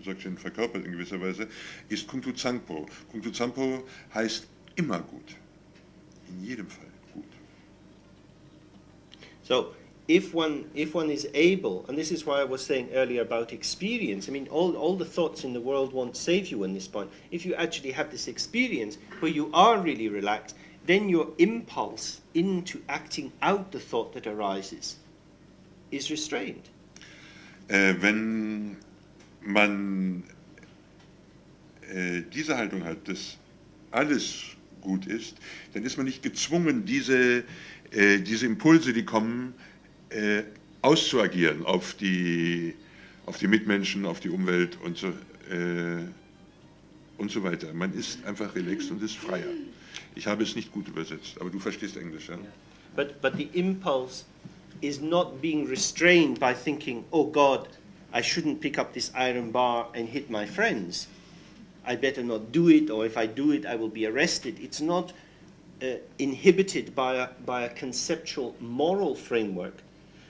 Dzogchen verkörpert in gewisser Weise, ist Kuntu Zangpo. Kuntu Zangpo heißt immer gut, in jedem Fall gut. So, if one is able, and this is why I was saying earlier about experience, I mean, all the thoughts in the world won't save you on this point. If you actually have this experience where you are really relaxed, then your impulse into acting out the thought that arises is restrained. Wenn man diese Haltung hat, dass alles gut ist, dann ist man nicht gezwungen, diese Impulse, die kommen, auszuagieren auf die Mitmenschen, auf die Umwelt und so weiter. Man ist einfach relaxed und ist freier. Ich habe es nicht gut übersetzt, aber du verstehst Englisch, ja? But the impulse is not being restrained by thinking, oh God, I shouldn't pick up this iron bar and hit my friends. I better not do it, or if I do it, I will be arrested. It's not inhibited by a conceptual moral framework,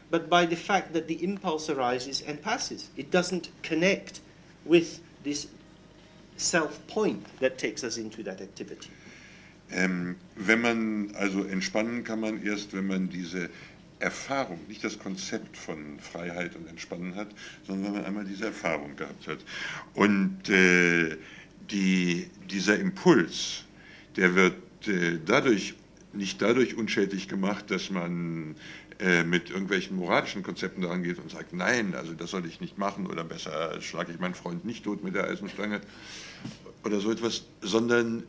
but by the fact that the impulse arises and passes. It doesn't connect with this self-point that takes us into that activity. Wenn man also entspannen kann man erst, wenn man diese Erfahrung, nicht das Konzept von Freiheit und Entspannen hat, sondern wenn man einmal diese Erfahrung gehabt hat. Und dieser Impuls, der wird nicht dadurch unschädlich gemacht, dass man mit irgendwelchen moralischen Konzepten daran geht und sagt, nein, also das soll ich nicht machen oder besser schlage ich meinen Freund nicht tot mit der Eisenstange oder so etwas, sondern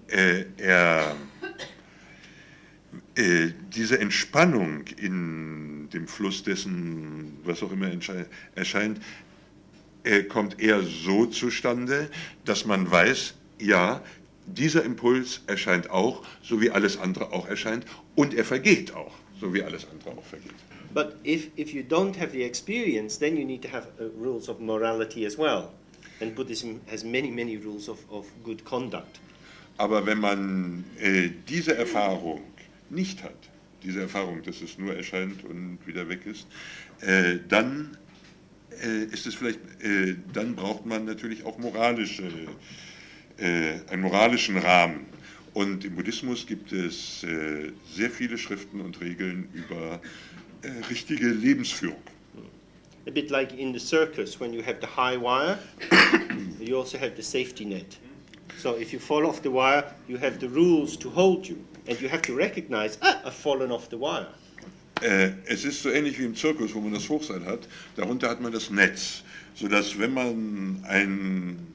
diese Entspannung in dem Fluss dessen, was auch immer erscheint, kommt eher so zustande, dass man weiß, ja, dieser Impuls erscheint auch, so wie alles andere auch erscheint, und er vergeht auch, so wie alles andere auch vergeht. But if you don't have the experience, then you need to have rules of morality as well. And Buddhism has many, many rules of good conduct. Aber wenn man diese Erfahrung nicht hat, diese Erfahrung, dass es nur erscheint und wieder weg ist, dann ist es vielleicht, dann braucht man natürlich auch einen moralischen Rahmen. Und im Buddhismus gibt es sehr viele Schriften und Regeln über richtige Lebensführung. A bit like in the circus, when you have the high wire, you also have the safety net. So if you fall off the wire, you have the rules to hold you. And you have to recognize, I've fallen off the wire. Es ist so ähnlich wie im Zirkus, wo man das Hochseil hat. Darunter hat man das Netz, sodass wenn man einen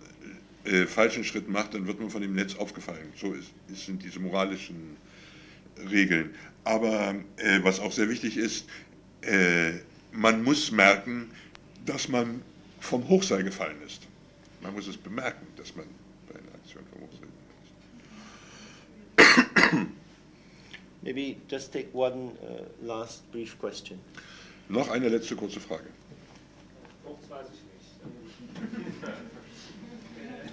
falschen Schritt macht, dann wird man von dem Netz aufgefangen. So sind diese moralischen Regeln. Aber was auch sehr wichtig ist, man muss merken, dass man vom Hochseil gefallen ist. Man muss es bemerken, dass man bei einer Aktion vom Hochseil gefallen ist. Maybe just take one last brief question. Noch eine letzte kurze Frage. Kurz weiß ich nicht.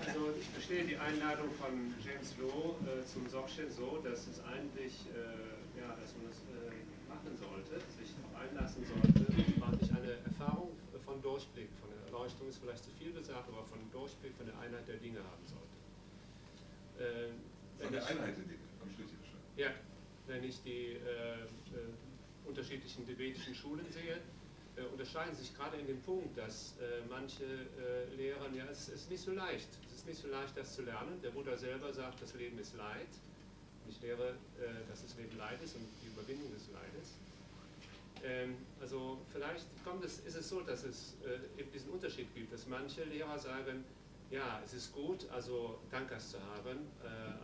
Also ich verstehe die Einladung von James Lowe zum Dzogchen so, dass es eigentlich, dass man das machen sollte, sich darauf einlassen sollte, praktisch eine Erfahrung von Durchblick, von der Erleuchtung ist vielleicht zu viel gesagt, aber von Durchblick, von der Einheit der Dinge haben sollte. Von der Einheit der Dinge, am Schluss schon. Ja, wenn ich die unterschiedlichen tibetischen Schulen sehe, unterscheiden sich gerade in dem Punkt, dass manche lehren, ja, es ist nicht so leicht. Es ist nicht so leicht, das zu lernen. Der Buddha selber sagt, das Leben ist Leid. Ich lehre, dass das Leben Leid ist und die Überwindung des Leides. Also vielleicht ist es so, dass es eben diesen Unterschied gibt, dass manche Lehrer sagen, ja, es ist gut, also Dankas zu haben,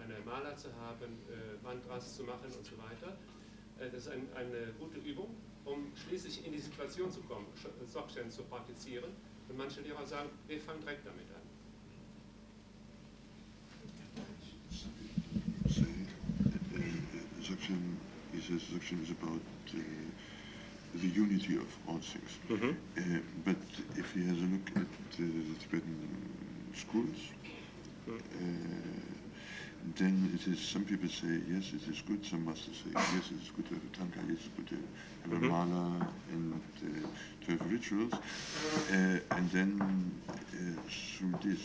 eine Mala zu haben, Mantras zu machen und so weiter. Das ist eine gute Übung, um schließlich in die Situation zu kommen, Dzogchen zu praktizieren. Und manche Lehrer sagen, wir fangen direkt damit an. Dzogchen is about the unity of all things. But if you have a look at the Tibetan schools, then it is, some people say, yes, it is good, some masters say, yes, it is good to have a tanka, yes, it's good to have a mala and to have rituals. And then through this,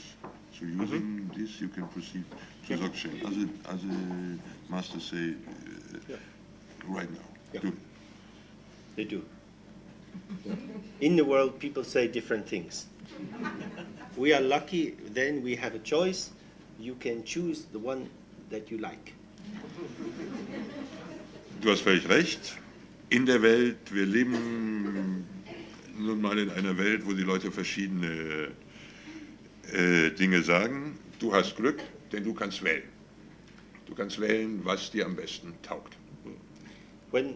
using this, you can proceed to Dzogchen. As a master say, right now, do. They do. In the world, people say different things. We are lucky, then we have a choice. You can choose the one that you like. Du hast völlig recht. In der Welt, wir leben nun mal in einer Welt, wo die Leute verschiedene Dinge sagen. Du hast Glück, denn du kannst wählen. Du kannst wählen, was dir am besten taugt. When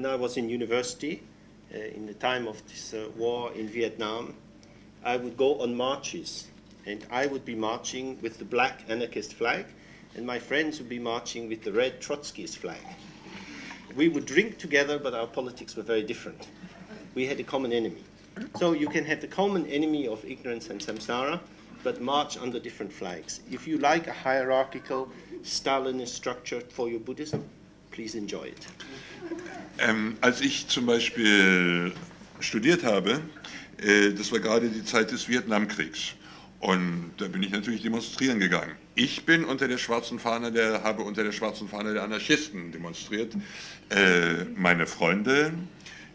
I was in university, in the time of this war in Vietnam, I would go on marches, and I would be marching with the black anarchist flag, and my friends would be marching with the red Trotskyist flag. We would drink together, but our politics were very different. We had a common enemy. So you can have the common enemy of ignorance and samsara, but march under different flags. If you like a hierarchical Stalinist structure for your Buddhism, please enjoy it. Als ich zum Beispiel studiert habe, das war gerade die Zeit des Vietnamkriegs. Und da bin ich natürlich demonstrieren gegangen. Ich bin unter der schwarzen Fahne habe unter der schwarzen Fahne der Anarchisten demonstriert. Meine Freunde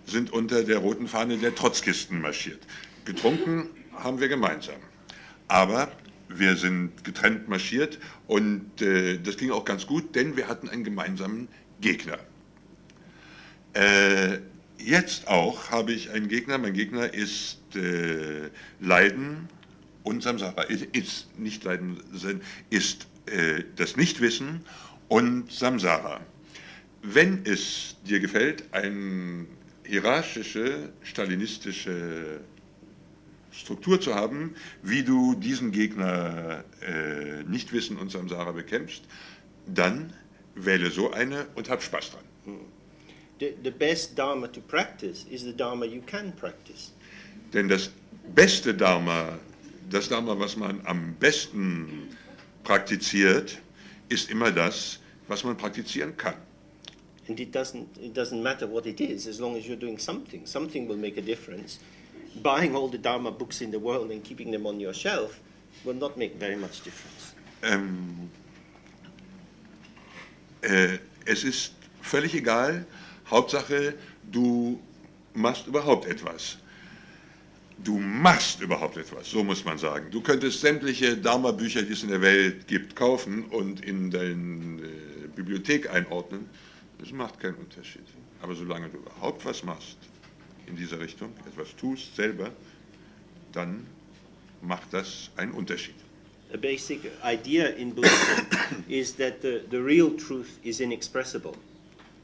sind unter der roten Fahne der Trotzkisten marschiert. Getrunken haben wir gemeinsam. Aber wir sind getrennt marschiert und das ging auch ganz gut, denn wir hatten einen gemeinsamen Gegner. Jetzt auch habe ich einen Gegner. Mein Gegner ist Leiden und Samsara. Ist nicht Leiden, ist das Nichtwissen und Samsara. Wenn es dir gefällt, eine hierarchische, stalinistische Struktur zu haben, wie du diesen Gegner Nichtwissen und Samsara bekämpfst, dann wähle so eine und hab Spaß dran. The best Dharma to practice is the Dharma you can practice. Denn das beste Dharma, das Dharma, was man am besten praktiziert, ist immer das, was man praktizieren kann. And it doesn't matter what it is, as long as you're doing something. Something will make a difference. Buying all the Dharma books in the world and keeping them on your shelf will not make very much difference. Es ist völlig egal, Hauptsache, du machst überhaupt etwas. Du machst überhaupt etwas, so muss man sagen. Du könntest sämtliche Dharma-Bücher, die es in der Welt gibt, kaufen und in deine Bibliothek einordnen. Das macht keinen Unterschied. Aber solange du überhaupt was machst in dieser Richtung, etwas tust selber, dann macht das einen Unterschied. A basic idea in Buddhism is that the real truth is inexpressible.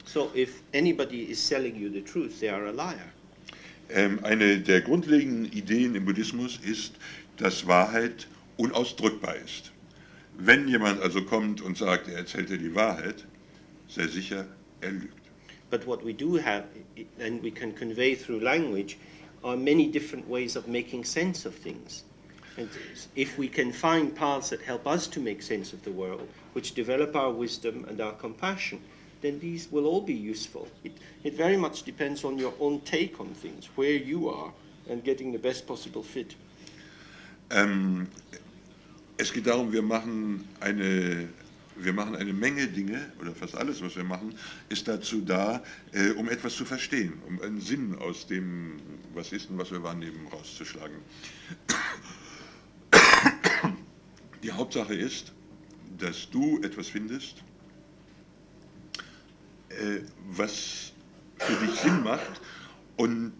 So if anybody is selling you the truth, they are a liar. Eine der grundlegenden Ideen im Buddhismus ist, dass Wahrheit unausdrückbar ist. Wenn jemand also kommt und sagt, er erzählt dir die Wahrheit, sei sicher, er lügt. But what we do have, and we can convey through language, are many different ways of making sense of things. And if we can find paths that help us to make sense of the world, which develop our wisdom and our compassion, then these will all be useful. It very much depends on your own take on things, where you are, and getting the best possible fit. Es geht darum, wir machen eine Menge Dinge, oder fast alles, was wir machen, ist dazu da, um etwas zu verstehen, um einen Sinn aus dem, was ist und was wir wahrnehmen, rauszuschlagen. Die Hauptsache ist, dass du etwas findest, was für dich Sinn macht und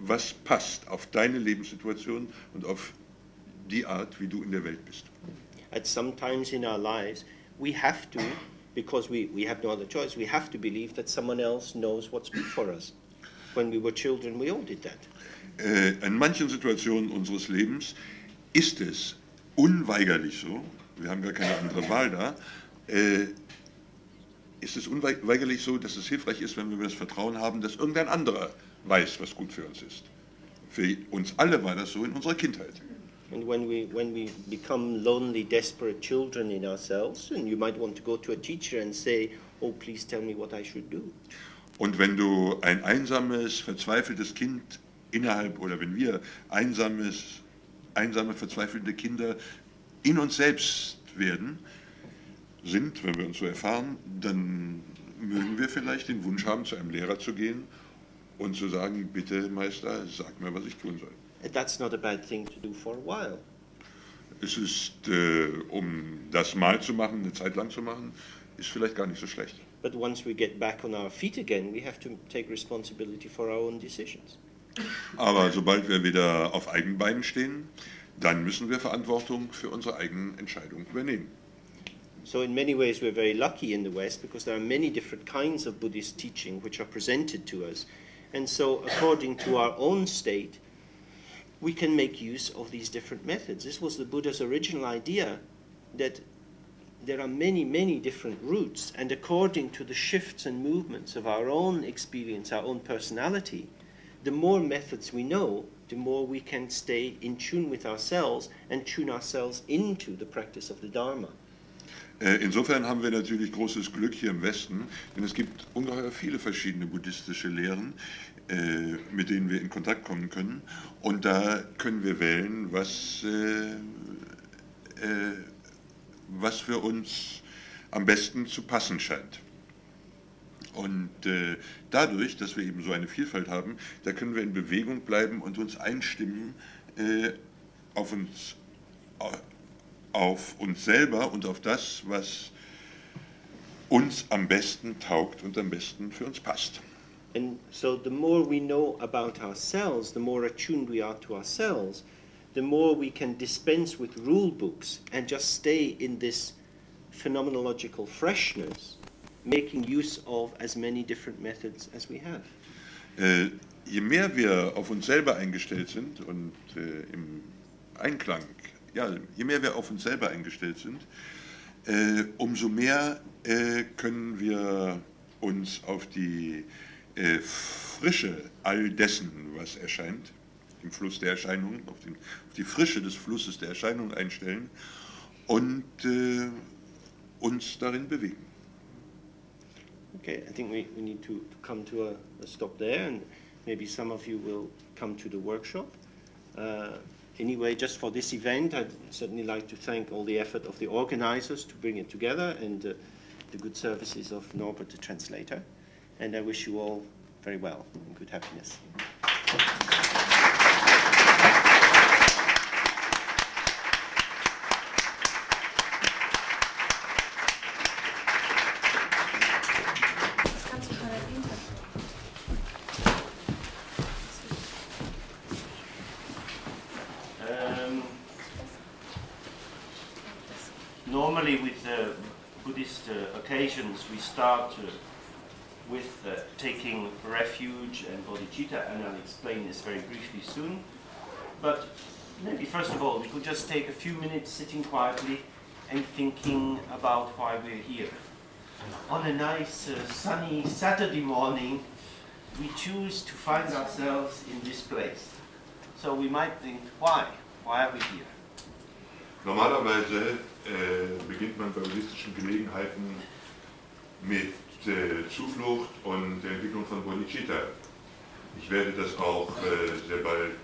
was passt auf deine Lebenssituation und auf die Art, wie du in der Welt bist. At some times in our lives, we have to, because we have no other choice, we have to believe that someone else knows what's good for us. When we were children, we all did that. In manchen Situationen unseres Lebens ist es unweigerlich so, wir haben gar keine andere Wahl da, ist es unweigerlich so, dass es hilfreich ist, wenn wir das Vertrauen haben, dass irgendein anderer weiß, was gut für uns ist. Für uns alle war das so in unserer Kindheit. And when we become lonely, desperate children in ourselves, and you might want to go to a teacher and say, oh, please tell me what I should do. Und wenn du ein einsames, verzweifeltes Kind innerhalb, oder wenn wir einsame, verzweifelte Kinder in uns selbst sind, wenn wir uns so erfahren, dann mögen wir vielleicht den Wunsch haben, zu einem Lehrer zu gehen und zu sagen, bitte Meister, sag mir, was ich tun soll. That's not a bad thing to do for a while. Es ist, um das mal zu machen, eine Zeit lang zu machen, ist vielleicht gar nicht so schlecht. But once we get back on our feet again, we have to take responsibility for our own decisions. Aber sobald wir wieder auf eigenen Beinen stehen, dann müssen wir Verantwortung für unsere eigenen Entscheidungen übernehmen. So in many ways we're very lucky in the West because there are many different kinds of Buddhist teaching which are presented to us. And so according to our own state, we can make use of these different methods. This was the Buddha's original idea, that there are many, many different routes, and according to the shifts and movements of our own experience, our own personality, the more methods we know, the more we can stay in tune with ourselves and tune ourselves into the practice of the Dharma. Insofern haben wir natürlich großes Glück hier im Westen, denn es gibt ungeheuer viele verschiedene buddhistische Lehren, mit denen wir in Kontakt kommen können. Und da können wir wählen, was für uns am besten zu passen scheint. Und dadurch, dass wir eben so eine Vielfalt haben, da können wir in Bewegung bleiben und uns einstimmen auf uns selber und auf das, was uns am besten taugt und am besten für uns passt. And so the more we know about ourselves, the more attuned we are to ourselves, the more we can dispense with rule books and just stay in this phenomenological freshness, making use of as many different methods as we have. je mehr wir auf uns selber eingestellt sind und im Einklang, ja, je mehr wir auf uns selber eingestellt sind, umso mehr können wir uns auf die Frische all dessen, was erscheint, im Fluss der Erscheinungen, auf die Frische des Flusses der Erscheinungen einstellen und uns darin bewegen. Okay, I think we need to come to a stop there, and maybe some of you will come to the workshop. Anyway, just for this event, I'd certainly like to thank all the effort of the organizers to bring it together, and the good services of Norbert, the translator. And I wish you all very well and good happiness. Normally with Buddhist occasions we start with taking refuge and bodhicitta, and I'll explain this very briefly soon. But maybe first of all we could just take a few minutes sitting quietly and thinking about why we're here. On a nice sunny Saturday morning we choose to find ourselves in this place. So we might think, why? Why are we here? Normalerweise beginnt man bei buddhistischen Gelegenheiten mit Zuflucht und der Entwicklung von Bodhicitta. Ich werde das auch sehr bald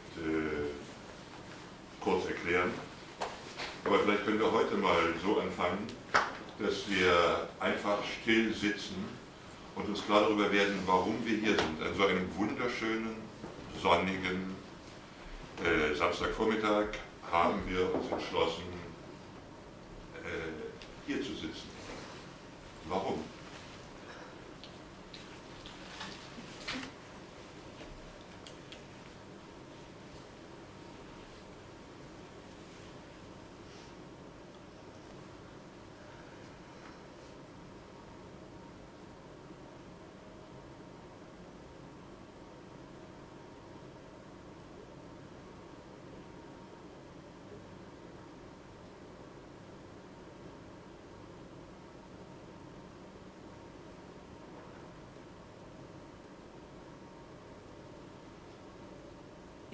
kurz erklären. Aber vielleicht können wir heute mal so anfangen, dass wir einfach still sitzen und uns klar darüber werden, warum wir hier sind. An so einem wunderschönen, sonnigen Samstagvormittag haben wir uns entschlossen, hier zu sitzen. Warum?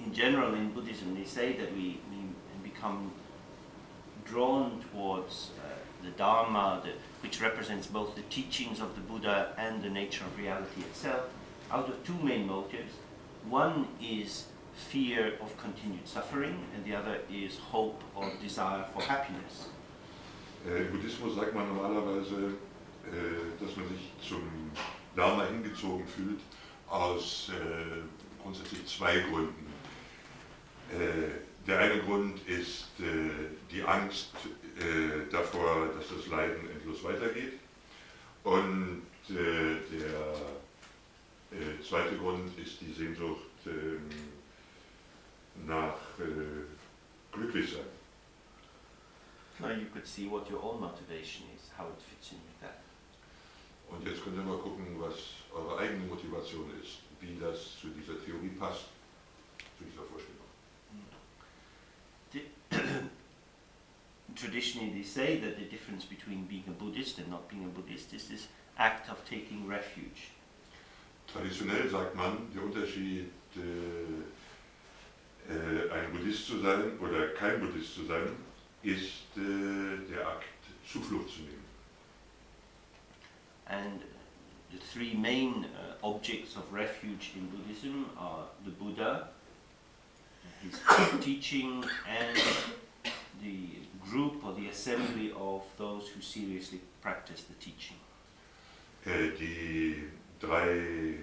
In general, in Buddhism, they say that we become drawn towards the Dharma, which represents both the teachings of the Buddha and the nature of reality itself, out of two main motives. One is fear of continued suffering, and the other is hope or desire for happiness. Im Buddhismus sagt man normalerweise, dass man sich zum Dharma hingezogen fühlt, aus grundsätzlich zwei Gründen. Der eine Grund ist die Angst davor, dass das Leiden endlos weitergeht. Und der zweite Grund ist die Sehnsucht nach Glücklichsein. Now you could see what your own motivation is, how it fits in with that. Und jetzt könnt ihr mal gucken, was eure eigene Motivation ist, wie das zu dieser Theorie passt, zu dieser Vorstellung. Traditionally they say that the difference between being a Buddhist and not being a Buddhist is this act of taking refuge. Traditionell sagt man, der Unterschied, ein Buddhist zu sein oder kein Buddhist zu sein, ist der Akt, Zuflucht zu nehmen. And the three main objects of refuge in Buddhism are the Buddha, his teaching, and the group or the assembly of those who seriously practice the teaching. Die drei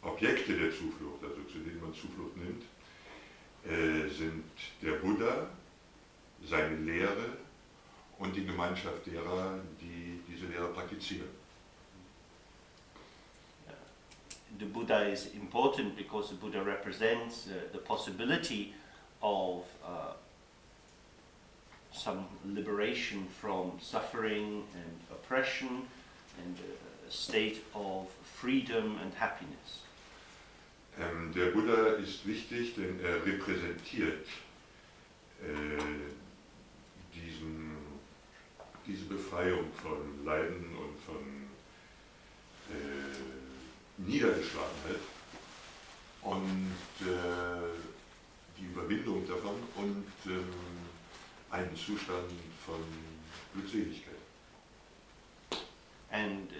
Objekte der Zuflucht, also zu denen man Zuflucht nimmt, sind der Buddha, seine Lehre und die Gemeinschaft derer, die diese Lehre praktizieren. The Buddha is important because the Buddha represents the possibility of some liberation from suffering and oppression and a state of freedom and happiness. Der Buddha ist wichtig, denn er repräsentiert diese Befreiung von Leiden und von Niedergeschlagenheit und die Überwindung davon und einen Zustand von Glückseligkeit. And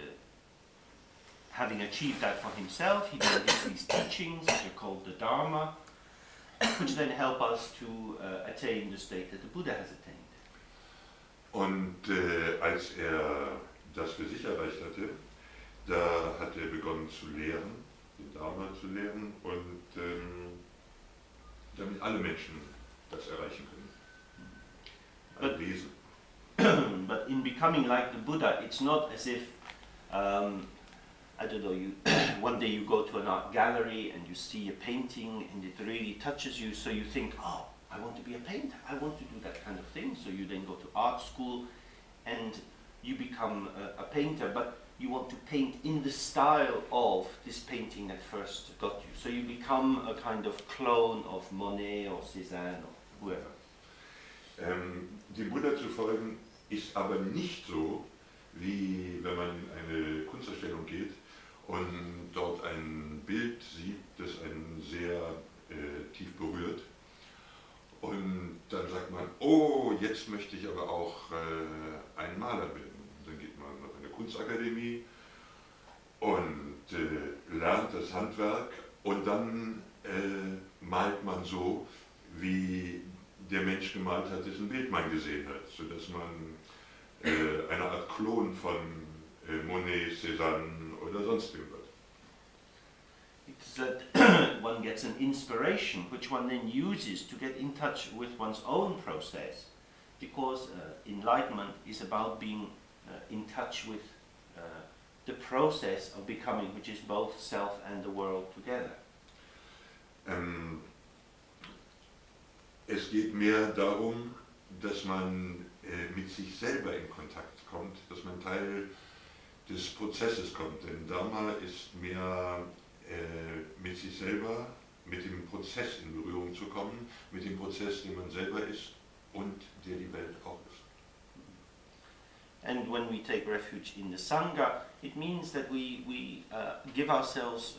having achieved that for himself, he then gives these teachings, which are called the Dharma, which then help us to attain the state that the Buddha has attained. Und als er das für sich erreicht hatte, da hat er begonnen zu lehren, den Dharma zu lehren und damit alle Menschen das erreichen können. Ein Wesen. But in becoming like the Buddha, it's not as if, I don't know, one day you go to an art gallery and you see a painting and it really touches you, so you think, oh, I want to be a painter, I want to do that kind of thing. So you then go to art school and you become a painter, but you want to paint in the style of this painting that first got you. So you become a kind of clone of Monet or Cézanne or whoever. Dem Buddha zu folgen ist aber nicht so, wie wenn man in eine Kunstausstellung geht und dort ein Bild sieht, das einen sehr tief berührt. Und dann sagt man, oh, jetzt möchte ich aber auch einen Maler werden. Dann geht man auf eine Kunstakademie und lernt das Handwerk und dann malt man so, wie der Mensch gemalt hat, dessen Bild man gesehen hat, sodass man eine Art Klon von Monet, Cézanne oder sonst irgendwas. It's that one gets an inspiration which one then uses to get in touch with one's own process, because enlightenment is about being in touch with the process of becoming, which is both self and the world together. Es geht mehr darum, dass man mit sich selber in Kontakt kommt, dass man Teil des Prozesses kommt. Denn Dharma ist mehr mit sich selber, mit dem Prozess in Berührung zu kommen, mit dem Prozess, den man selber ist und der die Welt auch ist. And when we take refuge in the Sangha, it means that we give ourselves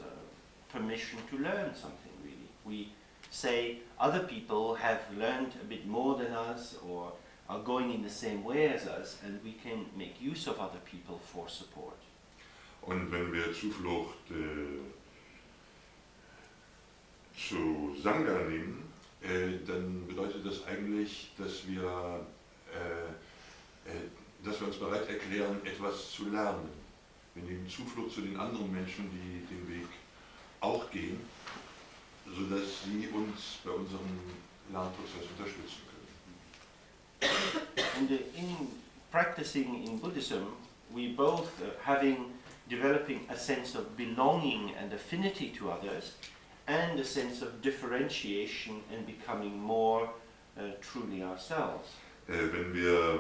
permission to learn something, really. We say other people have learned a bit more than us or are going in the same way as us, and we can make use of other people for support. Und wenn wir Zuflucht zu Sangha nehmen, dann bedeutet das eigentlich, dass wir uns bereit erklären, etwas zu lernen. Wir nehmen Zuflucht zu den anderen Menschen, die den Weg auch gehen, sodass sie uns bei unserem Lernprozess unterstützen können. And in practicing in Buddhism, we both developing a sense of belonging and affinity to others, and a sense of differentiation and becoming more truly ourselves. Wenn wir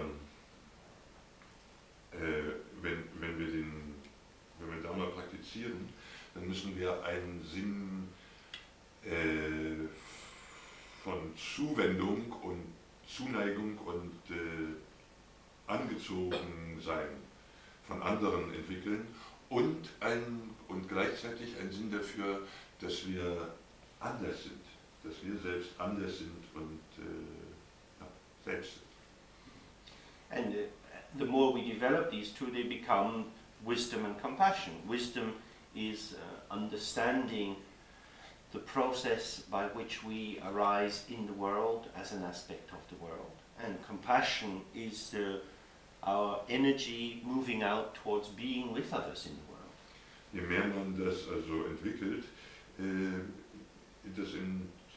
Dharma praktizieren, dann müssen wir einen Sinn von Zuwendung und Zuneigung und angezogen sein von anderen entwickeln und gleichzeitig einen Sinn dafür, dass wir anders sind, dass wir selbst anders sind und selbst sind. And the more we develop these two, they become wisdom and compassion. Wisdom is understanding the process by which we arise in the world as an aspect of the world. And compassion is our energy moving out towards being with others in the world. Je mehr man das also entwickelt, das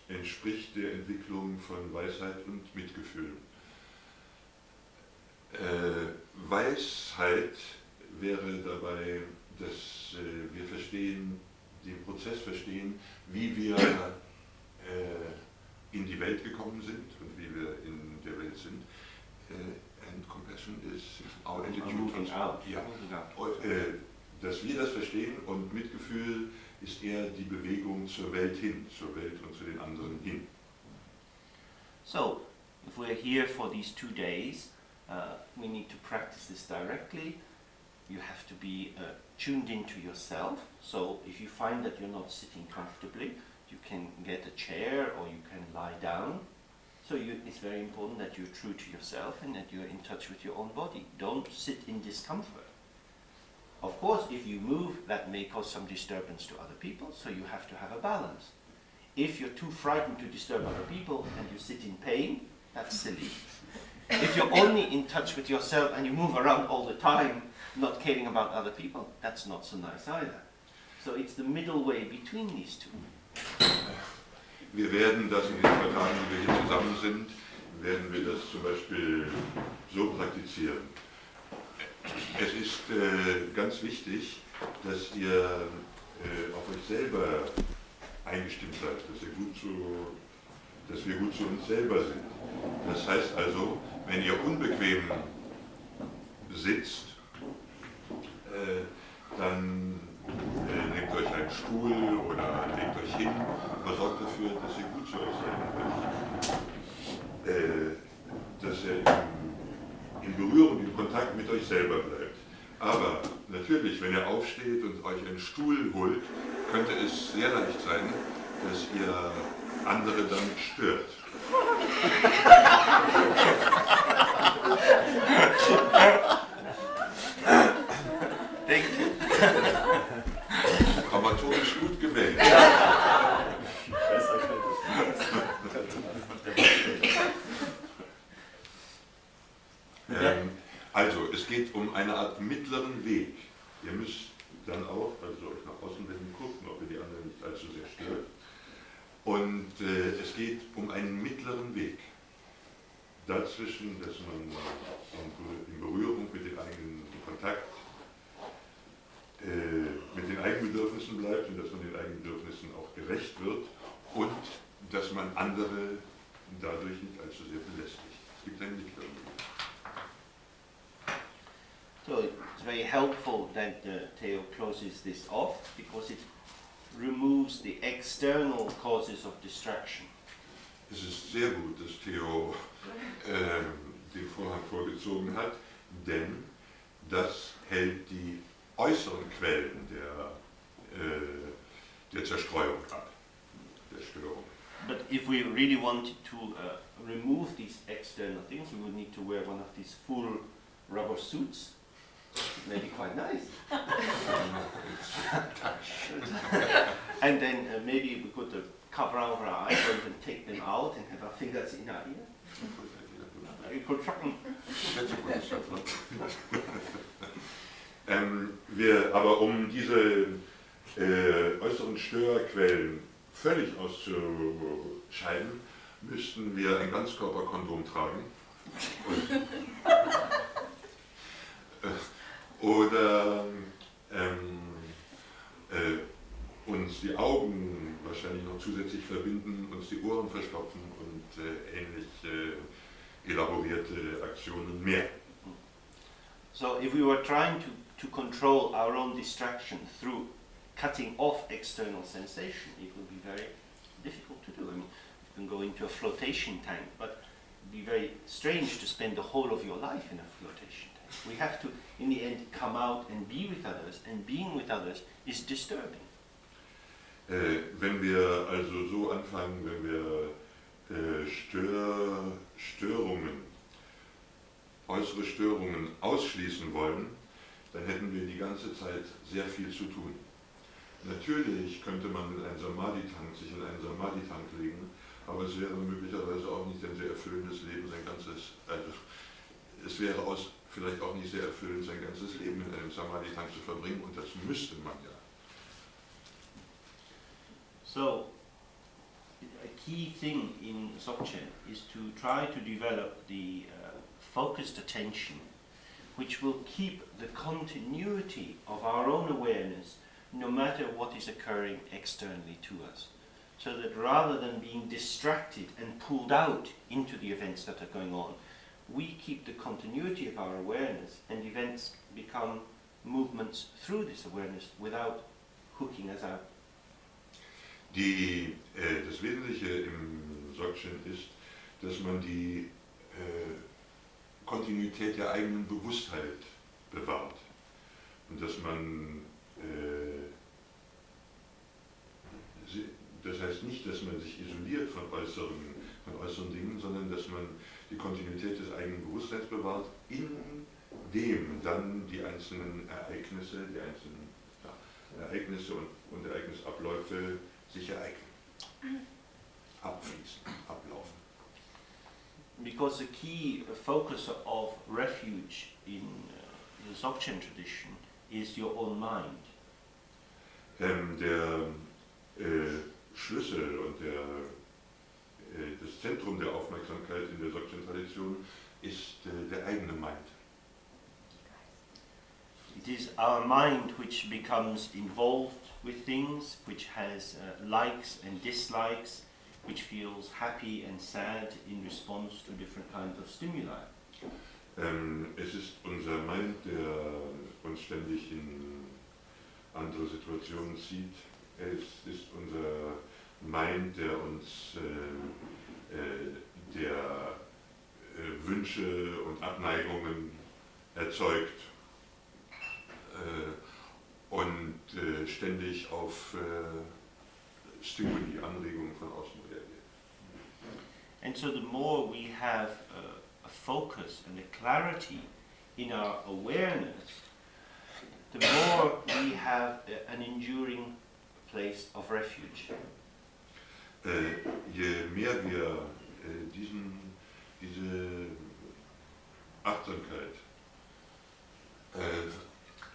entspricht der Entwicklung von Weisheit und Mitgefühl. Weisheit wäre dabei, dass wir den Prozess verstehen, wie wir in die Welt gekommen sind und wie wir in der Welt sind. And compassion is our attitude. Moving out. Ja, dass wir das verstehen, und Mitgefühl ist eher die Bewegung zur Welt hin, zur Welt und zu den anderen hin. So, if we're here for these 2 days, we need to practice this directly. You have to be tuned into yourself. So if you find that you're not sitting comfortably, you can get a chair or you can lie down. So it's very important that you're true to yourself and that you're in touch with your own body. Don't sit in discomfort. Of course, if you move, that may cause some disturbance to other people, so you have to have a balance. If you're too frightened to disturb other people and you sit in pain, that's silly. If you're only in touch with yourself and you move around all the time, not caring about other people, that's not so nice either. So it's the middle way between these two. Wir werden das in den 2 Tagen, die wir hier zusammen sind, werden wir das zum Beispiel so praktizieren. Es ist ganz wichtig, dass ihr auf euch selber eingestimmt seid, dass wir gut zu uns selber sind. Das heißt also, wenn ihr unbequem sitzt, dann nehmt euch einen Stuhl oder legt euch hin, aber sorgt dafür, dass ihr gut zu euch seid. Dass ihr in Berührung, in Kontakt mit euch selber bleibt. Aber natürlich, wenn ihr aufsteht und euch einen Stuhl holt, könnte es sehr leicht sein, dass ihr andere damit stört. Grammatorisch gut gewählt. Also, es geht um eine Art mittleren Weg. Ihr müsst dann auch, also euch nach außen wenden, gucken, ob ihr die anderen nicht allzu sehr stört. Und es geht um einen mittleren Weg. Dazwischen, dass man in Berührung mit den eigenen, in Kontakt mit den Eigenbedürfnissen bleibt und dass man den Eigenbedürfnissen auch gerecht wird und dass man andere dadurch nicht allzu sehr belästigt. Es gibt einen mittleren Weg. So it's very helpful that Theo closes this off because it removes the external causes of distraction. Es ist sehr gut, dass Theo den Vorhang vorgezogen hat, denn das hält die äußeren Quellen der Zerstreuung ab, der Störung. But if we really wanted to remove these external things, we would need to wear one of these full rubber suits. Maybe quite nice. And then maybe we could cover over our eyes and take them out and have our fingers in our ear. You could schaffen. Aber um diese äußeren Störquellen völlig auszuscheiden, müssten wir ein Ganzkörperkondom tragen. Oder uns die Augen wahrscheinlich noch zusätzlich verbinden, uns die Ohren verstopfen und ähnlich elaborierte Aktionen mehr. So if we were trying to control our own distraction through cutting off external sensation, it would be very difficult to do. I mean, you can go into a flotation tank, but it would be very strange to spend the whole of your life in a flotation tank. We have to, in the end, come out and be with others, and being with others is disturbing. Wenn wir also so anfangen, wenn wir äußere Störungen ausschließen wollen, dann hätten wir die ganze Zeit sehr viel zu tun. Natürlich könnte man sich in einen Samadhi-Tank legen, aber es wäre möglicherweise auch nicht ein sehr erfüllendes Leben, es wäre vielleicht auch nicht sehr erfüllend, sein ganzes Leben in einem Samadhi-Tank zu verbringen, und das müsste man ja. So, a key thing in Dzogchen is to try to develop the focused attention, which will keep the continuity of our own awareness no matter what is occurring externally to us. So that rather than being distracted and pulled out into the events that are going on, we keep the continuity of our awareness, and events become movements through this awareness without hooking us out. Das Wesentliche im Dzogchen ist, dass man die Kontinuität der eigenen Bewusstheit bewahrt und dass man, das heißt nicht, dass man sich isoliert von äußeren Dingen, sondern dass man die Kontinuität des eigenen Bewusstseins bewahrt, in dem dann die einzelnen Ereignisse, und Ereignisabläufe sich ereignen, abfließen, ablaufen. Because the key focus of refuge in the Dzogchen tradition is your own mind. Der Schlüssel und das Zentrum der Aufmerksamkeit in der Dzogchen-Tradition ist der eigene Mind. It is our mind which becomes involved with things, which has likes and dislikes, which feels happy and sad in response to different kinds of stimuli. Es ist unser Mind, der uns ständig in andere Situationen zieht. Es ist unser Mind, der uns Wünsche und Abneigungen erzeugt und ständig auf Stimuli, Anregungen von außen reagiert. And so the more we have a focus and a clarity in our awareness, the more we have an enduring place of refuge. Je mehr wir diese Achtsamkeit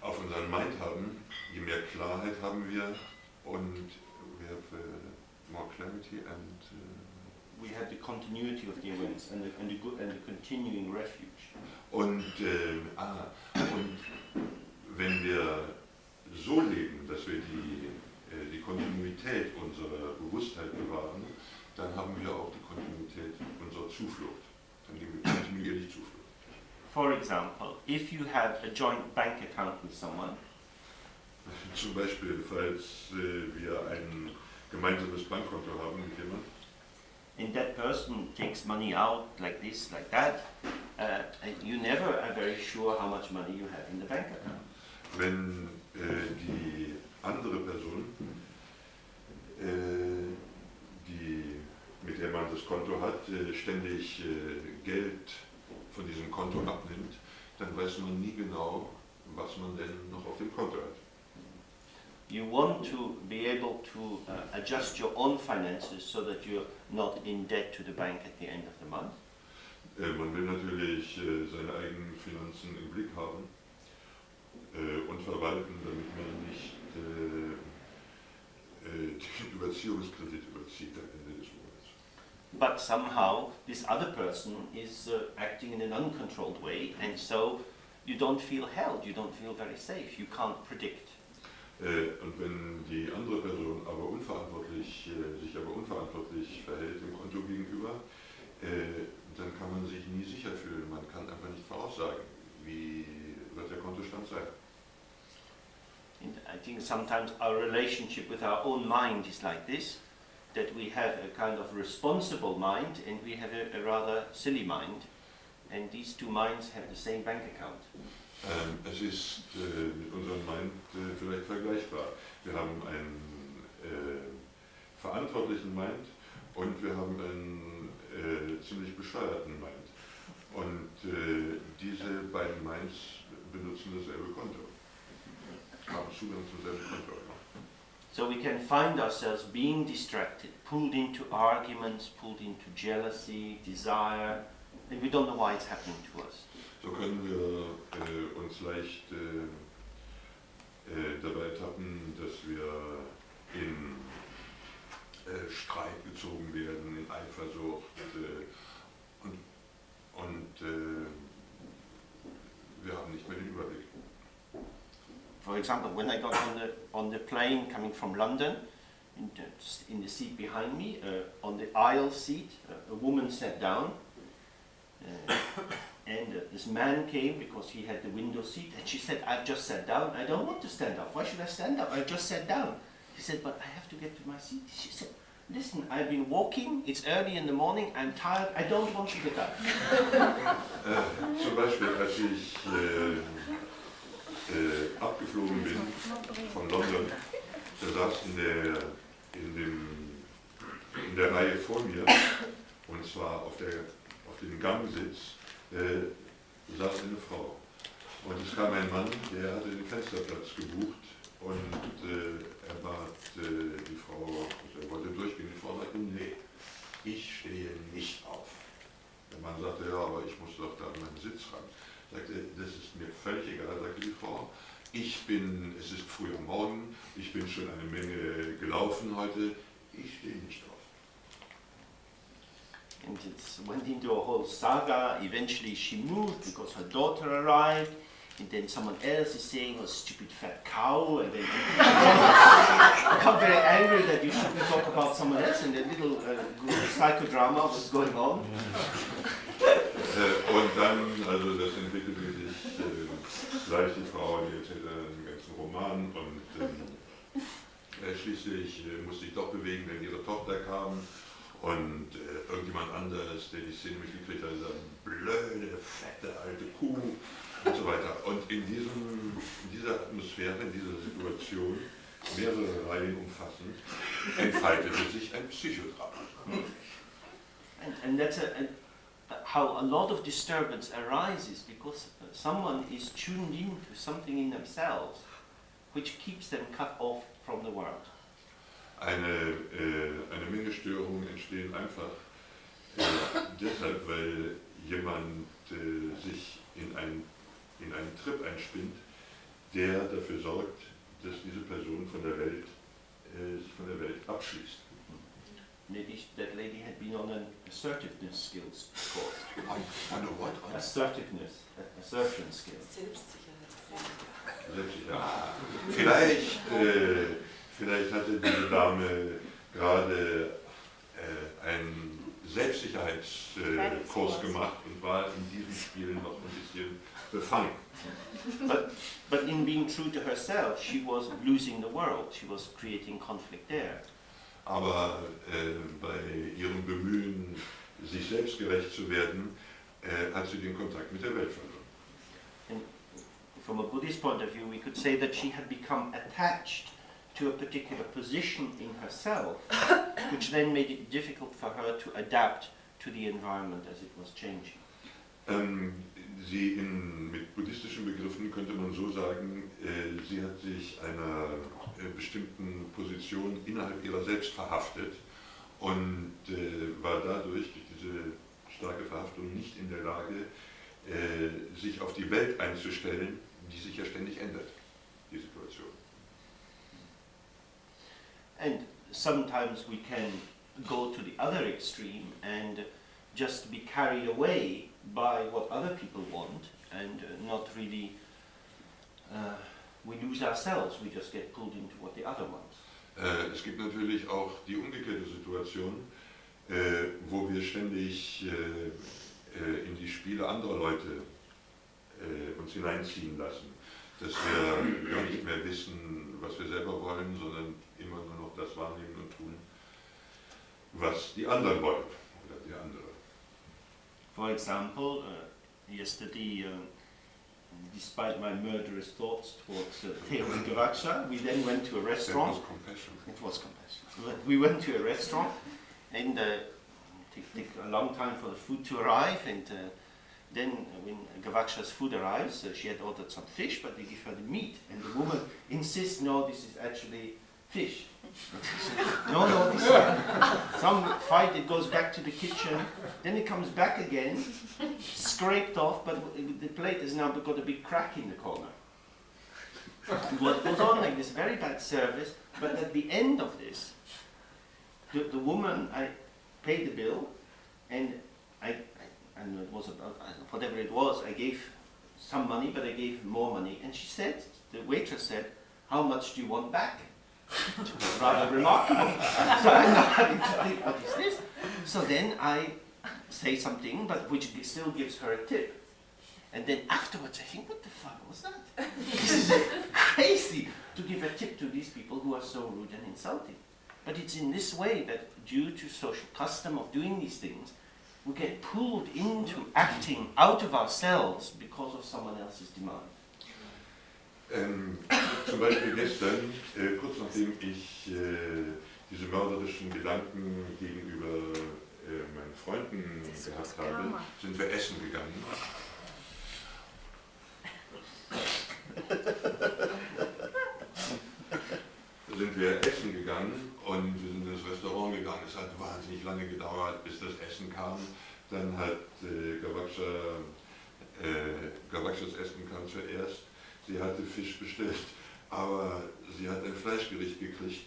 auf unseren Mind haben, je mehr Klarheit haben wir und we have more clarity and we have the continuity of the awareness and the continuing refuge. Und wenn wir so leben, dass wir die Kontinuität unserer Bewusstheit bewahren, dann haben wir auch die Kontinuität unserer Zuflucht. Dann geben wir kontinuierlich Zuflucht. For example, if you have a joint bank account with someone, Zum Beispiel, falls wir ein gemeinsames Bankkonto haben mit jemandem, and that person takes money out like this, like that, and you never are very sure how much money you have in the bank account. wenn die andere Person, mit der man das Konto hat, ständig Geld von diesem Konto abnimmt, dann weiß man nie genau, was man denn noch auf dem Konto hat. You want to be able to adjust your own finances so that you're not in debt to the bank at the end of the month. Man will natürlich seine eigenen Finanzen im Blick haben und verwalten, damit man nicht den Überziehungskredit überzieht am Ende des Monats. But somehow this other person is acting in an uncontrolled way, and so you don't feel held, you don't feel very safe, you can't predict. Und wenn die andere Person aber sich aber unverantwortlich verhält dem Konto gegenüber, dann kann man sich nie sicher fühlen. Man kann einfach nicht voraussagen, wie wird der Kontostand sein. And I think sometimes our relationship with our own mind is like this, that we have a kind of responsible mind and we have a rather silly mind, and these two minds have the same bank account. Es ist mit unserem Mind vielleicht vergleichbar. Wir haben einen verantwortlichen Mind und wir haben einen ziemlich bescheuerten Mind. Und diese beiden Minds benutzen dasselbe Konto, haben Zugang zum selben Konto. So we can find ourselves being distracted, pulled into arguments, pulled into jealousy, desire, and we don't know why it's happening to us. So können wir uns leicht dabei tappen, dass wir in Streit gezogen werden, in Eifersucht und wir haben nicht mehr den Überblick. For example, when I got on the plane coming from London, in the seat behind me, on the aisle seat, a woman sat down, And this man came because he had the window seat, and she said, I've just sat down. I don't want to stand up. Why should I stand up? I've just sat down. He said, but I have to get to my seat. She said, listen, I've been walking, it's early in the morning, I'm tired, I don't want to get up. Zum Beispiel, als ich abgeflogen bin von London, da saß in der Reihe vor mir, und zwar auf dem Gangsitz, saß eine Frau. Und es kam ein Mann, der hatte den Fensterplatz gebucht, und er bat die Frau, also er wollte durchgehen, die Frau sagte, nee, ich stehe nicht auf. Der Mann sagte, ja, aber ich muss doch da an meinen Sitz ran. Sagte, das ist mir völlig egal, sagte die Frau. Es ist früh am Morgen, ich bin schon eine Menge gelaufen heute, ich stehe nicht auf. And it went into a whole saga. Eventually she moved because her daughter arrived, and then someone else is saying, oh, stupid fat cow, and then become very angry that you shouldn't talk about someone else, and a little psychodrama was going on. Und dann, also das entwickelte sich gleich die Frau, die erzählte einen ganzen Roman, und schließlich musste ich doch bewegen, wenn ihre Tochter kam. Und irgendjemand anderes, der die Szene mitgekriegt hat, sagt, blöde, fette, alte Kuh und so weiter. Und in dieser Atmosphäre, in dieser Situation, mehrere Reihen umfassend, entfaltete sich ein Psychodrama. And that's how a lot of disturbance arises, because someone is tuned into something in themselves which keeps them cut off from the world. Eine Menge Störungen entstehen einfach deshalb, weil jemand sich in einen Trip einspinnt, der dafür sorgt, dass diese Person sich von der Welt abschließt. That lady had been on an assertiveness skills course. On a what? Assertion skills. Selbstsicherheit. Vielleicht hatte diese Dame gerade einen Selbstsicherheitskurs gemacht und war in diesem Spiel noch ein bisschen befangen. But in being true to herself, she was losing the world. She was creating conflict there. Aber bei ihrem Bemühen, sich selbst gerecht zu werden, hat sie den Kontakt mit der Welt verloren. And from a Buddhist point of view, we could say that she had become attached to a particular position in herself, which then made it difficult for her to adapt to the environment as it was changing. Mit buddhistischen Begriffen könnte man so sagen, sie hat sich einer bestimmten Position innerhalb ihrer selbst verhaftet und war dadurch, durch diese starke Verhaftung, nicht in der Lage, sich auf die Welt einzustellen, die sich ja ständig ändert, die Situation. And sometimes we can go to the other extreme and just be carried away by what other people want, and not really, we lose ourselves, we just get pulled into what the other wants. Es gibt natürlich auch die umgekehrte Situation, wo wir ständig in die Spiele anderer Leute uns hineinziehen lassen, dass wir gar nicht mehr wissen, was wir selber wollen, sondern immer nur noch das wahrnehmen und tun, was die anderen wollen, oder die andere. For example, yesterday, despite my murderous thoughts towards Theo and Gavacha, we then went to a restaurant. That was compassion. It was compassion. We went to a restaurant, and it took a long time for the food to arrive, and then when Gavacha's food arrives, she had ordered some fish, but they give her the meat, and the woman insists, no, this is actually fish. No, this is some fight, it goes back to the kitchen, then it comes back again, scraped off, but the plate has now got a big crack in the corner. What goes on like this, very bad service, but at the end of this, the woman, I paid the bill, and and it was about, whatever it was, I gave some money, but I gave more money, and she said, the waitress said, how much do you want back? Rather remarkable. So I'm not having to think, what is this? So then I say something, but which still gives her a tip. And then afterwards I think, what the fuck was that? This is crazy to give a tip to these people who are so rude and insulting. But it's in this way that due to social custom of doing these things, we get pulled into acting out of ourselves because of someone else's demand. Zum Beispiel gestern, kurz nachdem ich diese mörderischen Gedanken gegenüber meinen Freunden gehabt habe, sind wir essen gegangen. Und wir sind in das Restaurant gegangen. Es hat wahnsinnig lange gedauert, bis das Essen kam. Dann hat Gawakschas Essen kam zuerst. Sie hatte Fisch bestellt, aber sie hat ein Fleischgericht gekriegt.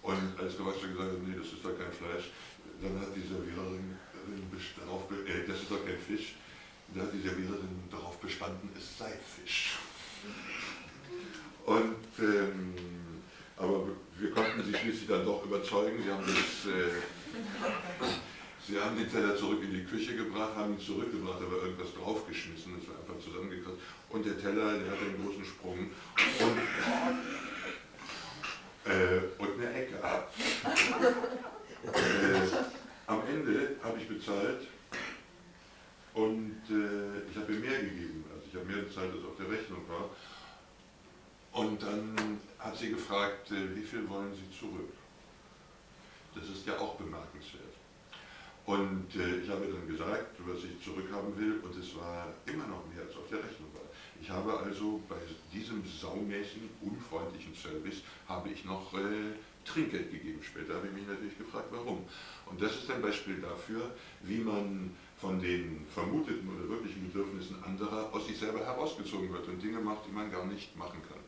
Und als Gawakscha gesagt hat, nee, das ist doch kein Fleisch, dann hat die Serviererin darauf, das ist doch kein Fisch, da hat die Serviererin darauf bestanden, es sei Fisch. Und, aber wir konnten sie schließlich dann doch überzeugen. Sie haben den Teller zurück in die Küche gebracht, haben ihn zurückgebracht, aber irgendwas draufgeschmissen, das war einfach zusammengekratzt. Und der Teller, der hatte einen großen Sprung und eine Ecke ab. Am Ende habe ich bezahlt und ich habe ihr mehr gegeben. Also ich habe mehr bezahlt, als auf der Rechnung war. Und dann hat sie gefragt, wie viel wollen Sie zurück? Das ist ja auch bemerkenswert. Und ich habe dann gesagt, was ich zurückhaben will, und es war immer noch mehr, als auf der Rechnung war. Ich habe also bei diesem saumäßigen, unfreundlichen Service, habe ich noch Trinkgeld gegeben. Später habe ich mich natürlich gefragt, warum. Und das ist ein Beispiel dafür, wie man von den vermuteten oder wirklichen Bedürfnissen anderer aus sich selber herausgezogen wird und Dinge macht, die man gar nicht machen kann,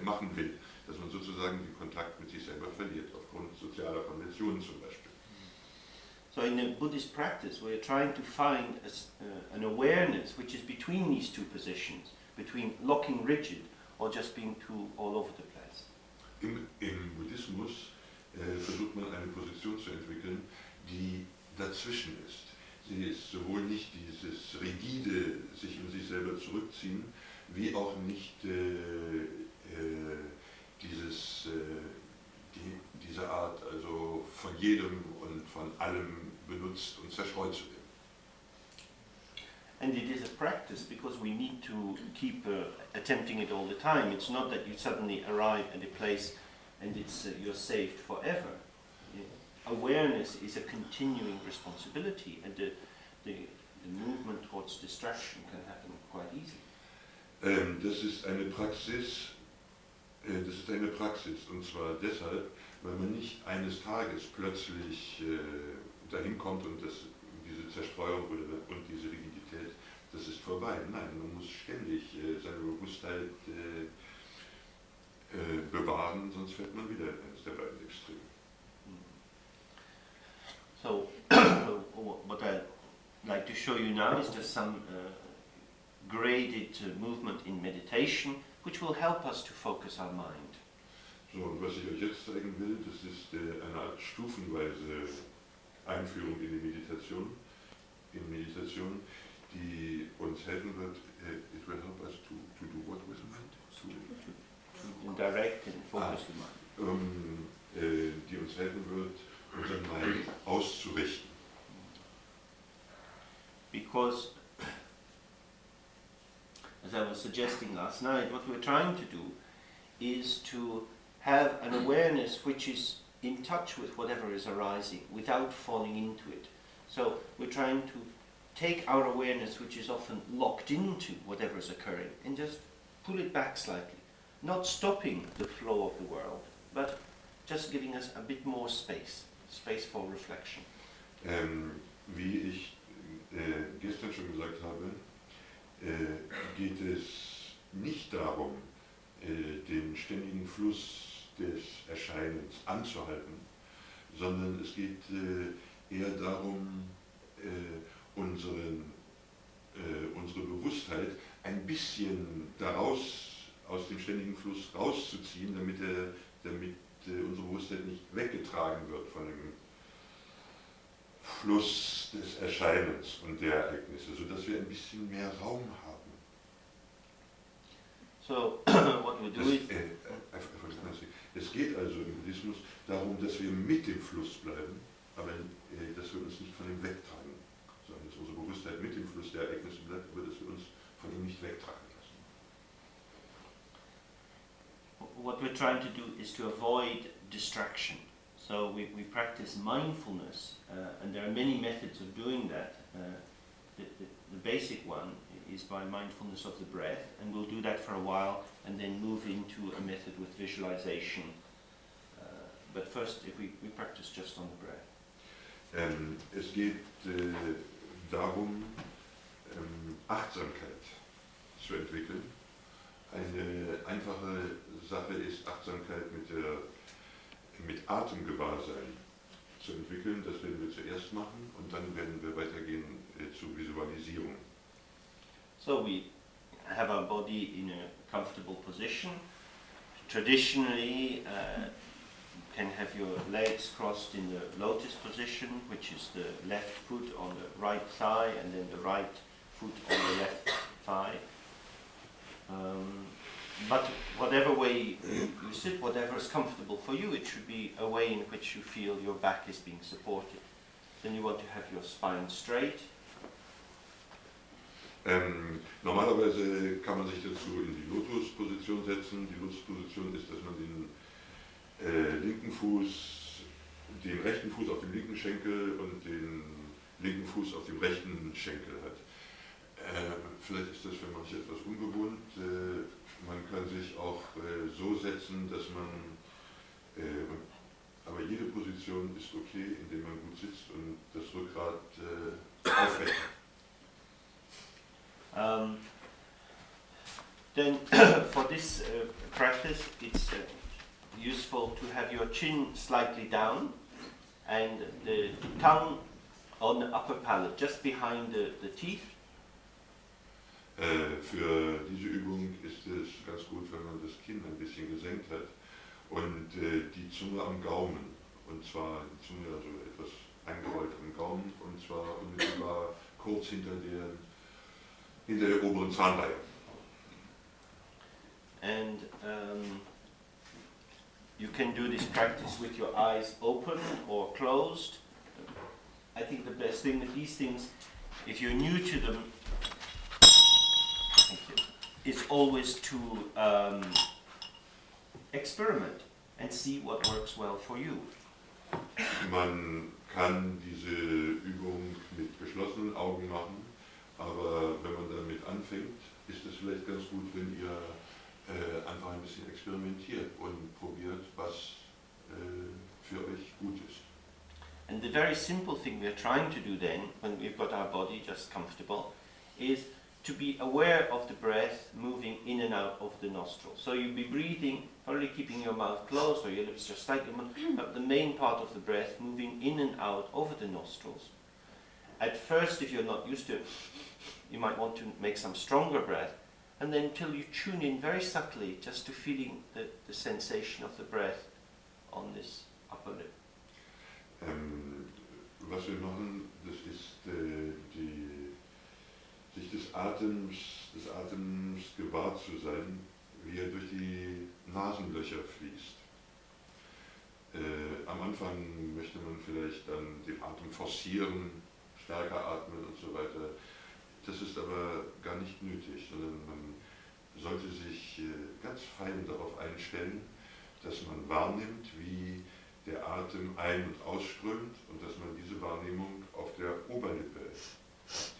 machen will. Dass man sozusagen den Kontakt mit sich selber verliert, aufgrund sozialer Konventionen zum Beispiel. So in the Buddhist practice, we're trying to find an awareness which is between these two positions, between locking rigid or just being too all over the place. Im Buddhismus versucht man eine Position zu entwickeln, die dazwischen ist. Sie ist sowohl nicht dieses rigide sich in sich selber zurückziehen, wie auch nicht diese Art, also von jedem und von allem benutzt und zerstreut zu werden. And it is a practice because we need to keep attempting it all the time. It's not that you suddenly arrive at a place and you're saved forever. Awareness is a continuing responsibility, and the movement towards distraction can happen quite easily. Das ist eine Praxis, und zwar deshalb, weil man nicht eines Tages plötzlich dahin kommt und diese Zerstreuung und diese Rigidität, das ist vorbei. Nein, man muss ständig seine Bewusstheit bewahren, sonst fällt man wieder in eines der beiden Extreme. So, what I'd like to show you now is just some graded movement in meditation, which will help us to focus our mind. So, und was ich euch jetzt zeigen will, das ist eine Art stufenweise Einführung in die Meditation, die uns helfen wird. It will help us to do what with mind? To direct and focus the mind. Die uns helfen wird, unseren Mind auszurichten. Because, as I was suggesting last night, what we're trying to do is to have an awareness which is in touch with whatever is arising without falling into it. So we're trying to take our awareness, which is often locked into whatever is occurring, and just pull it back slightly. Not stopping the flow of the world, but just giving us a bit more space for reflection. Wie ich gestern schon gesagt habe, geht es nicht darum, den ständigen Fluss des Erscheinens anzuhalten, sondern es geht eher darum, unsere Bewusstheit ein bisschen aus dem ständigen Fluss rauszuziehen, damit unsere Bewusstheit nicht weggetragen wird von dem Fluss des Erscheinens und der Ereignisse, sodass wir ein bisschen mehr Raum haben. So what we do is... Es geht also im Buddhismus darum, dass wir mit dem Fluss bleiben, aber dass wir uns nicht von ihm wegtragen, sondern dass unsere Bewusstheit mit dem Fluss der Ereignisse bleibt, aber dass wir uns von ihm nicht wegtragen lassen. What we're trying to do is to avoid distraction. So we practice mindfulness, and there are many methods of doing that. The basic one is by mindfulness of the breath, and we'll do that for a while and then move into a method with visualization. But first, if we practice just on the breath. Es geht darum, Achtsamkeit zu entwickeln. Eine einfache Sache ist, Achtsamkeit mit Atemgewahrsein zu entwickeln. Das werden wir zuerst machen und dann werden wir weitergehen zur Visualisierung. So we have our body in a comfortable position. Traditionally, you can have your legs crossed in the lotus position, which is the left foot on the right thigh and then the right foot on the left thigh. But whatever way you sit, whatever is comfortable for you, it should be a way in which you feel your back is being supported. Then you want to have your spine straight. Normalerweise kann man sich dazu in die Lotusposition setzen. Die Lotusposition ist, dass man den rechten Fuß auf dem linken Schenkel und den linken Fuß auf dem rechten Schenkel hat. Vielleicht ist das für manche etwas ungewohnt. Man kann sich auch so setzen, dass aber jede Position ist okay, indem man gut sitzt und das Rückgrat aufrecht. Then for this practice, it's useful to have your chin slightly down and the tongue on the upper palate, just behind the teeth. Für diese Übung ist es ganz gut, wenn man das Kinn ein bisschen gesenkt hat und die Zunge am Gaumen, und zwar die Zunge also etwas eingerollt am Gaumen, und zwar unmittelbar kurz hinter der oberen Zahnreihe. And you can do this practice with your eyes open or closed. I think the best thing with these things, if you're new to them, is always to experiment and see what works well for you. Man kann diese Übung mit geschlossenen Augen machen, aber wenn man damit anfängt, ist es vielleicht ganz gut, wenn ihr einfach ein bisschen experimentiert und probiert, was für euch gut ist. And the very simple thing we're trying to do then, when we've got our body just comfortable, is to be aware of the breath moving in and out of the nostrils. So you'll be breathing, probably keeping your mouth closed or your lips just slightly open, but the main part of the breath moving in and out over the nostrils. At first, if you're not used to it, you might want to make some stronger breath, and then until you tune in very subtly just to feeling the sensation of the breath on this upper lip. Was wir machen, das ist sich des Atems gewahr zu sein, wie er durch die Nasenlöcher fließt. Am Anfang möchte man vielleicht dann den Atem forcieren, stärker atmen und so weiter. Das ist aber gar nicht nötig, sondern man sollte sich ganz fein darauf einstellen, dass man wahrnimmt, wie der Atem ein- und ausströmt und dass man diese Wahrnehmung auf der Oberlippe hat.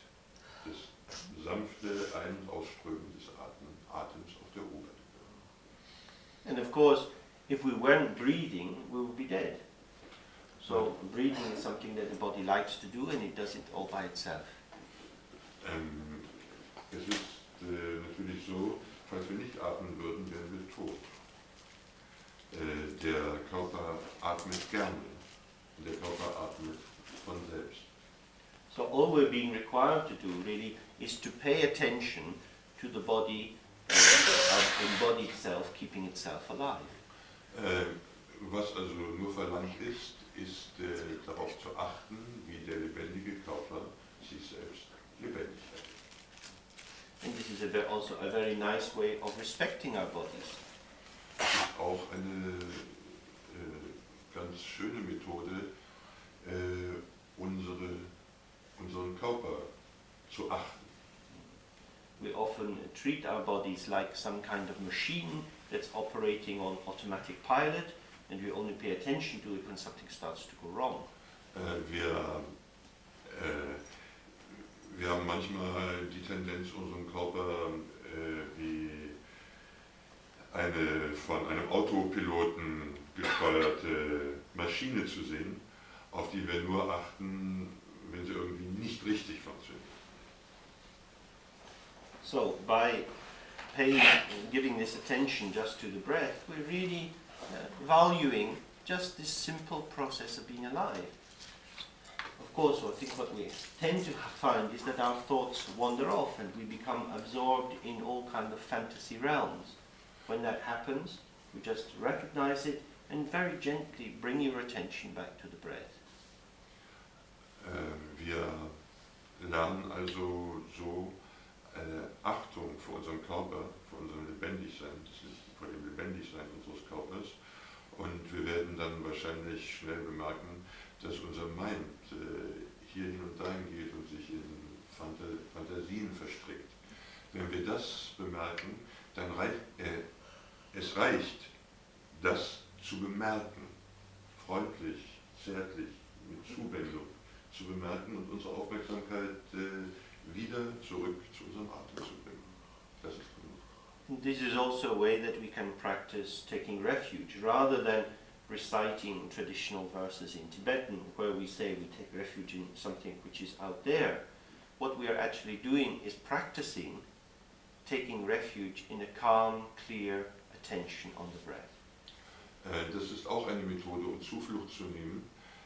Das sanfte Ein- und Ausströmen des Atems auf der Oberlippe. And of course, if we weren't breathing, we would be dead. So breathing is something that the body likes to do, and it does it all by itself. Es ist natürlich so, falls wir nicht atmen würden, wären wir tot. Der Körper atmet gerne, und der Körper atmet von selbst. So all we're being required to do really is to pay attention to the body, the body itself, keeping itself alive. Was also nur verlangt ist, darauf zu achten, wie der lebendige Körper sich selbst lebendig hält. And this is is also a very nice way of respecting our bodies. Auch eine ganz schöne Methode, unseren Körper zu achten. We often treat our bodies like some kind of machine that's operating on automatic pilot, and we only pay attention to it when something starts to go wrong. Wir haben manchmal die Tendenz, unseren Körper wie eine von einem Autopiloten gesteuerte Maschine zu sehen, auf die wir nur achten, wenn sie irgendwie nicht richtig funktioniert. So by giving this attention just to the breath, we're really valuing just this simple process of being alive. Of course, I think what we tend to find is that our thoughts wander off and we become absorbed in all kind of fantasy realms. When that happens, we just recognize it and very gently bring your attention back to the breath. Wir lernen also so Achtung vor unserem Körper, vor unserem Lebendigsein, vor dem Lebendigsein unseres Körpers, und wir werden dann wahrscheinlich schnell bemerken, dass unser Mind hier hin und dahin geht und sich in Fantasien verstrickt. Wenn wir das bemerken, dann es reicht, das zu bemerken, freundlich, zärtlich, mit Zuwendung zu bemerken und unsere Aufmerksamkeit wieder zurück zu unserem Atem zu bringen. Das ist genug. This is also a way that we can practice taking refuge, rather than reciting traditional verses in Tibetan, where we say we take refuge in something which is out there. What we are actually doing is practicing taking refuge in a calm, clear attention on the breath. Das ist auch eine Methode, um Zuflucht zu nehmen.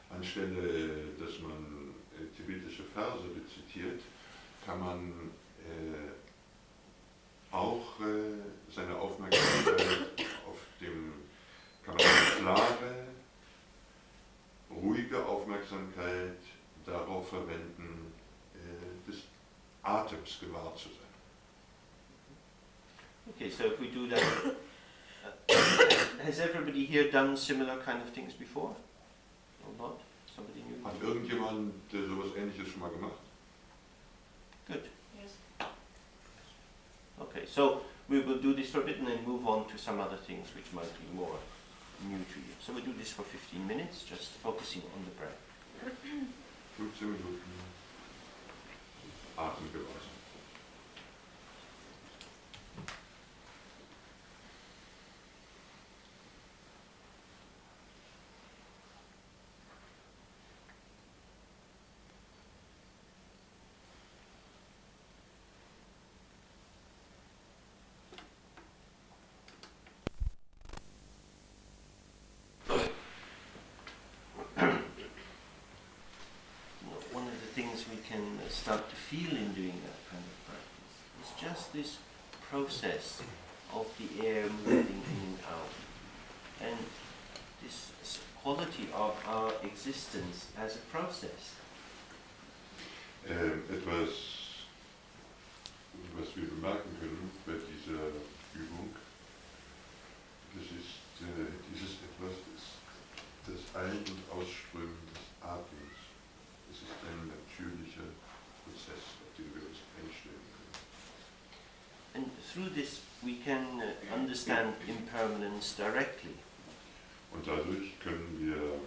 Anstelle, dass man tibetische Verse rezitiert, kann man auch seine Aufmerksamkeit kann man eine klare, ruhige Aufmerksamkeit darauf verwenden, des Atems gewahr zu sein. Okay, so if we do that, has everybody here done similar kind of things before? Or not? Somebody new? Hat irgendjemand sowas Ähnliches schon mal gemacht? Good. Yes. Okay, so we will do this for a bit and then move on to some other things which might be more new to you. So we'll do this for 15 minutes, just focusing on the breath. 15 Minuten Atemgewahr. One of the things we can start to feel in doing that kind of practice is just this process of the air moving in and out, and this quality of our existence as a process. Etwas, was wir bemerken können bei dieser Übung, das ist dieses etwas, das Ein- und Ausströmen des Atems. Es ist ein natürlicher Prozess, auf den wir uns einstellen können. And through this we can understand impermanence directly. Und dadurch können wir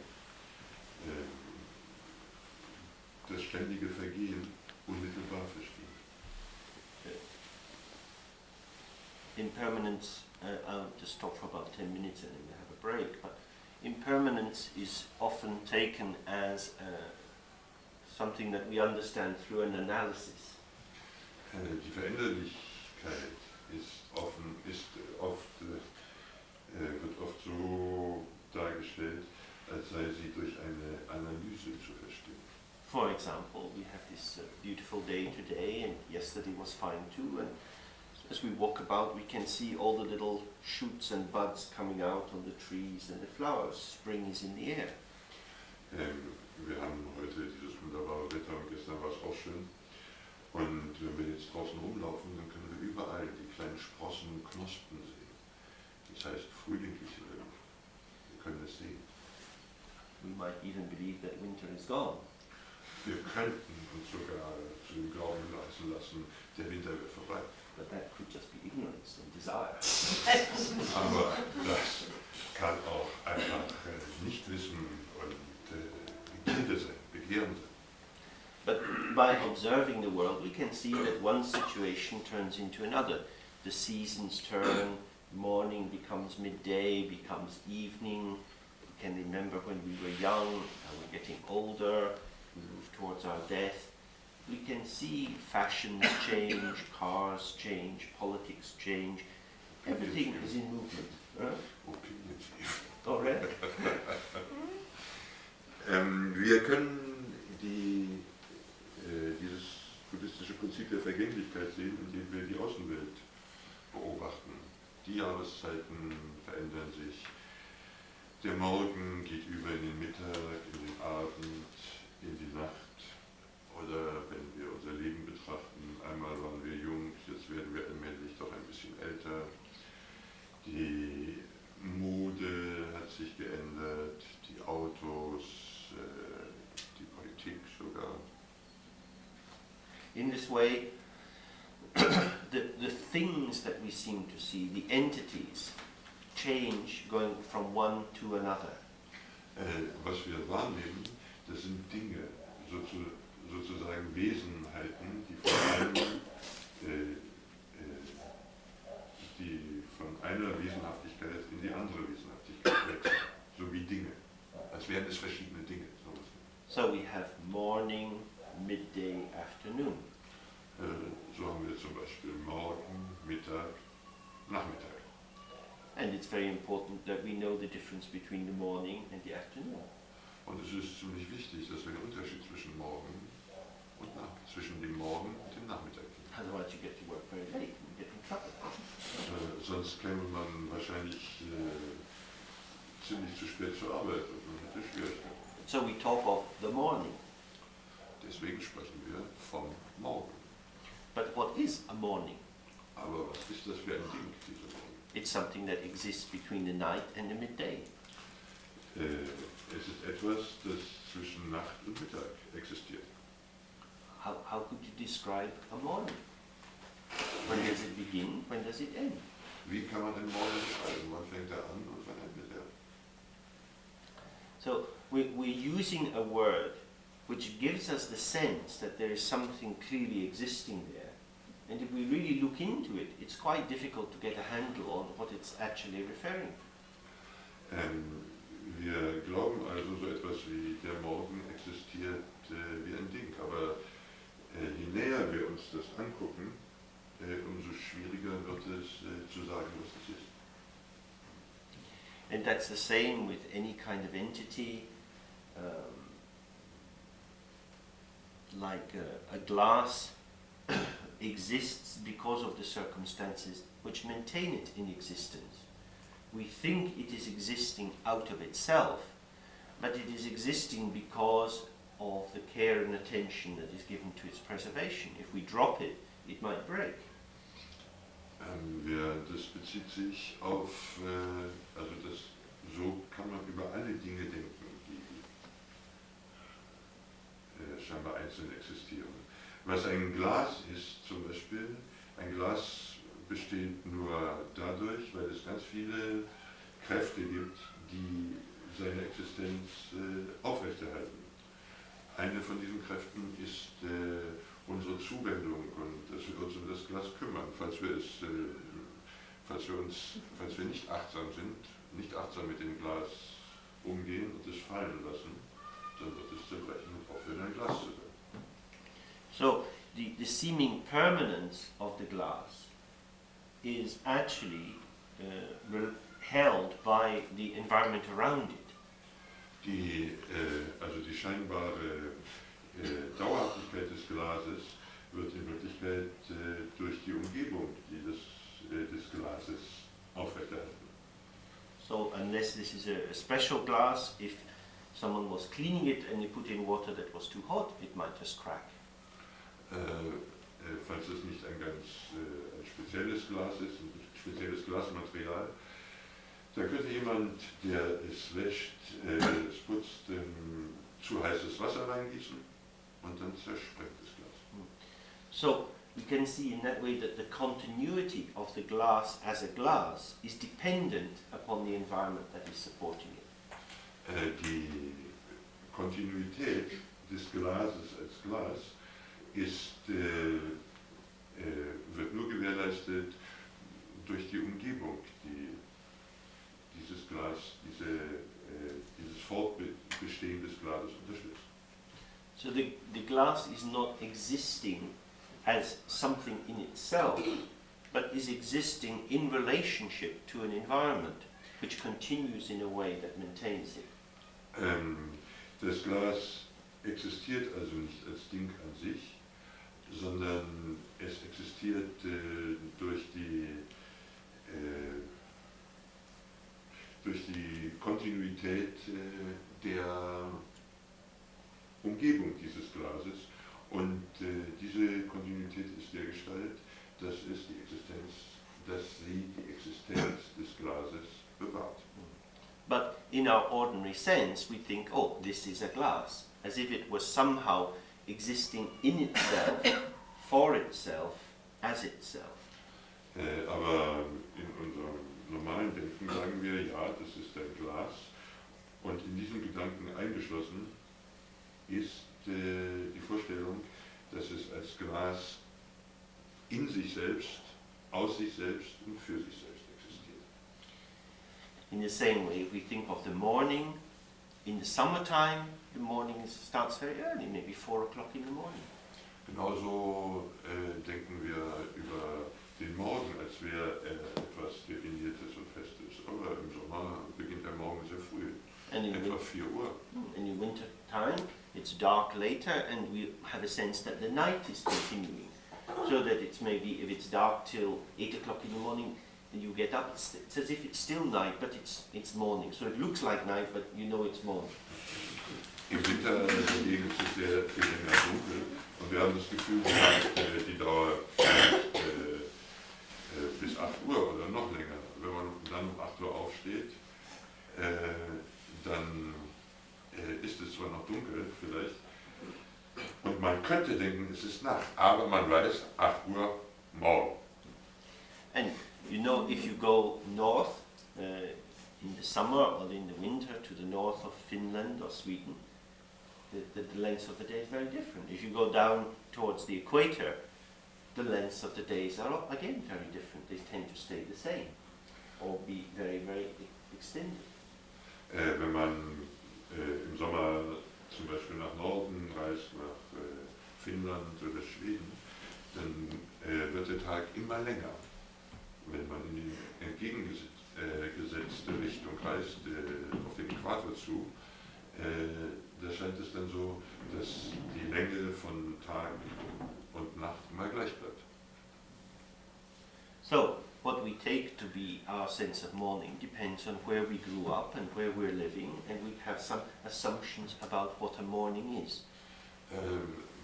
das ständige Vergehen unmittelbar verstehen. Impermanence, I'll just talk for about 10 minutes and then we'll have a break, but impermanence is often taken as something that we understand through an analysis. Die Veränderlichkeit wird oft so dargestellt, als sei sie durch eine Analyse zu verstehen. For example, we have this beautiful day today, and yesterday was fine too, and as we walk about we can see all the little shoots and buds coming out on the trees and the flowers. Spring is in the air. Wir haben heute dieses wunderbare Wetter und gestern war es auch schön. Und wenn wir jetzt draußen rumlaufen, dann können wir überall mal die kleinen Sprossen, Knospen sehen. Das heißt frühlingliche Luft. Wir können es sehen. We might even believe that winter is gone. Wir könnten uns sogar zu dem Glauben lassen, der Winter wird vorbei. But that could just be ignorance and desire. Aber das kann auch einfach Nichtwissen und Begierde sein, Begehren sein. But by observing the world, we can see that one situation turns into another. The seasons turn, morning becomes midday, becomes evening. We can remember when we were young, and we're getting older, we move towards our death. We can see fashions change, cars change, politics change. Everything is in movement. Already? Wir können dieses buddhistische Prinzip der Vergänglichkeit sehen, indem wir die Außenwelt beobachten. Die Jahreszeiten verändern sich. Der Morgen geht über in den Mittag, in den Abend, in die Nacht. Oder wenn wir unser Leben betrachten, einmal waren wir jung, jetzt werden wir allmählich doch ein bisschen älter. Die Mode hat sich geändert, die Autos, die Politik sogar. In this way, the things that we seem to see, the entities, change going from one to another. Was wir wahrnehmen, das sind Dinge, sozusagen Wesenheiten, die von einer Wesenhaftigkeit in die andere Wesenhaftigkeit wechseln, so wie Dinge, als wären es verschiedene Dinge. So we have morning, midday, afternoon. So haben wir zum Beispiel Morgen, Mittag, Nachmittag. And it's very important that we know the difference between the morning and the afternoon. Und es ist ziemlich wichtig, dass wir den Unterschied zwischen Morgen und zwischen dem Morgen und dem Nachmittag finden. Otherwise you get to work very late and you get in trouble. Sonst käme man wahrscheinlich ziemlich zu spät zur Arbeit und man hätte Schwierigkeiten. So we talk of the morning. Deswegen sprechen wir vom Morgen. But what is a morning? Aber was ist das für ein Ding, dieser Morgen? It's something that exists between the night and the midday. Es ist etwas, das zwischen Nacht und Mittag existiert. How could you describe a morning? When does it begin? When does it end? Wie kann man einen Morgen beschreiben? Wann fängt er an und wann endet er? So we're using a word which gives us the sense that there is something clearly existing there. And if we really look into it, it's quite difficult to get a handle on what it's actually referring to. Wir glauben also, so etwas wie der Morgen existiert wie ein Ding. Aber je näher wir uns das angucken, umso schwieriger wird es zu sagen, was es ist. And that's the same with any kind of entity, like a glass exists because of the circumstances which maintain it in existence. We think it is existing out of itself, but it is existing because of the care and attention that is given to its preservation. If we drop it, it might break. Das bezieht sich auf, so kann man über alle Dinge denken, die scheinbar einzeln existieren. Was ein Glas ist zum Beispiel, ein Glas besteht nur dadurch, weil es ganz viele Kräfte gibt, die seine Existenz aufrechterhalten. Eine von diesen Kräften ist unsere Zuwendung und dass wir uns um das Glas kümmern, falls wir nicht achtsam sind, nicht achtsam mit dem Glas umgehen und es fallen lassen, dann wird es zerbrechen und aufhören, ein Glas zu sein. So the seeming permanence of the glass is actually held by the environment around it. Die scheinbare Dauerhaftigkeit des Glases wird in Wirklichkeit durch die Umgebung des Glases aufrechterhalten. So unless this is a special glass, if someone was cleaning it and they put in water that was too hot, it might just crack. Falls es nicht ein ganz spezielles Glas ist, ein spezielles Glasmaterial, da könnte jemand, der es wäscht, es putzt, zu heißes Wasser reingießen und dann zersprengt das Glas. So we can see in that way that the continuity of the glass as a glass is dependent upon the environment that is supporting it. Die Kontinuität des Glases als Glas wird nur gewährleistet durch die Umgebung, die dieses Glas, dieses Fortbestehen des Glases unterstützt. So the glass is not existing as something in itself, but is existing in relationship to an environment which continues in a way that maintains it. Das Glas existiert also nicht als Ding an sich, sondern es existiert durch die Kontinuität der Umgebung dieses Glases. Und diese Kontinuität ist dergestalt, dass sie die Existenz des Glases bewahrt. But in our ordinary sense, we think, oh, this is a glass, as if it was somehow existing in itself, for itself, as itself. Aber in unserem normalen Denken sagen wir, ja, das ist ein Glas. Und in diesem Gedanken eingeschlossen ist die Vorstellung, dass es als Glas in sich selbst, aus sich selbst und für sich selbst existiert. In the same way, if we think of the morning, in the summertime, the morning starts very early, maybe 4 o'clock in the morning. Genauso denken wir über den Morgen, als wäre etwas Definiertes und Festes. Aber im Sommer beginnt der Morgen sehr früh, etwa 4 Uhr. In the winter time, it's dark later, and we have a sense that the night is continuing. So that it's maybe, if it's dark till 8 o'clock in the morning, and you get up, it's as if it's still night, but it's morning. So it looks like night, but you know it's morning. Im Winter dagegen ist es sehr viel länger dunkel und wir haben das Gefühl, die Dauer bis 8 Uhr oder noch länger. Wenn man dann um 8 Uhr aufsteht, dann ist es zwar noch dunkel vielleicht und man könnte denken, es ist Nacht, aber man weiß, 8 Uhr morgen. And you know, if you go north in the summer or in the winter to the north of Finland or Sweden, the length of the day is very different. If you go down towards the equator, the lengths of the days are again very different. They tend to stay the same or be very, very extended. Wenn man im Sommer zum Beispiel nach Norden reist, nach Finnland oder Schweden, dann wird der Tag immer länger. Wenn man in die entgegengesetzte Richtung reist, auf den Äquator zu, da scheint es dann so, dass die Länge von Tag und Nacht immer gleich bleibt. So, what we take to be our sense of morning depends on where we grew up and where we're living, and we have some assumptions about what a morning is.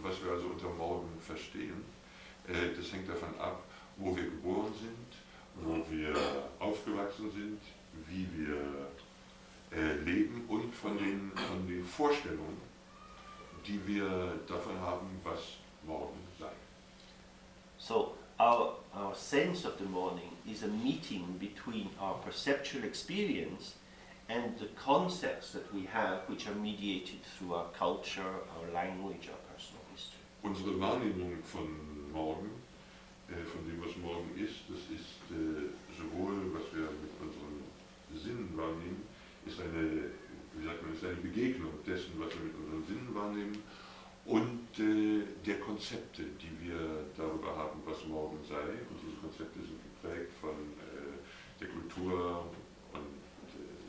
Was wir also unter Morgen verstehen, das hängt davon ab, wo wir geboren sind, wo wir aufgewachsen sind, wie wir leben und von den Vorstellungen, die wir davon haben, was morgen sei. So our sense of the morning is a meeting between our perceptual experience and the concepts that we have, which are mediated through our culture, our language, our personal history. Unsere Wahrnehmung von morgen, von dem, was morgen ist, das ist sowohl, was wir mit unseren Sinnen wahrnehmen, ist eine Begegnung dessen, was wir mit unseren Sinnen wahrnehmen, und der Konzepte, die wir darüber haben, was morgen sei. Und diese Konzepte sind geprägt von der Kultur und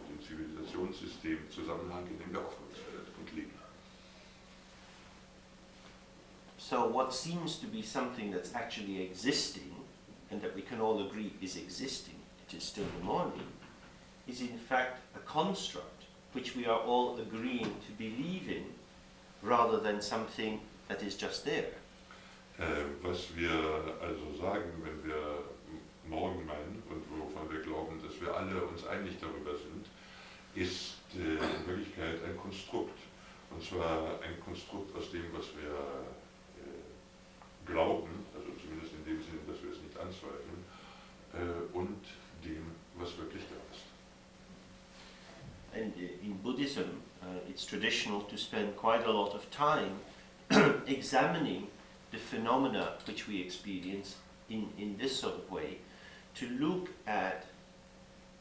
dem Zivilisationssystem, Zusammenhang, in dem wir aufgewachsen und leben. So what seems to be something that's actually existing, and that we can all agree is existing, it is still the morning, is in fact a construct which we are all agreeing to believe in, rather than something that is just there. Was wir also sagen, wenn wir wir alle uns einig darüber sind, ist in Wirklichkeit ein Konstrukt. Und zwar ein Konstrukt aus dem, was wir glauben, also zumindest in dem Sinne, dass wir es nicht anzweifeln, und dem, was wirklich da ist. And in Buddhism, it's traditional to spend quite a lot of time examining the phenomena which we experience in this sort of way, to look at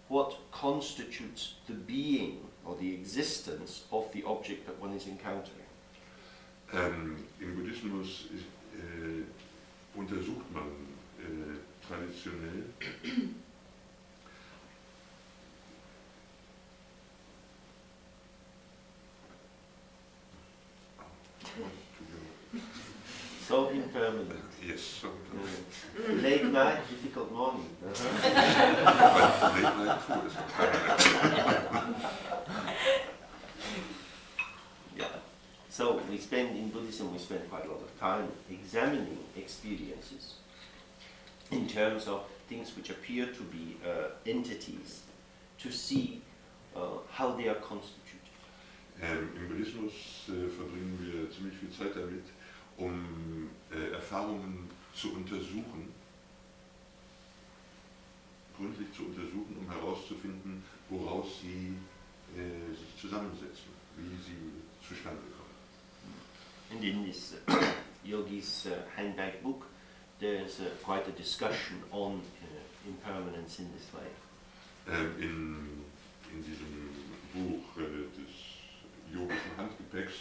what constitutes the being or the existence of the object that one is encountering. Im Buddhismus untersucht man traditionell So impermanent. yes, so Late night, difficult morning. late night too is Yeah. So we spend in Buddhism, we spend quite a lot of time examining experiences in terms of things which appear to be entities, to see how they are constituted. Im Buddhismus verbringen wir ziemlich viel Zeit damit, um Erfahrungen zu untersuchen, gründlich zu untersuchen, um herauszufinden, woraus sie sich zusammensetzen, wie sie zustande kommen. And in this yogi's handbag book, there's quite a discussion on impermanence in this way. In diesem Buch des yogischen Handgepäcks,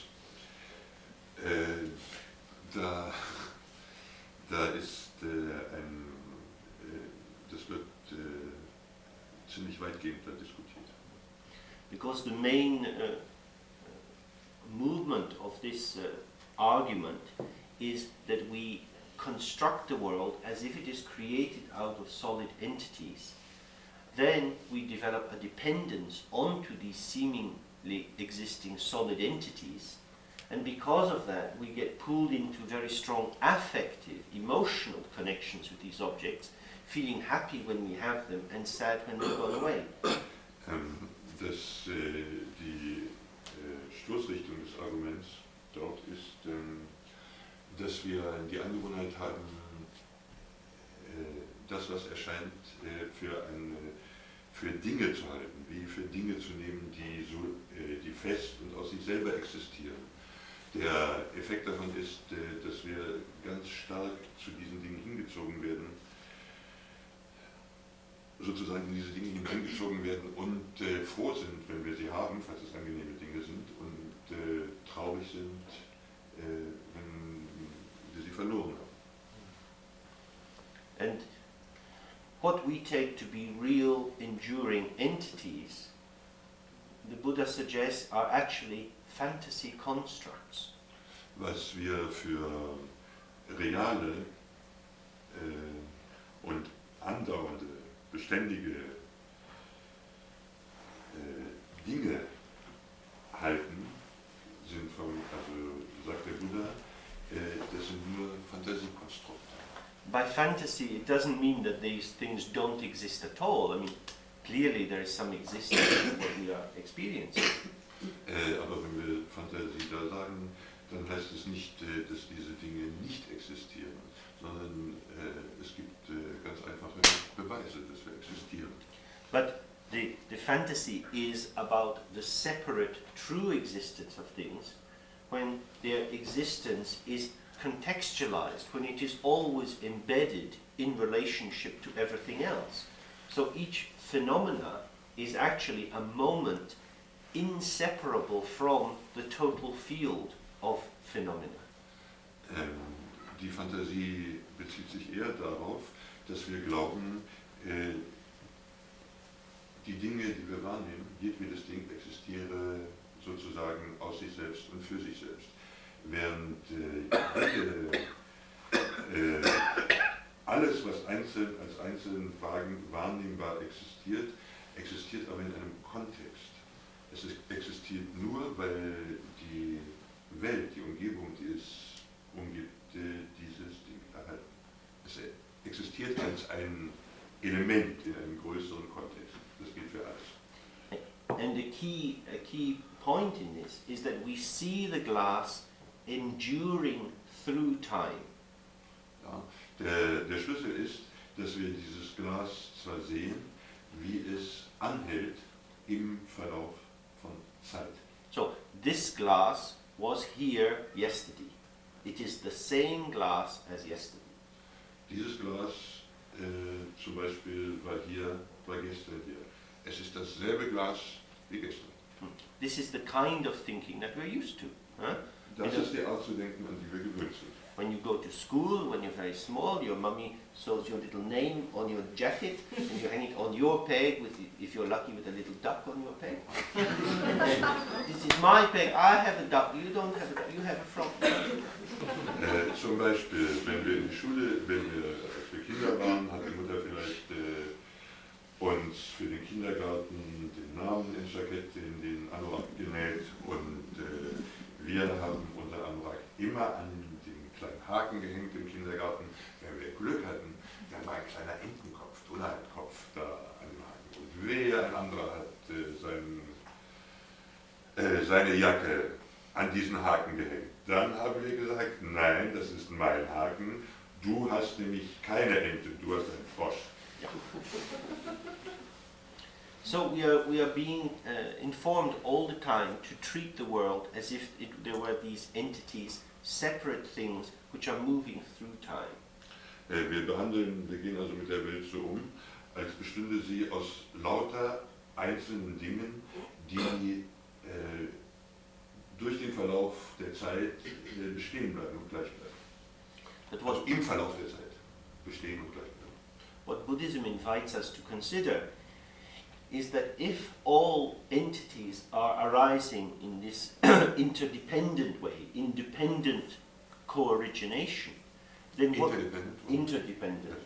da ist das wird ziemlich weitgehend da diskutiert. Because the main movement of this argument is that we construct the world as if it is created out of solid entities. Then we develop a dependence onto these seemingly existing solid entities, and because of that we get pulled into very strong affective, emotional connections with these objects, feeling happy when we have them and sad when they've gone away. Die Stoßrichtung des Arguments dort ist, dass wir die Angewohnheit haben, das, was erscheint, für Dinge zu halten, wie für Dinge zu nehmen, die fest und aus sich selber existieren. Der Effekt davon ist, dass wir ganz stark zu diesen Dingen hingezogen werden, sozusagen in diese Dinge hineingezogen werden und froh sind, wenn wir sie haben, falls es angenehme Dinge sind, und traurig sind, wenn wir sie verloren haben. And what we take to be real, enduring entities, the Buddha suggests, are actually fantasy constructs. Was wir für reale und andauernde, beständige Dinge halten, sind sagt der Buddha, das sind nur Fantasiekonstrukte. By fantasy, it doesn't mean that these things don't exist at all. I mean, clearly there is some existence in what we are experiencing. Aber wenn wir Fantasie da sagen, dann heißt es nicht, dass diese Dinge nicht existieren, sondern es gibt ganz einfache Beweise, dass wir existieren. But the fantasy is about the separate, true existence of things, when their existence is contextualized, when it is always embedded in relationship to everything else. So each phenomena is actually a moment inseparable from the total field of phenomena. Die Fantasie bezieht sich eher darauf, dass wir glauben, die Dinge, die wir wahrnehmen, jedwedes Ding existiere sozusagen aus sich selbst und für sich selbst. Während alles, was als einzeln wahrnehmbar existiert, existiert aber in einem Kontext. Es existiert nur, weil die Welt, die Umgebung, die es umgibt, dieses Ding erhalten. Es existiert als ein Element in einem größeren Kontext. Das geht für alles. And a key point in this is that we see the glass enduring through time. Ja, der Schlüssel ist, dass wir dieses Glas zwar sehen, wie es anhält im Verlauf von Zeit. So this glass was here yesterday. It is the same glass as yesterday. Dieses Glas zum Beispiel war gestern hier. Es ist dasselbe Glas wie gestern. This is the kind of thinking that we're used to. Huh? Das ist die Art zu denken, an die wir gewöhnt sind. When you go to school, when you're very small, your mummy sews your little name on your jacket and you hang it on your peg, if you're lucky, with a little duck on your peg. This is my peg, I have a duck, you don't have a duck, you have a frog. Zum Beispiel, wenn wir in die Schule, als wir Kinder waren, hat die Mutter vielleicht uns für den Kindergarten den Namen ins Jackett in den Anorak genäht und wir haben unser Anorak immer an den kleinen Haken gehängt im Kindergarten. Wenn wir Glück hatten, dann war ein kleiner Entenkopf, Donaldkopf da an dem Haken. Und wehe, ein anderer hat seine Jacke an diesen Haken gehängt. Dann haben wir gesagt, nein, das ist mein Haken, du hast nämlich keine Ente, du hast einen Frosch. So we are being informed all the time to treat the world as if there were these entities, separate things, which are moving through time. Wir gehen also mit der Welt so als bestünde sie aus lauter einzelnen Dingen, die durch den Verlauf der Zeit bestehen bleiben und gleich bleiben. Also im Verlauf der Zeit bestehen und gleich bleiben. What Buddhism invites us to consider is that if all entities are arising in this interdependent way, independent co-origination, then what interdependent,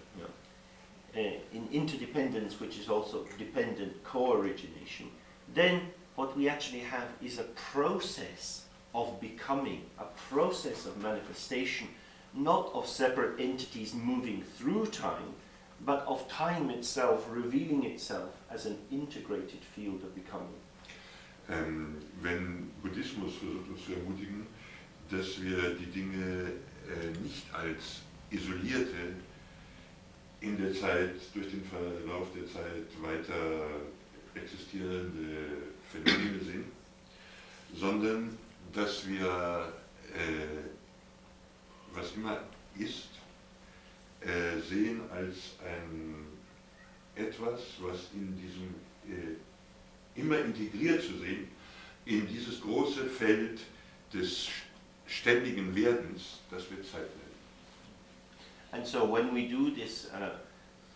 in interdependence, which is also dependent co-origination, then what we actually have is a process of becoming, a process of manifestation, not of separate entities moving through time, but of time itself revealing itself as an integrated field of becoming. Wenn Buddhismus versucht uns zu ermutigen, dass wir die Dinge nicht als isolierte, in der Zeit, durch den Verlauf der Zeit weiter existierende Phänomene sehen, sondern dass wir, was immer ist, sehen als etwas, was in diesem immer integriert zu sehen, in dieses große Feld des ständigen Werdens, das wir Zeit nennen. And so when we do this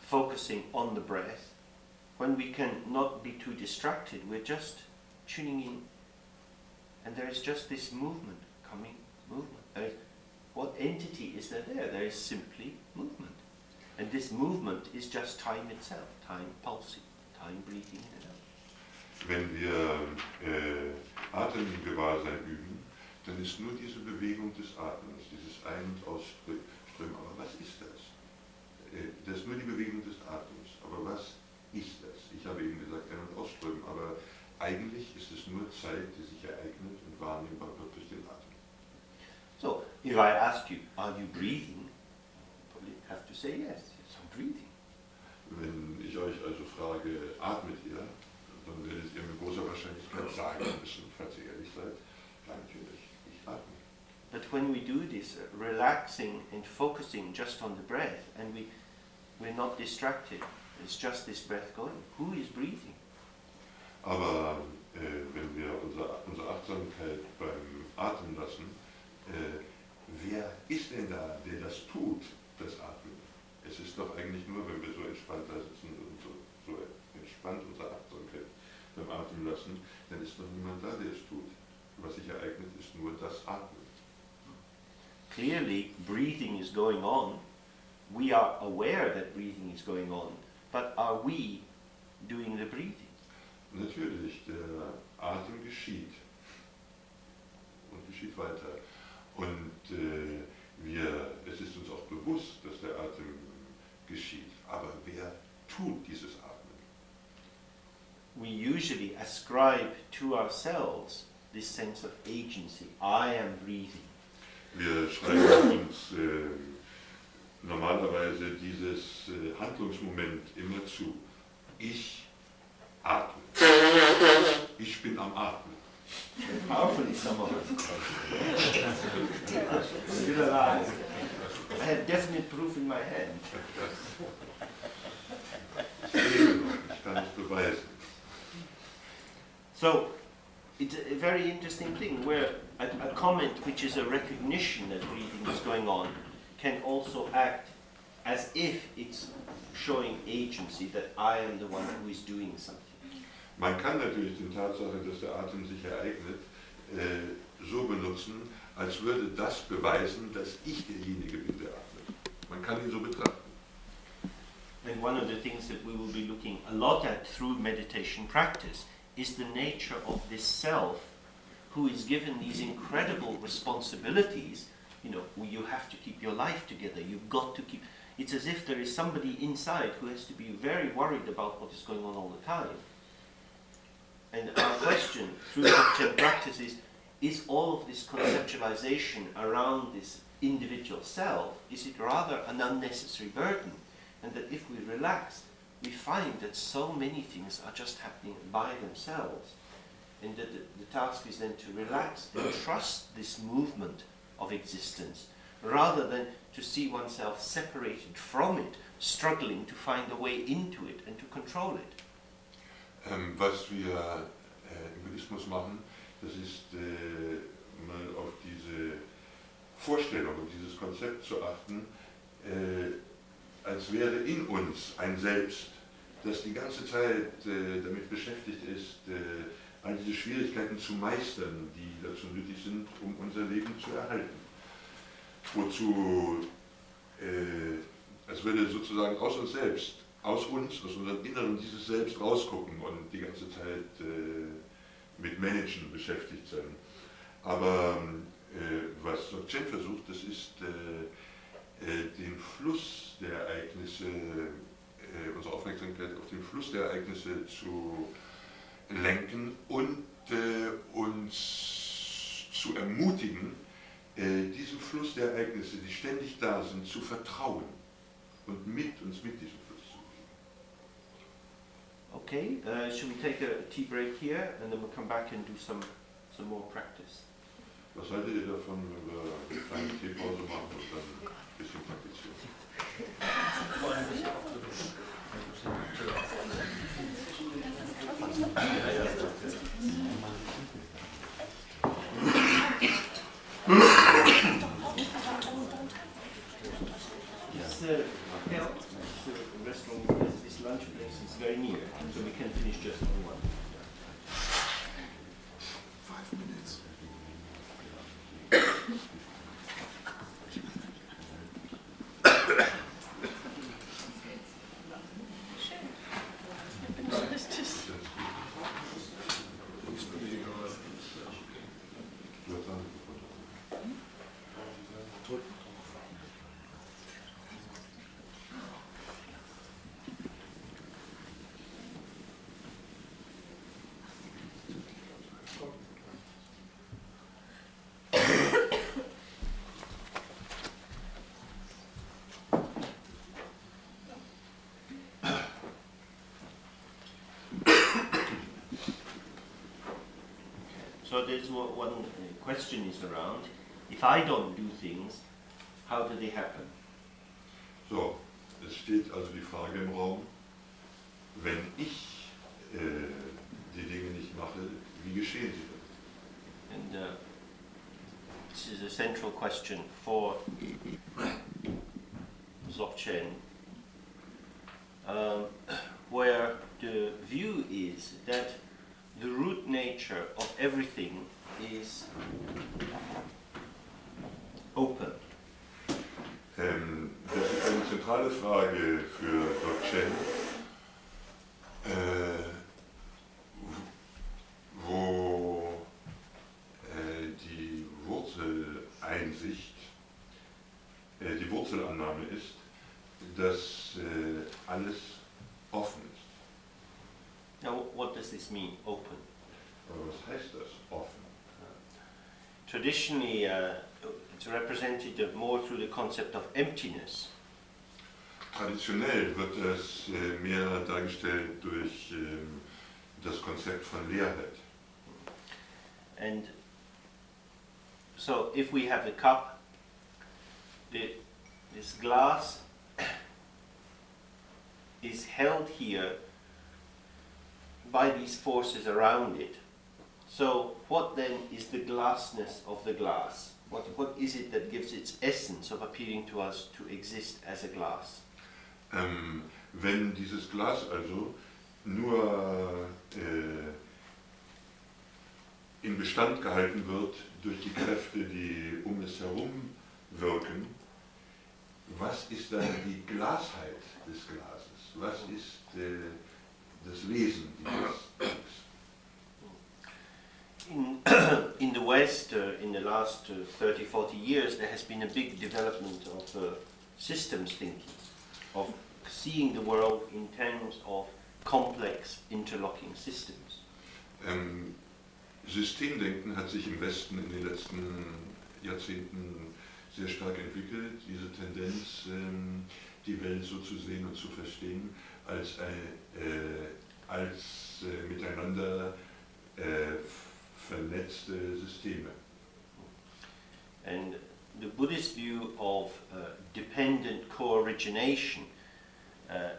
focusing on the breath, when we can not be too distracted, we're just tuning in, and there is just this movement coming, movement. What entity is there? There is simply movement. And this movement is just time itself, time pulsing, time breathing in and out. Wenn wir Atemgewahrsein üben, dann ist nur diese Bewegung des Atems, dieses Ein- und Ausströmen. Aber was ist das? Das ist nur die Bewegung des Atems. Aber was ist das? Ich habe eben gesagt, Ein- und Ausströmen, aber eigentlich ist es nur Zeit, die sich ereignet und wahrnehmbar wird durch den Atem. So, if I ask you, are you breathing? You probably have to say yes, I'm breathing. Wenn ich euch also frage, atmet ihr, dann werdet ihr mit großer Wahrscheinlichkeit sagen müssen, falls ihr ehrlich seid, ja natürlich, ich atme. But when we do this, relaxing and focusing just on the breath, and we're not distracted, it's just this breath going. Who is breathing? Aber wenn wir unsere Achtsamkeit beim Atmen lassen, wer ist denn da, der das tut, das Atmen? Es ist doch eigentlich nur, wenn wir so entspannt da sitzen und so entspannt unsere Achtsamkeit beim Atmen lassen, dann ist noch niemand da, der es tut. Was sich ereignet, ist nur das Atmen. Clearly, breathing is going on. We are aware that breathing is going on, but are we doing the breathing? Natürlich, der Atem geschieht und geschieht weiter. Und es ist uns auch bewusst, dass der Atem geschieht. Aber wer tut dieses Atmen? usually ascribe to ourselves this sense of agency. I am breathing. Wir schreiben uns normalerweise dieses Handlungsmoment immer zu. Ich atme. Ich bin am Atmen. Powerfully, some of us. Still alive. I have definite proof in my hand. Ich kann es beweisen. So, it's a very interesting thing where a comment which is a recognition that breathing is going on can also act as if it's showing agency, that I am the one who is doing something. Man kann natürlich die Tatsache, dass der Atem sich ereignet, so benutzen, als würde das beweisen, dass ich derjenige bin, der atmet. Man kann ihn so betrachten. And one of the things that we will be looking a lot at through meditation practice is the nature of this self who is given these incredible responsibilities. You know, you have to keep your life together, you've got to keep... It's as if there is somebody inside who has to be very worried about what is going on all the time. And our question through Dzogchen practice is all of this conceptualization around this individual self, is it rather an unnecessary burden? And that if we relax, we find that so many things are just happening by themselves. And that the task is then to relax and trust this movement of existence, rather than to see oneself separated from it, struggling to find a way into it and to control it. Was wir im Buddhismus machen, das ist mal auf diese Vorstellung, auf dieses Konzept zu achten, als wäre in uns ein Selbst, das die ganze Zeit damit beschäftigt ist, all diese Schwierigkeiten zu meistern, die dazu nötig sind, um unser Leben zu erhalten. Wozu, als würde sozusagen aus uns selbst, aus unserem Inneren dieses Selbst rausgucken und die ganze Zeit mit Managen beschäftigt sein. Aber was Dzogchen versucht, das ist den Fluss der Ereignisse, unsere Aufmerksamkeit auf den Fluss der Ereignisse zu lenken und uns zu ermutigen, diesem Fluss der Ereignisse, die ständig da sind, zu vertrauen und mit diesem Fluss zu gehen. Okay, should we take a tea break here and then we'll come back and do some more practice? Was haltet ihr davon, wenn wir eine Teepause machen und dann ein bisschen praktizieren? The restaurant, this lunch place is very near, so we can finish just on one. 5 minutes. So there's one question is around, if I don't do things, how do they happen? So, es steht also die Frage im Raum, wenn ich die Dinge nicht mache, wie geschehen sie dann? And this is a central question for Dzogchen, where the view is that the root nature of everything is open. Das ist eine zentrale Frage für Dzogchen, wo die Wurzeleinsicht, die Wurzelannahme ist, dass alles offen ist. Now, what does this mean, open? Aber was heißt das, offen? Traditionally, it's represented more through the concept of emptiness. Traditionell wird das mehr dargestellt durch das Konzept von Leerheit. And so, if we have the cup, this glass is held here by these forces around it. So, what then is the glassness of the glass? What is it that gives its essence of appearing to us to exist as a glass? Wenn dieses Glas also nur in Bestand gehalten wird durch die Kräfte, die um es herum wirken, was ist dann die Glasheit des Glases? Was ist das Wesen dieses Dings? In the West, in the last 30, 40 years, there has been a big development of systems thinking, of seeing the world in terms of complex interlocking systems. Systemdenken hat sich im Westen in den letzten Jahrzehnten sehr stark entwickelt. Diese Tendenz, die Welt so zu sehen und zu verstehen, als miteinander vernetzte Systeme. And the Buddhist view of dependent co-origination,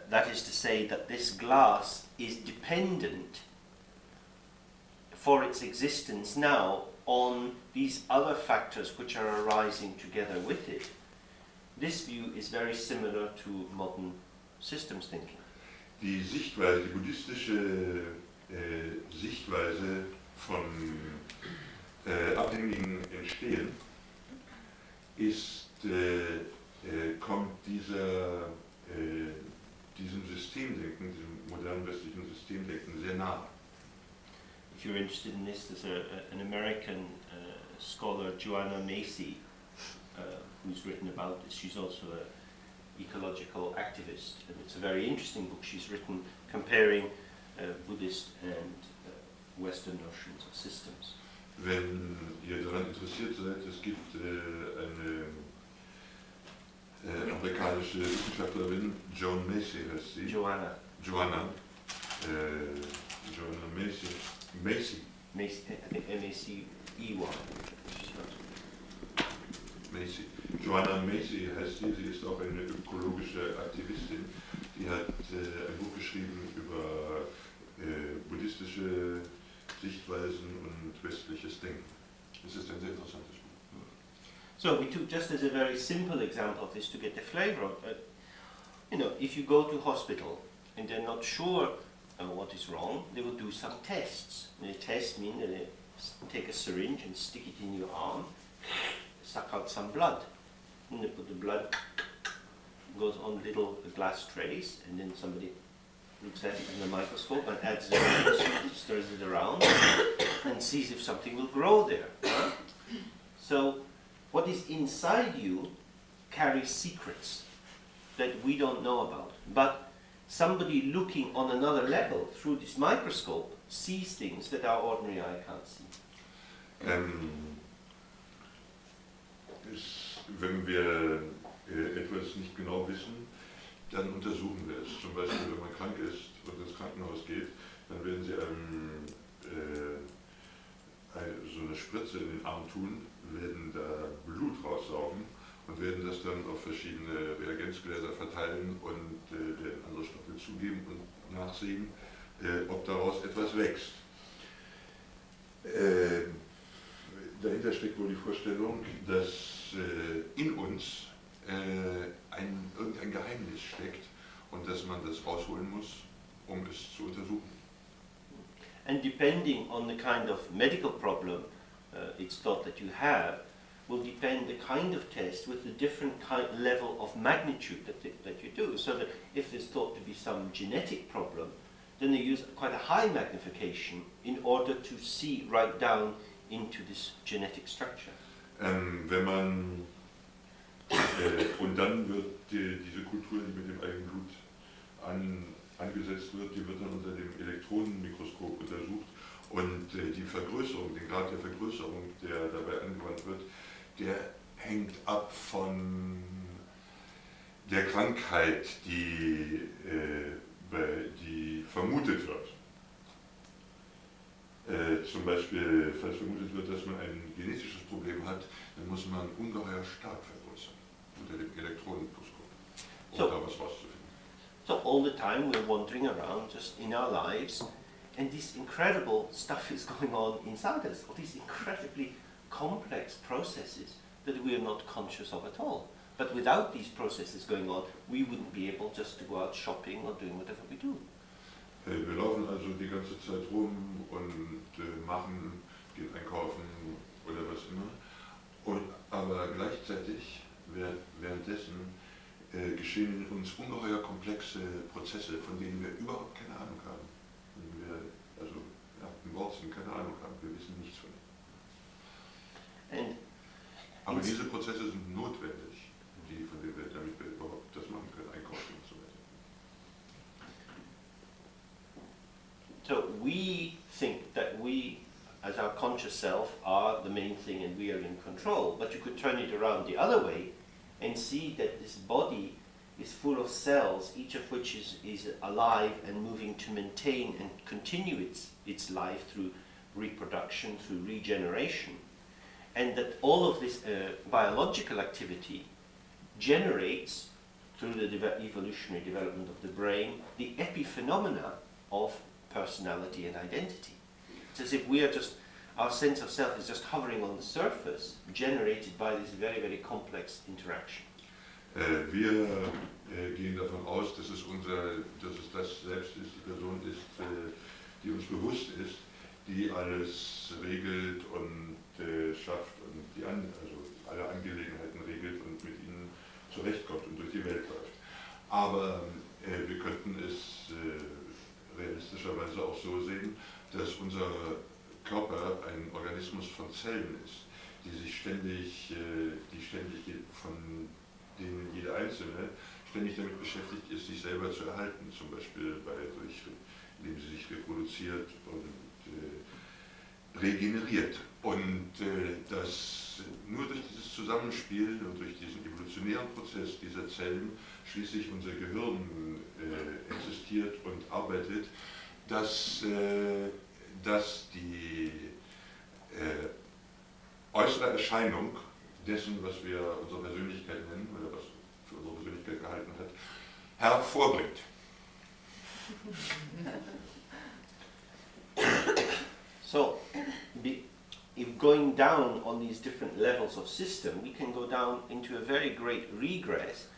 that is to say that this glass is dependent for its existence now on these other factors which are arising together with it. This view is very similar to modern systems thinking. Die buddhistische Sichtweise von abhängigen Entstehen kommt diesem Systemdenken, diesem modernen westlichen Systemdenken sehr nahe. If you're interested in this, there's an American scholar, Joanna Macy, who's written about this. She's also an ecological activist, and it's a very interesting book she's written comparing Buddhist and Western notions of systems. Wenn ihr daran interessiert seid, es gibt eine amerikanische Wissenschaftlerin, Joan Macy heißt sie. Joanna. Joanna Macy. Macy, I think M-A-C-E-Y. Macy. Joanna Macy heißt sie. Sie ist auch eine ökologische Aktivistin. Die hat ein Buch geschrieben über buddhistische Sichtweisen und westliches Denken. Das ist ein sehr interessantes Buch. So we took just as a very simple example of this to get the flavor of it. You know, if you go to hospital and they're not sure what is wrong, they will do some tests. And the tests mean that they take a syringe and stick it in your arm, suck out some blood. And they put the blood, goes on little glass trays, and then somebody looks at it in the microscope and adds it, stirs it around, and sees if something will grow there. Huh? So what is inside you carries secrets that we don't know about. But somebody looking on another level through this microscope sees things that our ordinary eye can't see. Wenn wir etwas nicht genau wissen, dann untersuchen wir es. Zum Beispiel, wenn man krank ist und ins Krankenhaus geht, dann werden sie einem so eine Spritze in den Arm tun, werden da Blut raussaugen und werden das dann auf verschiedene Reagenzgläser verteilen und den andere Stoffe zugeben und nachsehen, ob daraus etwas wächst. Dahinter steckt wohl die Vorstellung, dass in uns irgendein Geheimnis steckt und dass man das rausholen muss, um es zu untersuchen. And depending on the kind of medical problem it's thought that you have, will depend the kind of test with the different level of magnitude that you do. So that if there's thought to be some genetic problem, then they use quite a high magnification in order to see right down into this genetic structure. Wenn man und dann wird diese Kultur, die mit dem eigenen Blut eingesetzt wird, die wird dann unter dem Elektronenmikroskop untersucht und die Vergrößerung, den Grad der Vergrößerung, der dabei angewandt wird, der hängt ab von der Krankheit, die vermutet wird. Zum Beispiel, falls vermutet wird, dass man ein genetisches Problem hat, dann muss man ungeheuer stark vergrößern unter dem Elektronenmikroskop, um da was rauszufinden. So all the time we're wandering around just in our lives, and this incredible stuff is going on inside us, all these incredibly complex processes that we are not conscious of at all. But without these processes going on, we wouldn't be able just to go out shopping or doing whatever we do. Wir laufen also die ganze Zeit rum und gehen einkaufen oder was immer. Aber gleichzeitig, währenddessen, geschehen in uns ungeheuer komplexe Prozesse, von denen wir überhaupt keine Ahnung haben. Im Wortsinn keine Ahnung haben, wir wissen nichts von ihnen. Aber diese Prozesse sind notwendig, von denen damit wir überhaupt das machen können, einkaufen und so weiter. So we think that we, as our conscious self, are the main thing and we are in control. But you could turn it around the other way and see that this body is full of cells, each of which is alive and moving to maintain and continue its life through reproduction, through regeneration. And that all of this biological activity generates, through the evolutionary development of the brain, the epiphenomena of personality and identity. It's as if we are just, our sense of self is just hovering on the surface, generated by this very, very complex interaction. Wir gehen davon aus, dass es das Selbst ist, die Person ist, die uns bewusst ist, die alles regelt und schafft und alle Angelegenheiten regelt und mit ihnen zurechtkommt und durch die Welt läuft. Aber wir könnten es realistischerweise auch so sehen, dass unser Körper ein Organismus von Zellen ist, die ständig von denen jede einzelne ständig damit beschäftigt ist, sich selber zu erhalten, zum Beispiel indem sie sich reproduziert und regeneriert. Und dass nur durch dieses Zusammenspiel und durch diesen evolutionären Prozess dieser Zellen schließlich unser Gehirn existiert und arbeitet, dass die äußere Erscheinung dessen, was wir unsere Persönlichkeit nennen oder was für unsere Persönlichkeit gehalten hat, hervorbringt. So, if going down on these different levels of system, we can go down into a very great regress,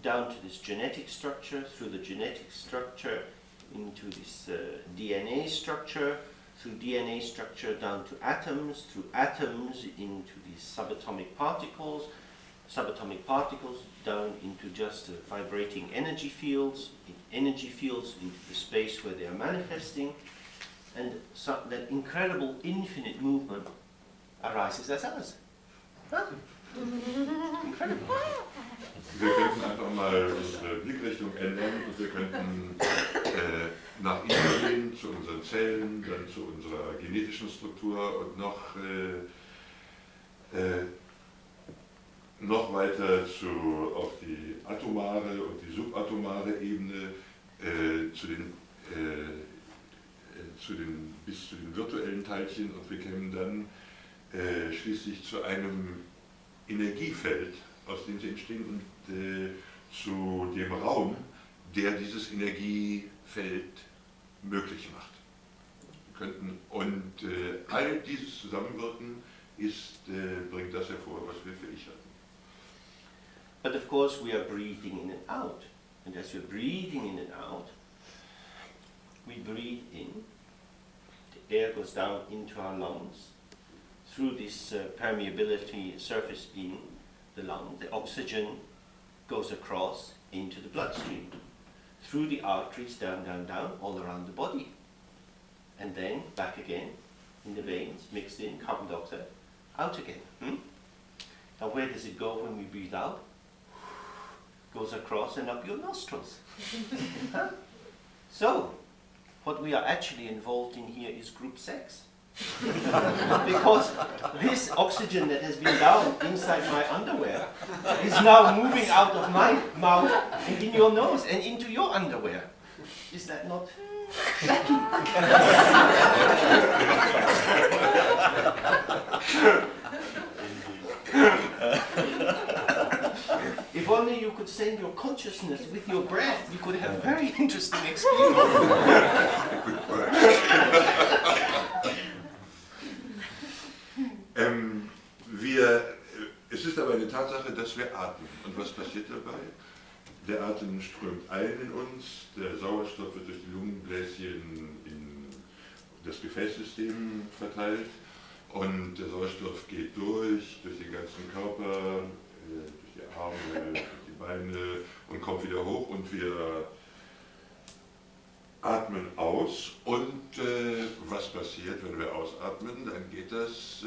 down to this genetic structure, through the genetic structure into this DNA structure, through DNA structure down to atoms, through atoms into these subatomic particles down into just vibrating energy fields into the space where they are manifesting, and so that incredible infinite movement arises as us. Huh? Incredible. Wir könnten einfach mal unsere Blickrichtung ändern und wir könnten nach innen gehen, zu unseren Zellen, dann zu unserer genetischen Struktur und noch weiter auf die atomare und die subatomare Ebene, bis zu den virtuellen Teilchen, und wir kämen dann schließlich zu einem Energiefeld, aus dem sie entstehen, und zu dem Raum, der dieses Energiefeld möglich macht. All dieses Zusammenwirken bringt das hervor, was wir für Ich hatten. But of course we are breathing in and out. And as we're breathing in and out, we breathe in, the air goes down into our lungs, through this permeability surface in the lung, the oxygen goes across into the bloodstream, through the arteries, down, down, down, all around the body. And then back again in the veins, mixed in, carbon dioxide, out again. Now where does it go when we breathe out? Goes across and up your nostrils. So, what we are actually involved in here is group sex. Because this oxygen that has been down inside my underwear is now moving out of my mouth and in your nose and into your underwear. Is that not shocking? If only you could send your consciousness with your breath, you could have a very interesting experience. Es ist aber eine Tatsache, dass wir atmen. Und was passiert dabei? Der Atem strömt ein in uns, der Sauerstoff wird durch die Lungenbläschen in das Gefäßsystem verteilt und der Sauerstoff geht durch den ganzen Körper, durch die Arme, durch die Beine und kommt wieder hoch und wir atmen aus. Und was passiert, wenn wir ausatmen? Dann geht das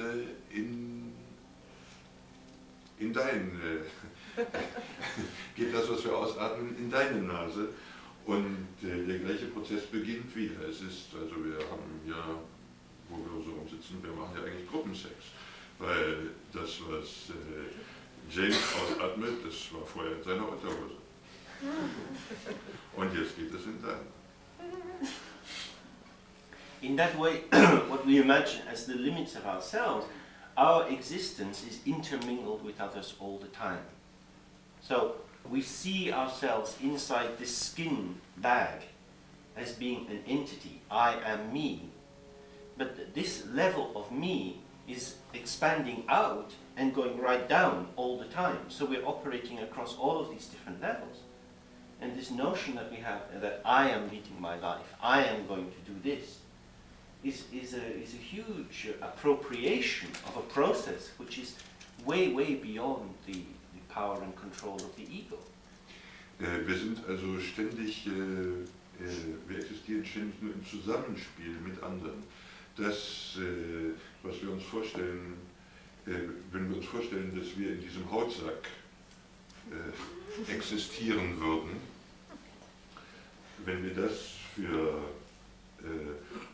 geht das, was wir ausatmen, in deine Nase und der gleiche Prozess beginnt wieder. Es ist, also wir haben ja, wo wir so rumsitzen, wir machen ja eigentlich Gruppensex, weil das, was James ausatmet, das war vorher in seiner Unterhose. Und jetzt geht es in deine. In that way, what we imagine as the limits of ourselves, our existence is intermingled with others all the time. So we see ourselves inside this skin bag as being an entity. I am me. But this level of me is expanding out and going right down all the time. So we're operating across all of these different levels. And this notion that we have that I am leading my life, I am going to do this, is a huge appropriation of a process which is way, way beyond the power and control of the ego. Wir sind also ständig, wir existieren ständig nur im Zusammenspiel mit anderen. Das, was wir uns vorstellen, wenn wir uns vorstellen, dass wir in diesem Hautsack existieren würden, wenn wir das für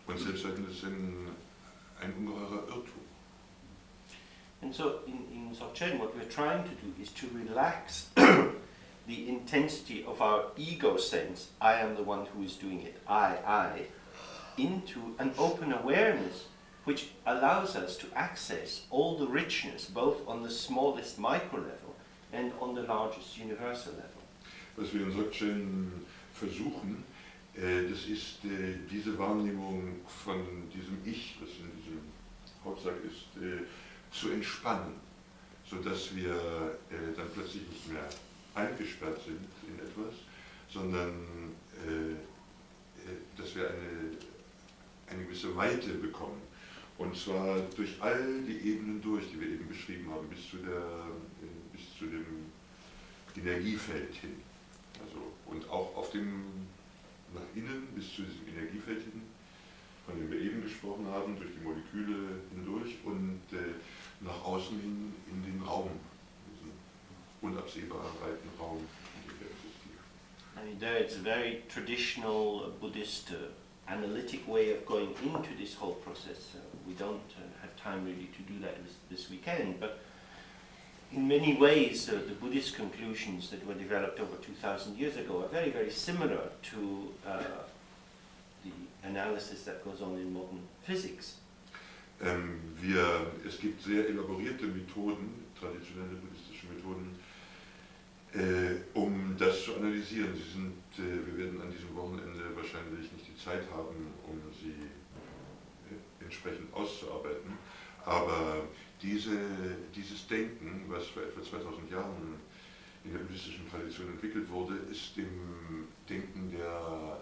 uns selbst halten, ist ein ungeheurer Irrtum. And so in Dzogchen, what we're trying to do is to relax the intensity of our ego sense, I am the one who is doing it, I, into an open awareness which allows us to access all the richness, both on the smallest micro level and on the largest universal level. Was wir in Dzogchen versuchen, das ist diese Wahrnehmung von diesem Ich, was in diesem Hauptsack ist, zu entspannen, sodass wir dann plötzlich nicht mehr eingesperrt sind in etwas, sondern dass wir eine gewisse Weite bekommen. Und zwar durch all die Ebenen durch, die wir eben beschrieben haben, bis zu dem Energiefeld hin. Also, und auch auf dem nach innen bis zu diesem Energiefeld hin, von dem wir eben gesprochen haben, durch die Moleküle hindurch und nach außen hin in den Raum, diesen unabsehbar weiten Raum, in dem wir existieren. I mean, there it's a very traditional Buddhist analytic way of going into this whole process. We don't have time really to do that this weekend, but in many ways the Buddhist conclusions that were developed over 2,000 years ago are very, very similar to the analysis that goes on in modern physics. Es gibt sehr elaborierte Methoden, traditionelle buddhistische Methoden, um das zu analysieren. Wir werden an diesem Wochenende wahrscheinlich nicht die Zeit haben, um sie entsprechend auszuarbeiten, aber dieses Denken, was vor etwa 2000 Jahren in der buddhistischen Tradition entwickelt wurde, ist dem Denken der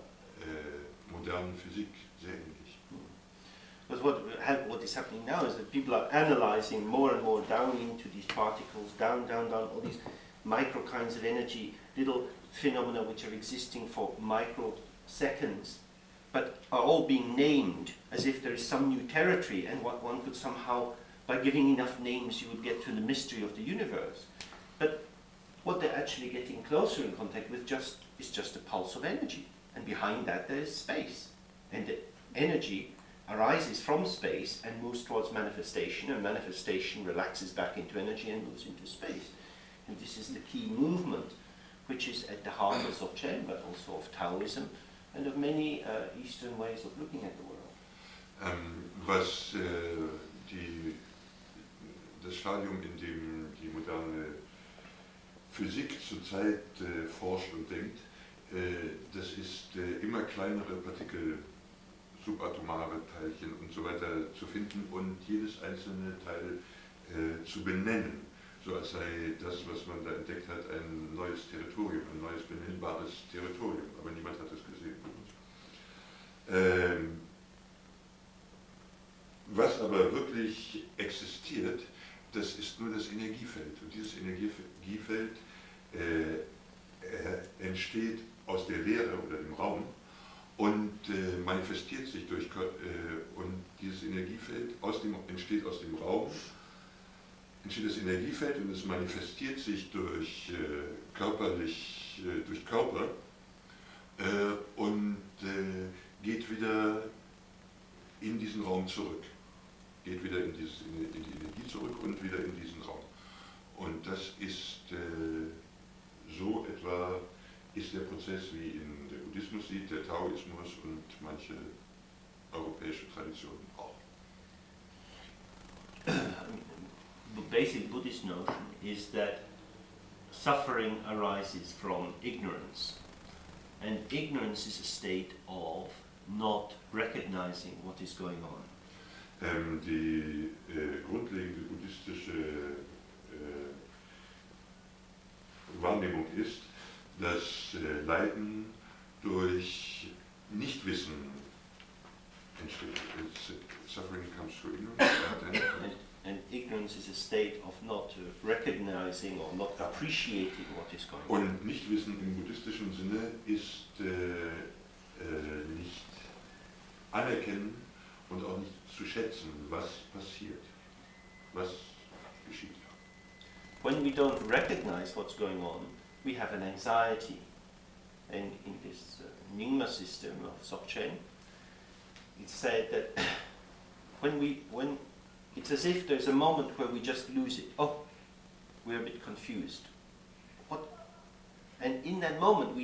modernen Physik sehr ähnlich. Because what is happening now is that people are analyzing more and more down into these particles, down, all these micro kinds of energy, little phenomena which are existing for microseconds, but are all being named as if there is some new territory, and what one could somehow, by giving enough names, you would get to the mystery of the universe. But what they're actually getting closer in contact with is just a pulse of energy. and behind that there is space. And the energy arises from space and moves towards manifestation, and manifestation relaxes back into energy and moves into space. And this is the key movement, which is at the heart of Dzogchen, but also of Taoism, and of many Eastern ways of looking at the world. Was das Stadium, in dem die moderne Physik zurzeit forscht und denkt, das ist immer kleinere Partikel, subatomare Teilchen und so weiter zu finden und jedes einzelne Teil zu benennen, so als sei das, was man da entdeckt hat, ein neues Territorium, ein neues benennbares Territorium, aber niemand hat es gesehen. Was aber wirklich existiert, das ist nur das Energiefeld. Und dieses Energiefeld entsteht aus der Leere oder dem Raum und manifestiert sich durch, und dieses Energiefeld entsteht aus dem Raum, entsteht das Energiefeld und es manifestiert sich durch durch Körper und geht wieder in diesen Raum zurück. Geht wieder in die Energie zurück und wieder in diesen Raum. Und das ist so etwa ist der Prozess, wie ihn der Buddhismus sieht, der Taoismus und manche europäische Traditionen auch. The basic Buddhist notion is that suffering arises from ignorance, and ignorance is a state of not recognizing what is going on. Die grundlegende buddhistische Wahrnehmung ist, dass Leiden durch Nichtwissen entsteht. Suffering comes through ignorance. And ignorance is a state of not recognizing or not appreciating what is going on. Und Nichtwissen im buddhistischen Sinne ist nicht anerkennen und auch nicht zu schätzen, was passiert, was geschieht. When we don't recognize what's going on, we have an anxiety. And in this Nyingma system of Dzogchen, it's said that when it's as if there's a moment where we just lose it. Oh, we're a bit confused. What? And in that moment,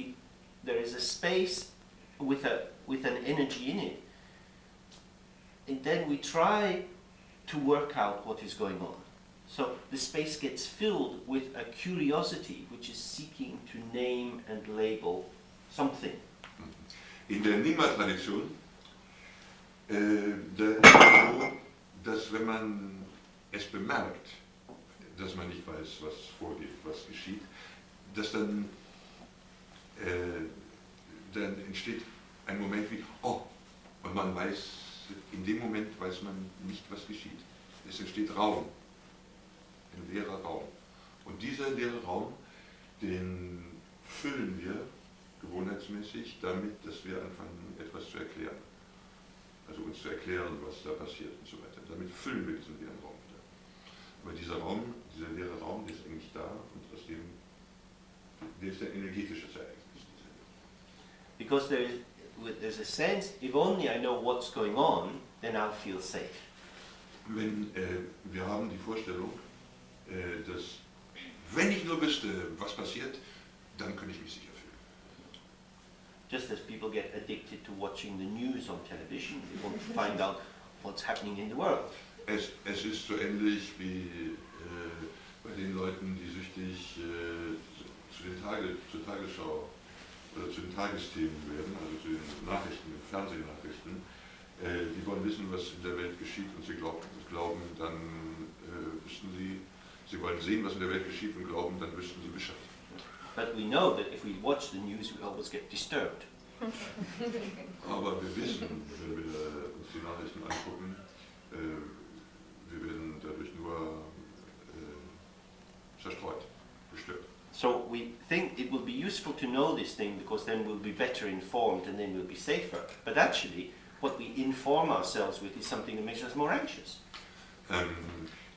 there is a space with an energy in it. And then we try to work out what is going on. So the space gets filled with a curiosity which is seeking to name and label something. In der Nyingma-Tradition da ist es so, dass wenn man es bemerkt, dass man nicht weiß, was vorgeht, was geschieht, dass dann entsteht ein Moment wie, oh, und man weiß, in dem Moment weiß man nicht, was geschieht. Es entsteht Raum, ein leerer Raum. Und dieser leere Raum, den füllen wir gewohnheitsmäßig damit, dass wir anfangen, etwas zu erklären. Also uns zu erklären, was da passiert und so weiter. Damit füllen wir diesen leeren Raum wieder. Aber dieser leere Raum, der ist eigentlich da und aus dem, der ist ein energetisches Ereignis. Because there's a sense, if only I know what's going on, then I'll feel safe. Wir haben die Vorstellung, dass wenn ich nur wüsste, was passiert, dann könnte ich mich sicher fühlen. Just as people get addicted to watching the news on television, they want to find out what's happening in the world. Es ist so ähnlich wie bei den Leuten, die süchtig zur Tagesschau oder zu den Tagesthemen werden, also zu den Nachrichten, den Fernsehnachrichten. Die wollen wissen, was in der Welt geschieht und sie glauben, dann wüssten sie wollen sehen, was in der Welt geschieht und glauben, dann wüssten sie Bescheid. But we know that if we watch the news, we always get disturbed. Aber wir wissen, wenn wir uns die Nachrichten angucken, wir werden dadurch nur zerstreut, gestört. So we think it will be useful to know this thing because then we'll be better informed and then we'll be safer. But actually, what we inform ourselves with is something that makes us more anxious.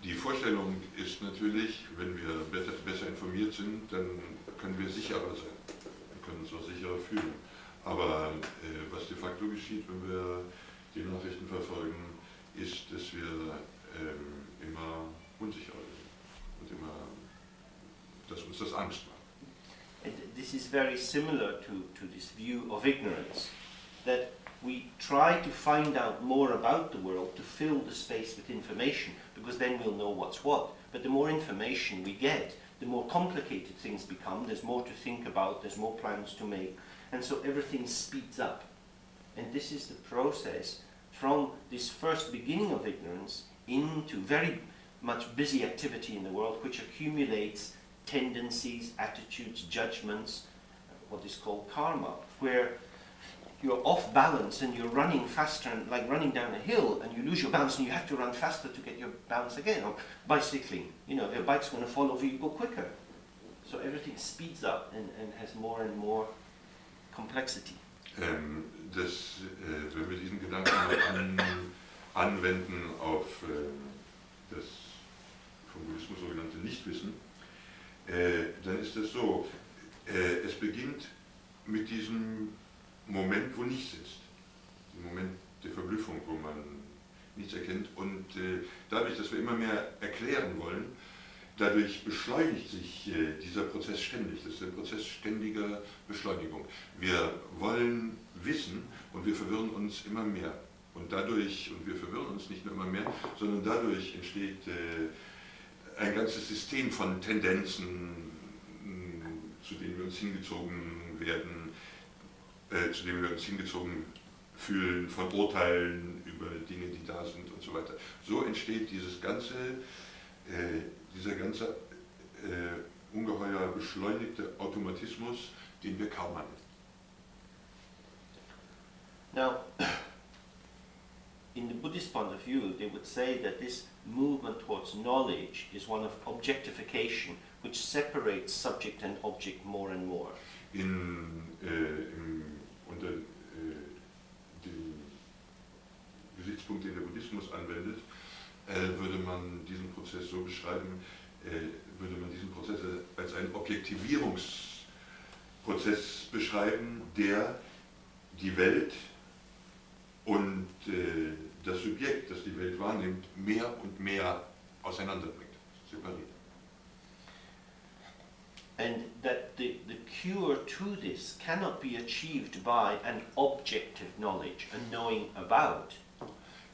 Die Vorstellung ist natürlich, wenn wir besser informiert sind, dann können wir sicherer sein. Wir können uns auch sicherer fühlen. Aber was de facto geschieht, wenn wir die Nachrichten verfolgen, ist, dass wir immer unsicher sind und immer, dass uns das Angst macht. And this is very similar to this view of ignorance, that we try to find out more about the world to fill the space with information, because then we'll know what's what. But the more information we get, the more complicated things become, there's more to think about, there's more plans to make, and so everything speeds up. And this is the process from this first beginning of ignorance into very much busy activity in the world, which accumulates tendencies, attitudes, judgments, what is called karma, where you're off balance and you're running faster, and like running down a hill, and you lose your balance and you have to run faster to get your balance again. Or bicycling, you know, if your bike's going to fall over, you go quicker. So everything speeds up and has more and more complexity. Wenn wir diesen Gedanken anwenden auf das vom Buddhismus sogenannte Nichtwissen, dann ist es so, es beginnt mit diesem Moment, wo nichts ist. Im Moment der Verblüffung, wo man nichts erkennt. Und dadurch, dass wir immer mehr erklären wollen, dadurch beschleunigt sich dieser Prozess ständig. Das ist ein Prozess ständiger Beschleunigung. Wir wollen wissen und wir verwirren uns immer mehr. Und wir verwirren uns nicht nur immer mehr, sondern dadurch entsteht ein ganzes System von Tendenzen, zu denen wir uns hingezogen werden, zu denen wir uns hingezogen fühlen, von Urteilen über Dinge, die da sind und so weiter. So entsteht dieser ganze ungeheuer beschleunigte Automatismus, den wir Karma nennen. Now, in the Buddhist point of view, they would say that this movement towards knowledge is one of objectification, which separates subject and object more and more. Unter dem Gesichtspunkt, den der Buddhismus anwendet, würde man diesen Prozess so beschreiben, würde man diesen Prozess als einen Objektivierungsprozess beschreiben, der die Welt und das Subjekt, das die Welt wahrnimmt, mehr und mehr auseinanderbringt, separiert. And that the cure to this cannot be achieved by an objective knowledge, a knowing about,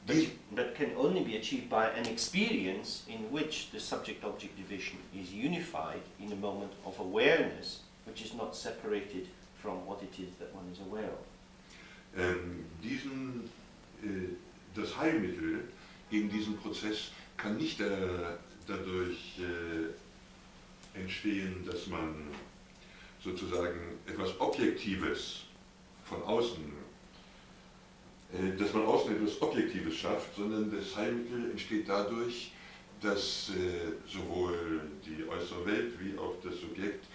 but can only be achieved by an experience in which the subject-object division is unified in a moment of awareness, which is not separated from what it is that one is aware of. Das Heilmittel in diesem Prozess kann nicht dadurch entstehen, dass man sozusagen etwas Objektives von außen, dass man außen etwas Objektives schafft, sondern das Heilmittel entsteht dadurch, dass sowohl die äußere Welt wie auch das Subjekt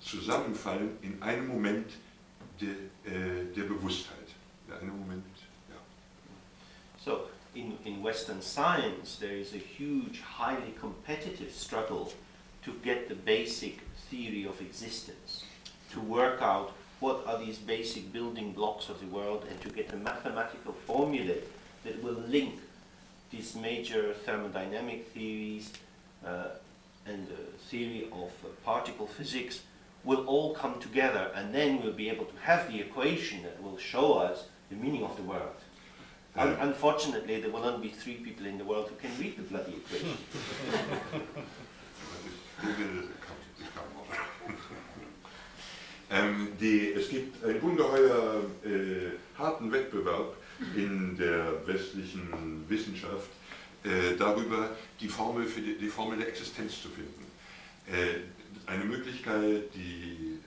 zusammenfallen in einem Moment der Bewusstheit. In einem Moment, ja. So, in Western science, there is a huge, highly competitive struggle to get the basic theory of existence, to work out what are these basic building blocks of the world, and to get a mathematical formula that will link these major thermodynamic theories and the theory of particle physics will all come together, and then we'll be able to have the equation that will show us the meaning of the world. Unfortunately, there will only be 3 people in the world who can read the bloody equation. Es gibt einen ungeheuer harten Wettbewerb in der westlichen Wissenschaft darüber, die Formel der Existenz zu finden. Eine Möglichkeit, die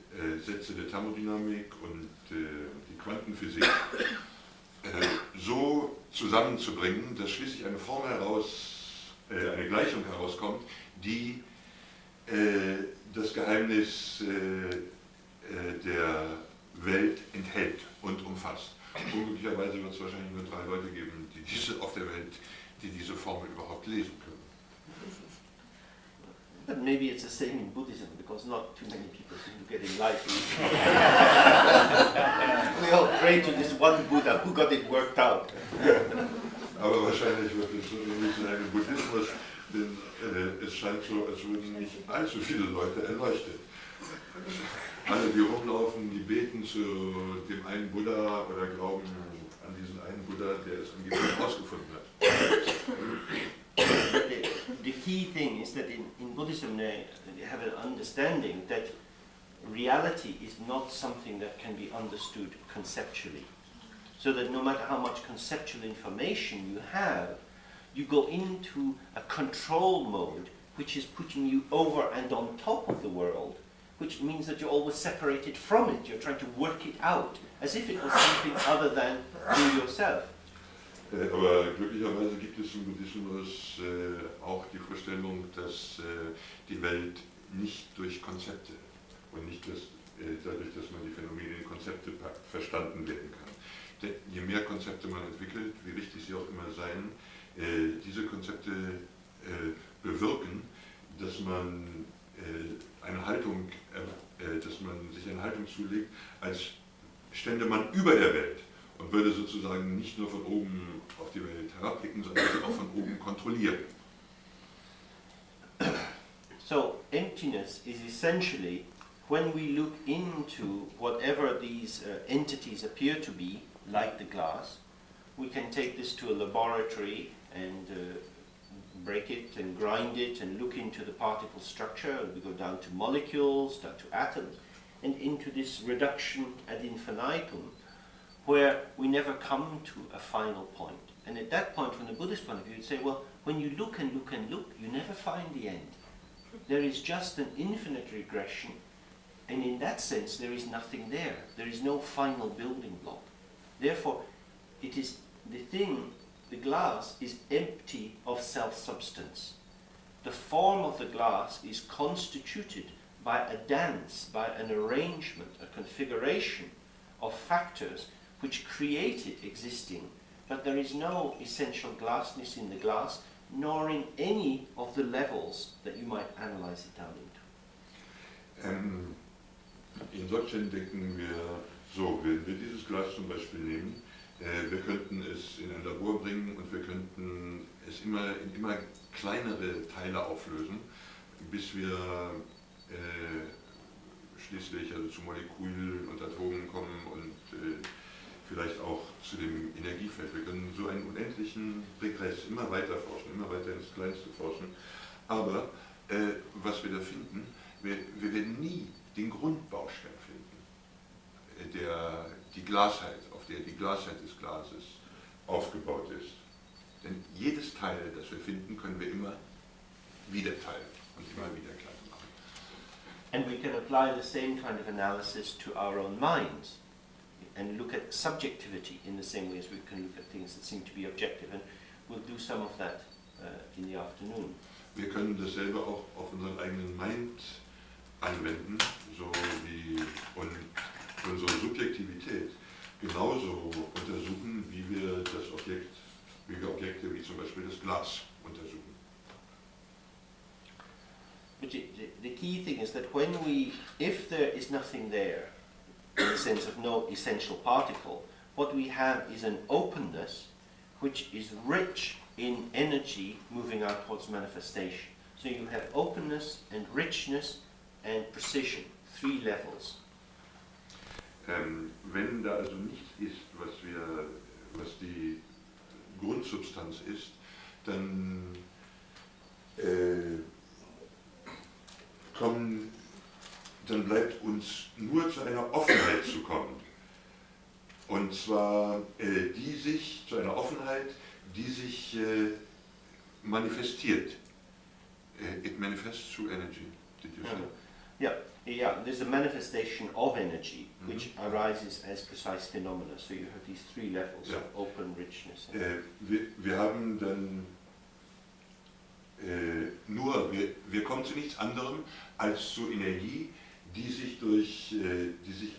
Sätze der Thermodynamik und die Quantenphysik so zusammenzubringen, dass schließlich eine Formel eine Gleichung herauskommt, die das Geheimnis der Welt enthält und umfasst. Unglücklicherweise wird es wahrscheinlich nur 3 Leute geben, auf der Welt, die diese Formel überhaupt lesen können. But maybe it's the same in Buddhism, because not too many people seem to get enlightened. We all pray to this one Buddha who got it worked out. Aber wahrscheinlich wird es so ähnlich sein im Buddhismus, denn es scheint so, als würden nicht allzu viele Leute erleuchtet. Alle, die rumlaufen, die beten zu dem einen Buddha oder glauben an diesen einen Buddha, der es angeblich herausgefunden hat. The key thing is that in Buddhism they have an understanding that reality is not something that can be understood conceptually. So that no matter how much conceptual information you have, you go into a control mode which is putting you over and on top of the world, which means that you're always separated from it. You're trying to work it out, as if it was something other than you yourself. Aber glücklicherweise gibt es im Buddhismus auch die Vorstellung, dass die Welt nicht durch Konzepte und nicht dadurch, dass man die Phänomene in Konzepte packt, verstanden werden kann. Denn je mehr Konzepte man entwickelt, wie richtig sie auch immer seien, diese Konzepte bewirken, dass man dass man sich eine Haltung zulegt, als stände man über der Welt und würde sozusagen nicht nur von oben auf die Welt herabblicken, sondern sie auch von oben kontrollieren. So emptiness is essentially when we look into whatever these entities appear to be, like the glass. We can take this to a laboratory and break it and grind it and look into the particle structure. We go down to molecules, down to atoms, and into this reduction ad infinitum, where we never come to a final point. And at that point, from the Buddhist point of view, you'd say, well, when you look and look and look, you never find the end. There is just an infinite regression, and in that sense, there is nothing there. There is no final building block. Therefore, it is the glass is empty of self-substance. The form of the glass is constituted by a dance, by an arrangement, a configuration of factors which create it existing, but there is no essential glassness in the glass, nor in any of the levels that you might analyze it down into. In Dzogchen denken wir so, wenn wir dieses Glas zum Beispiel nehmen, wir könnten es in ein Labor bringen und wir könnten es in immer kleinere Teile auflösen, bis wir schließlich zu Molekülen und Atomen kommen und vielleicht auch zu dem Energiefeld. Wir können so einen unendlichen Regress immer weiter forschen, immer weiter ins Kleinste forschen. Aber was wir da finden, wir werden nie den Grundbaustein finden, die Glasheit, auf der die Glasheit des Glases aufgebaut ist. Denn jedes Teil, das wir finden, können wir immer wieder teilen und immer wieder klein machen. And we can apply the same kind of analysis to our own minds and look at subjectivity in the same way as we can look at things that seem to be objective. And we'll do some of that in the afternoon. Wir können dasselbe auch auf unseren eigenen Mind anwenden, so wie und unsere Subjektivität genauso untersuchen, wie wir Objekte wie zum Beispiel das Glas untersuchen. But the key thing is that if there is nothing there, in the sense of no essential particle, what we have is an openness which is rich in energy moving out towards manifestation. So you have openness and richness and precision, 3 levels. Wenn da also nichts ist, was die Grundsubstanz ist, dann bleibt uns nur zu einer Offenheit zu kommen. Und zwar zu einer Offenheit, die sich manifestiert. It manifests through energy, did you say? Yeah, there's a manifestation of energy which arises as precise phenomena. So you have these 3 levels of open richness. Wir haben dann wir kommen zu nichts anderem als zu Energie, die sich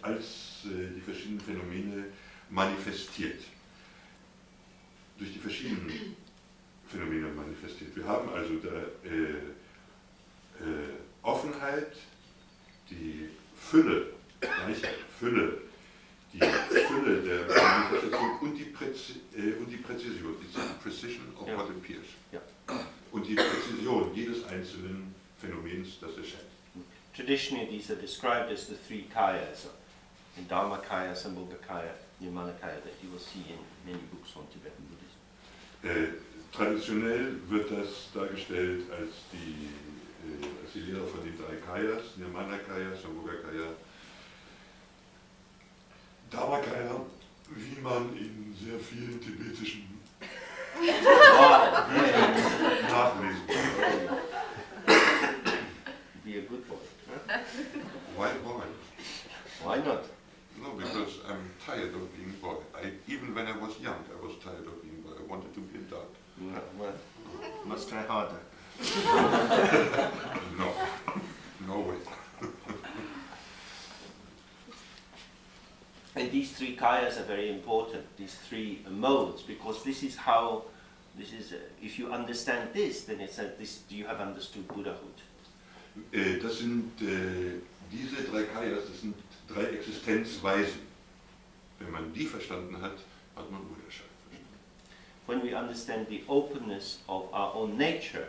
als die verschiedenen Phänomene manifestiert. Durch die verschiedenen Phänomene manifestiert. Wir haben also da Offenheit, die Fülle, Gleichheit, Fülle, die Fülle der Manifestation und die Präzision, die Precision of what appears. Ja. Und die Präzision jedes einzelnen Phänomens, das erscheint. Traditionally, these are described as the three kayas, the Dharmakaya, Sambhogakaya, Nirmanakaya, that you will see in many books on Tibetan Buddhism. Traditionell wird das dargestellt als die Lehre von den drei Kayas, Nirmanakaya, Sambhogakaya, Dharmakaya, wie man in sehr vielen tibetischen nachlesen kann. Be a good boy. Why boy? Why not? No, because I'm tired of being boy. Even when I was young, I was tired of being boy. I wanted to be a dog. Well, must try harder. No, no way. And these three kayas are very important, these three modes, because this is how, if you understand this, then it's you have understood Buddhahood. Das sind diese drei Kayas, das sind drei Existenzweisen. Wenn man die verstanden hat, hat man Buddhaschaft verstanden. When we understand the openness of our own nature,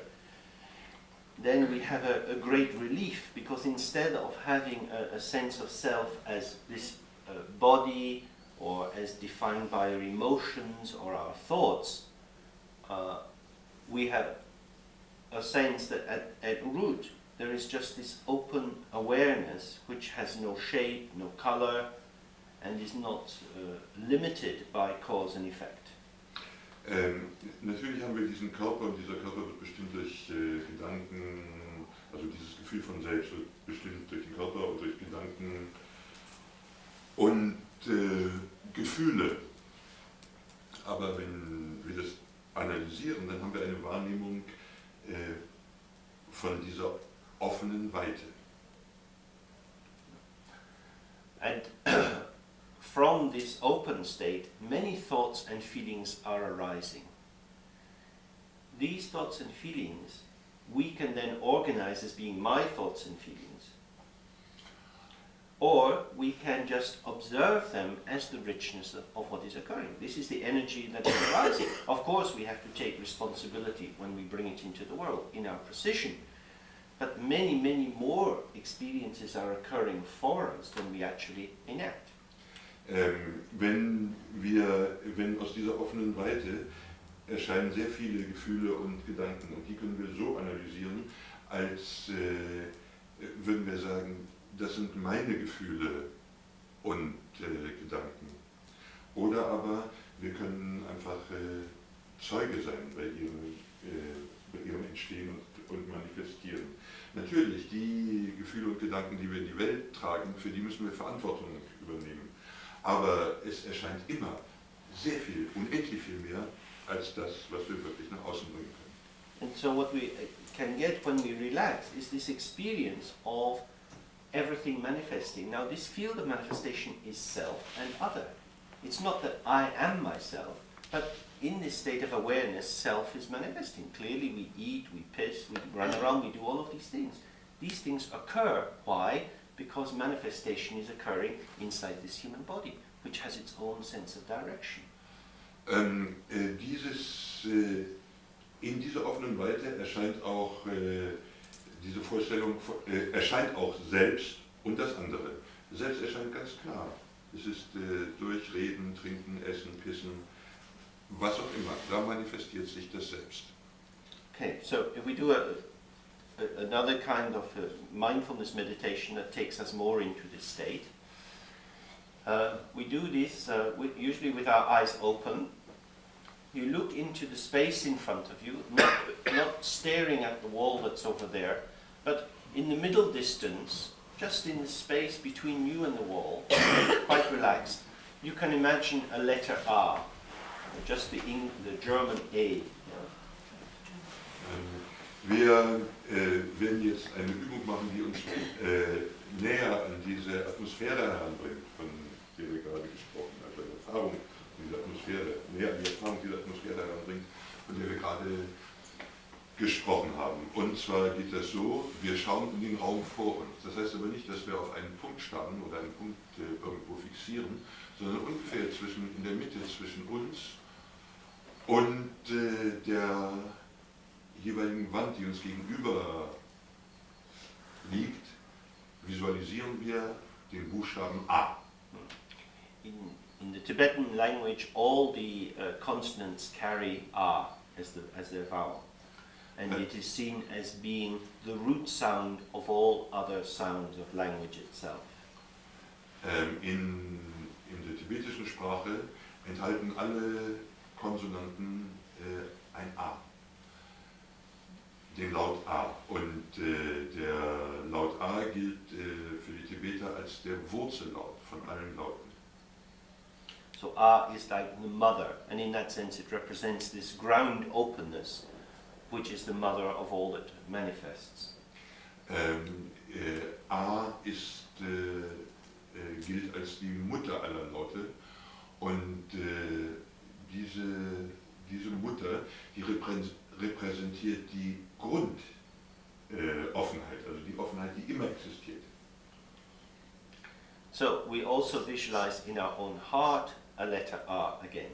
then we have a great relief, because instead of having a sense of self as this body or as defined by our emotions or our thoughts, we have a sense that at root there is just this open awareness which has no shape, no color, and is not limited by cause and effect. Natürlich haben wir diesen Körper und dieser Körper wird bestimmt durch Gedanken, also dieses Gefühl von Selbst wird bestimmt durch den Körper und durch Gedanken und Gefühle. Aber wenn wir das analysieren, dann haben wir eine Wahrnehmung von dieser offenen Weite. And from this open state, many thoughts and feelings are arising. These thoughts and feelings we can then organize as being my thoughts and feelings. Or we can just observe them as the richness of what is occurring. This is the energy that is arising. Of course, we have to take responsibility when we bring it into the world in our precision. But many, many more experiences are occurring for us than we actually enact. Wenn aus dieser offenen Weite erscheinen sehr viele Gefühle und Gedanken und die können wir so analysieren, als würden wir sagen, das sind meine Gefühle und Gedanken. Oder aber wir können einfach Zeuge sein bei ihrem Entstehen und Manifestieren. Natürlich, die Gefühle und Gedanken, die wir in die Welt tragen, für die müssen wir Verantwortung übernehmen. Aber es erscheint immer sehr viel, unendlich viel mehr, als das, was wir wirklich nach außen bringen können. And so what we can get when we relax is this experience of everything manifesting. Now this field of manifestation is self and other. It's not that I am myself, but in this state of awareness, self is manifesting. Clearly we eat, we piss, we run around, we do all of these things. These things occur. Why? Because manifestation is occurring inside this human body, which has its own sense of direction. In dieser offenen Weite erscheint auch diese Vorstellung, erscheint auch Selbst und das andere. Selbst erscheint ganz klar. Es ist durch Reden, Trinken, Essen, Pissen, was auch immer. Da manifestiert sich das Selbst. Okay, so if we do another kind of mindfulness meditation that takes us more into this state, we do this usually with our eyes open. You look into the space in front of you, not staring at the wall that's over there, but in the middle distance, just in the space between you and the wall, quite relaxed, you can imagine a letter R, just the German A. Wir werden jetzt eine Übung machen, die uns näher an diese Atmosphäre heranbringt, von der wir gerade gesprochen haben, also eine Erfahrung dieser Atmosphäre, näher an die Erfahrung dieser Atmosphäre heranbringt, von der wir gerade gesprochen haben. Und zwar geht das so, wir schauen in den Raum vor uns. Das heißt aber nicht, dass wir auf einen Punkt starren oder einen Punkt irgendwo fixieren, sondern ungefähr in der Mitte zwischen uns und der jeweiligen Wand, die uns gegenüber liegt, visualisieren wir den Buchstaben A. In the Tibetan language, all the consonants carry A as their vowel. And it is seen as being the root sound of all other sounds of language itself. In der tibetischen Sprache enthalten alle Konsonanten ein A, den Laut A. Und der Laut A gilt für die Tibeter als der Wurzellaut von allen Lauten. So A is like the mother, and in that sense it represents this ground openness, which is the mother of all that manifests. A gilt als die Mutter aller Laute und diese Mutter, die repräsentiert die Grundoffenheit, also die Offenheit, die immer existiert. So we also visualize in our own heart a letter A again.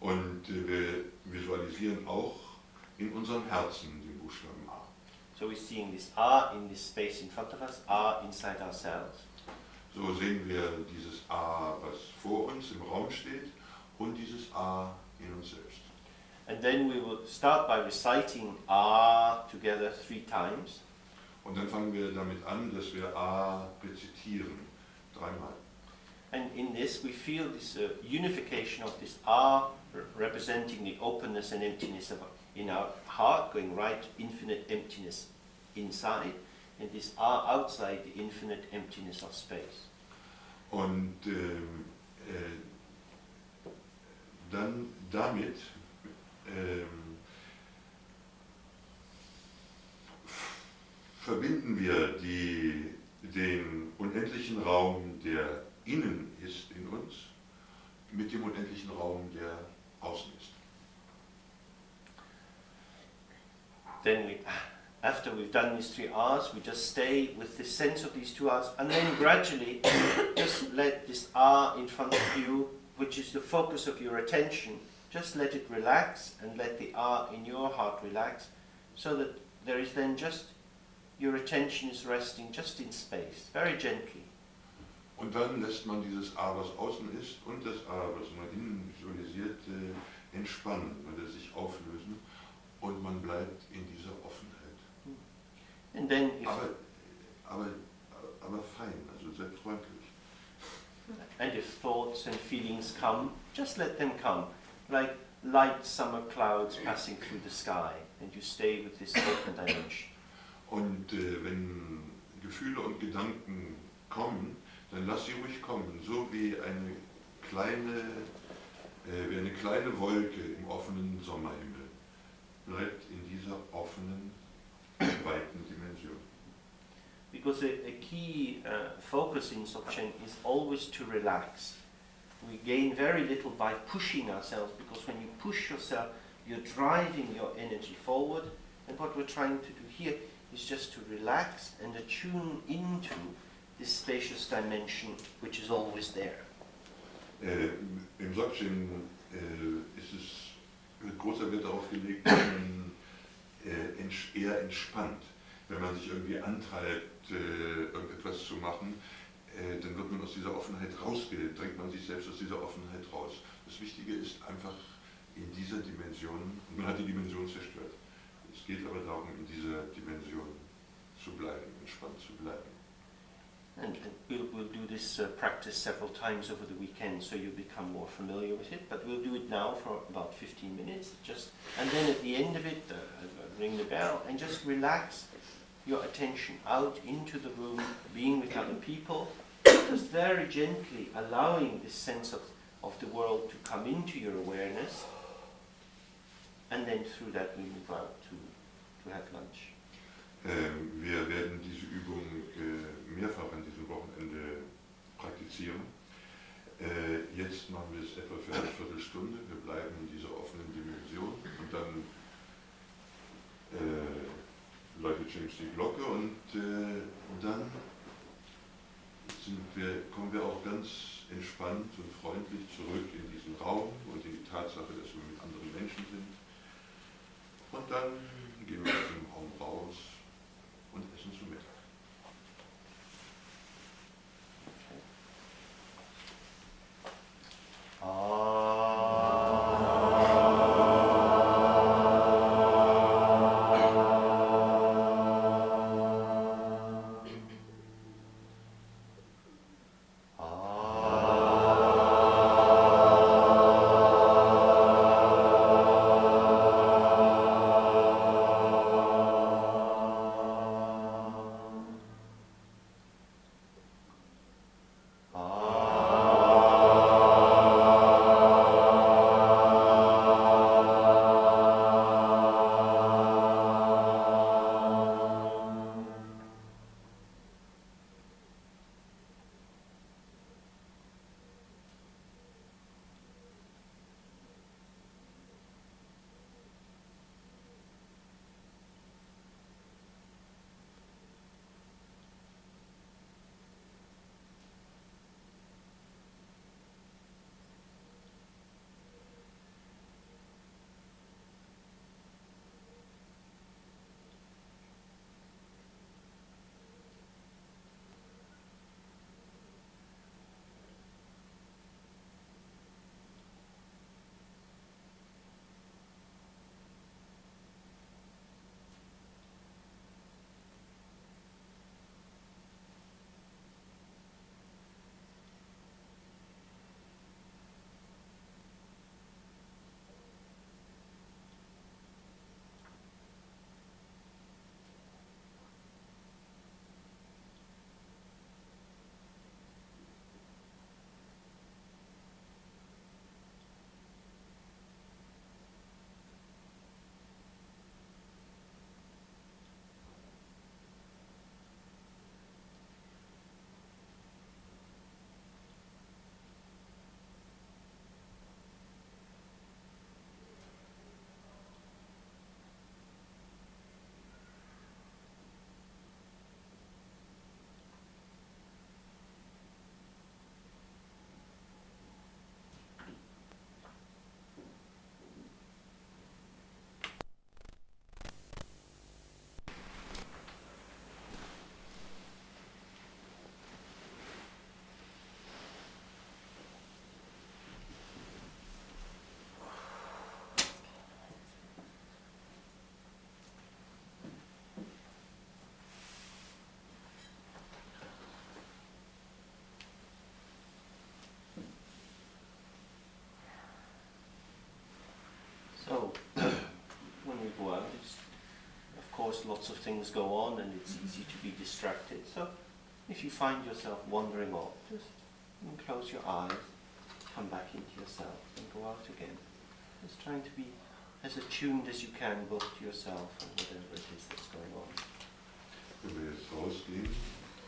Und wir visualisieren auch in unserem Herzen den Buchstaben A. So we're seeing this A in this space in front of us, A inside ourselves. So sehen wir dieses A, was vor uns im Raum steht, und dieses A in uns selbst. And then we will start by reciting A together 3 times. Und dann fangen wir damit an, dass wir A rezitieren, 3-mal. And in this we feel this unification of this A representing the openness and emptiness in our heart, going right to infinite emptiness inside, and this A outside, the infinite emptiness of space. Und dann damit verbinden wir den unendlichen Raum, der innen ist in uns, mit dem unendlichen Raum, der außen ist. Then after we've done these 3 R's, we just stay with the sense of these 2 R's, and then gradually just let this R in front of you, which is the focus of your attention, just let it relax and let the R in your heart relax, so that there is then just, your attention is resting just in space, very gently. Und dann lässt man dieses A, was außen ist, und das A, was man innen visualisiert, entspannen, oder sich auflösen, und man bleibt in dieser Offenheit. And then aber fein, also sehr freundlich. And if thoughts and feelings come, just let them come, like light summer clouds passing through the sky, and you stay with this open dimension. Und wenn Gefühle und Gedanken kommen, dann lass sie ruhig kommen, so wie eine kleine Wolke im offenen Sommerhimmel. Bleibt in dieser offenen, weiten Dimension. Because a key focus in Dzogchen is always to relax. We gain very little by pushing ourselves, because when you push yourself, you're driving your energy forward, and what we're trying to do here is just to relax and attune into this spacious dimension which is always there. Im Dzogchen wird großer Wert darauf gelegt, dass man eher entspannt. Wenn man sich irgendwie antreibt, irgendetwas zu machen, dann wird man aus dieser Offenheit drängt man sich selbst aus dieser Offenheit raus. Das Wichtige ist einfach in dieser Dimension, und man hat die Dimension zerstört. Es geht aber darum, in dieser Dimension zu bleiben, entspannt zu bleiben. And we'll do this practice several times over the weekend, so you'll become more familiar with it. But we'll do it now for about 15 minutes, and then at the end of it, ring the bell and just relax your attention out into the room, being with other people, just very gently allowing this sense of the world to come into your awareness, and then through that we move out to have lunch. Wir werden diese Übung mehrfach an diesem Wochenende praktizieren. Jetzt machen wir es etwa für eine Viertelstunde. Wir bleiben in dieser offenen Dimension, und dann läutet nämlich die Glocke und dann kommen wir auch ganz entspannt und freundlich zurück in diesen Raum und in die Tatsache, dass wir mit anderen Menschen sind. Und dann gehen wir aus dem Raum raus und essen zu Mittag. So, when we go out, of course lots of things go on and it's easy to be distracted. So if you find yourself wandering off, just close your eyes, come back into yourself and go out again. Just trying to be as attuned as you can both to yourself and whatever it is that's going on. Wenn wir jetzt rausgehen,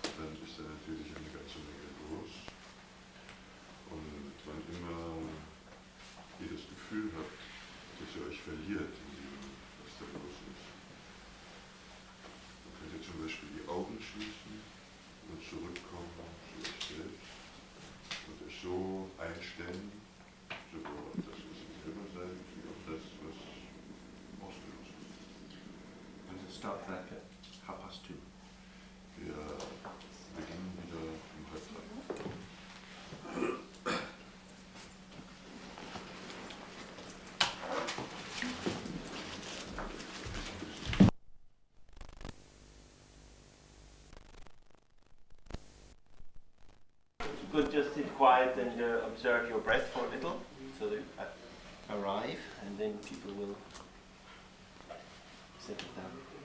dann ist da natürlich eine ganze Menge los. Und wann immer ihr das Gefühl habt, dass ihr euch verliert in dem, was da los ist, dann könnt ihr zum Beispiel die Augen schließen und zurückkommen zu euch selbst und euch so einstellen, sowohl auf das, was ihr selber seid, wie auf das, was ausgelöst ist. And to start back at 2:30. Wir beginnen wieder um 2:30. You could just sit quiet and observe your breath for a little, so that you arrive, and then people will settle down.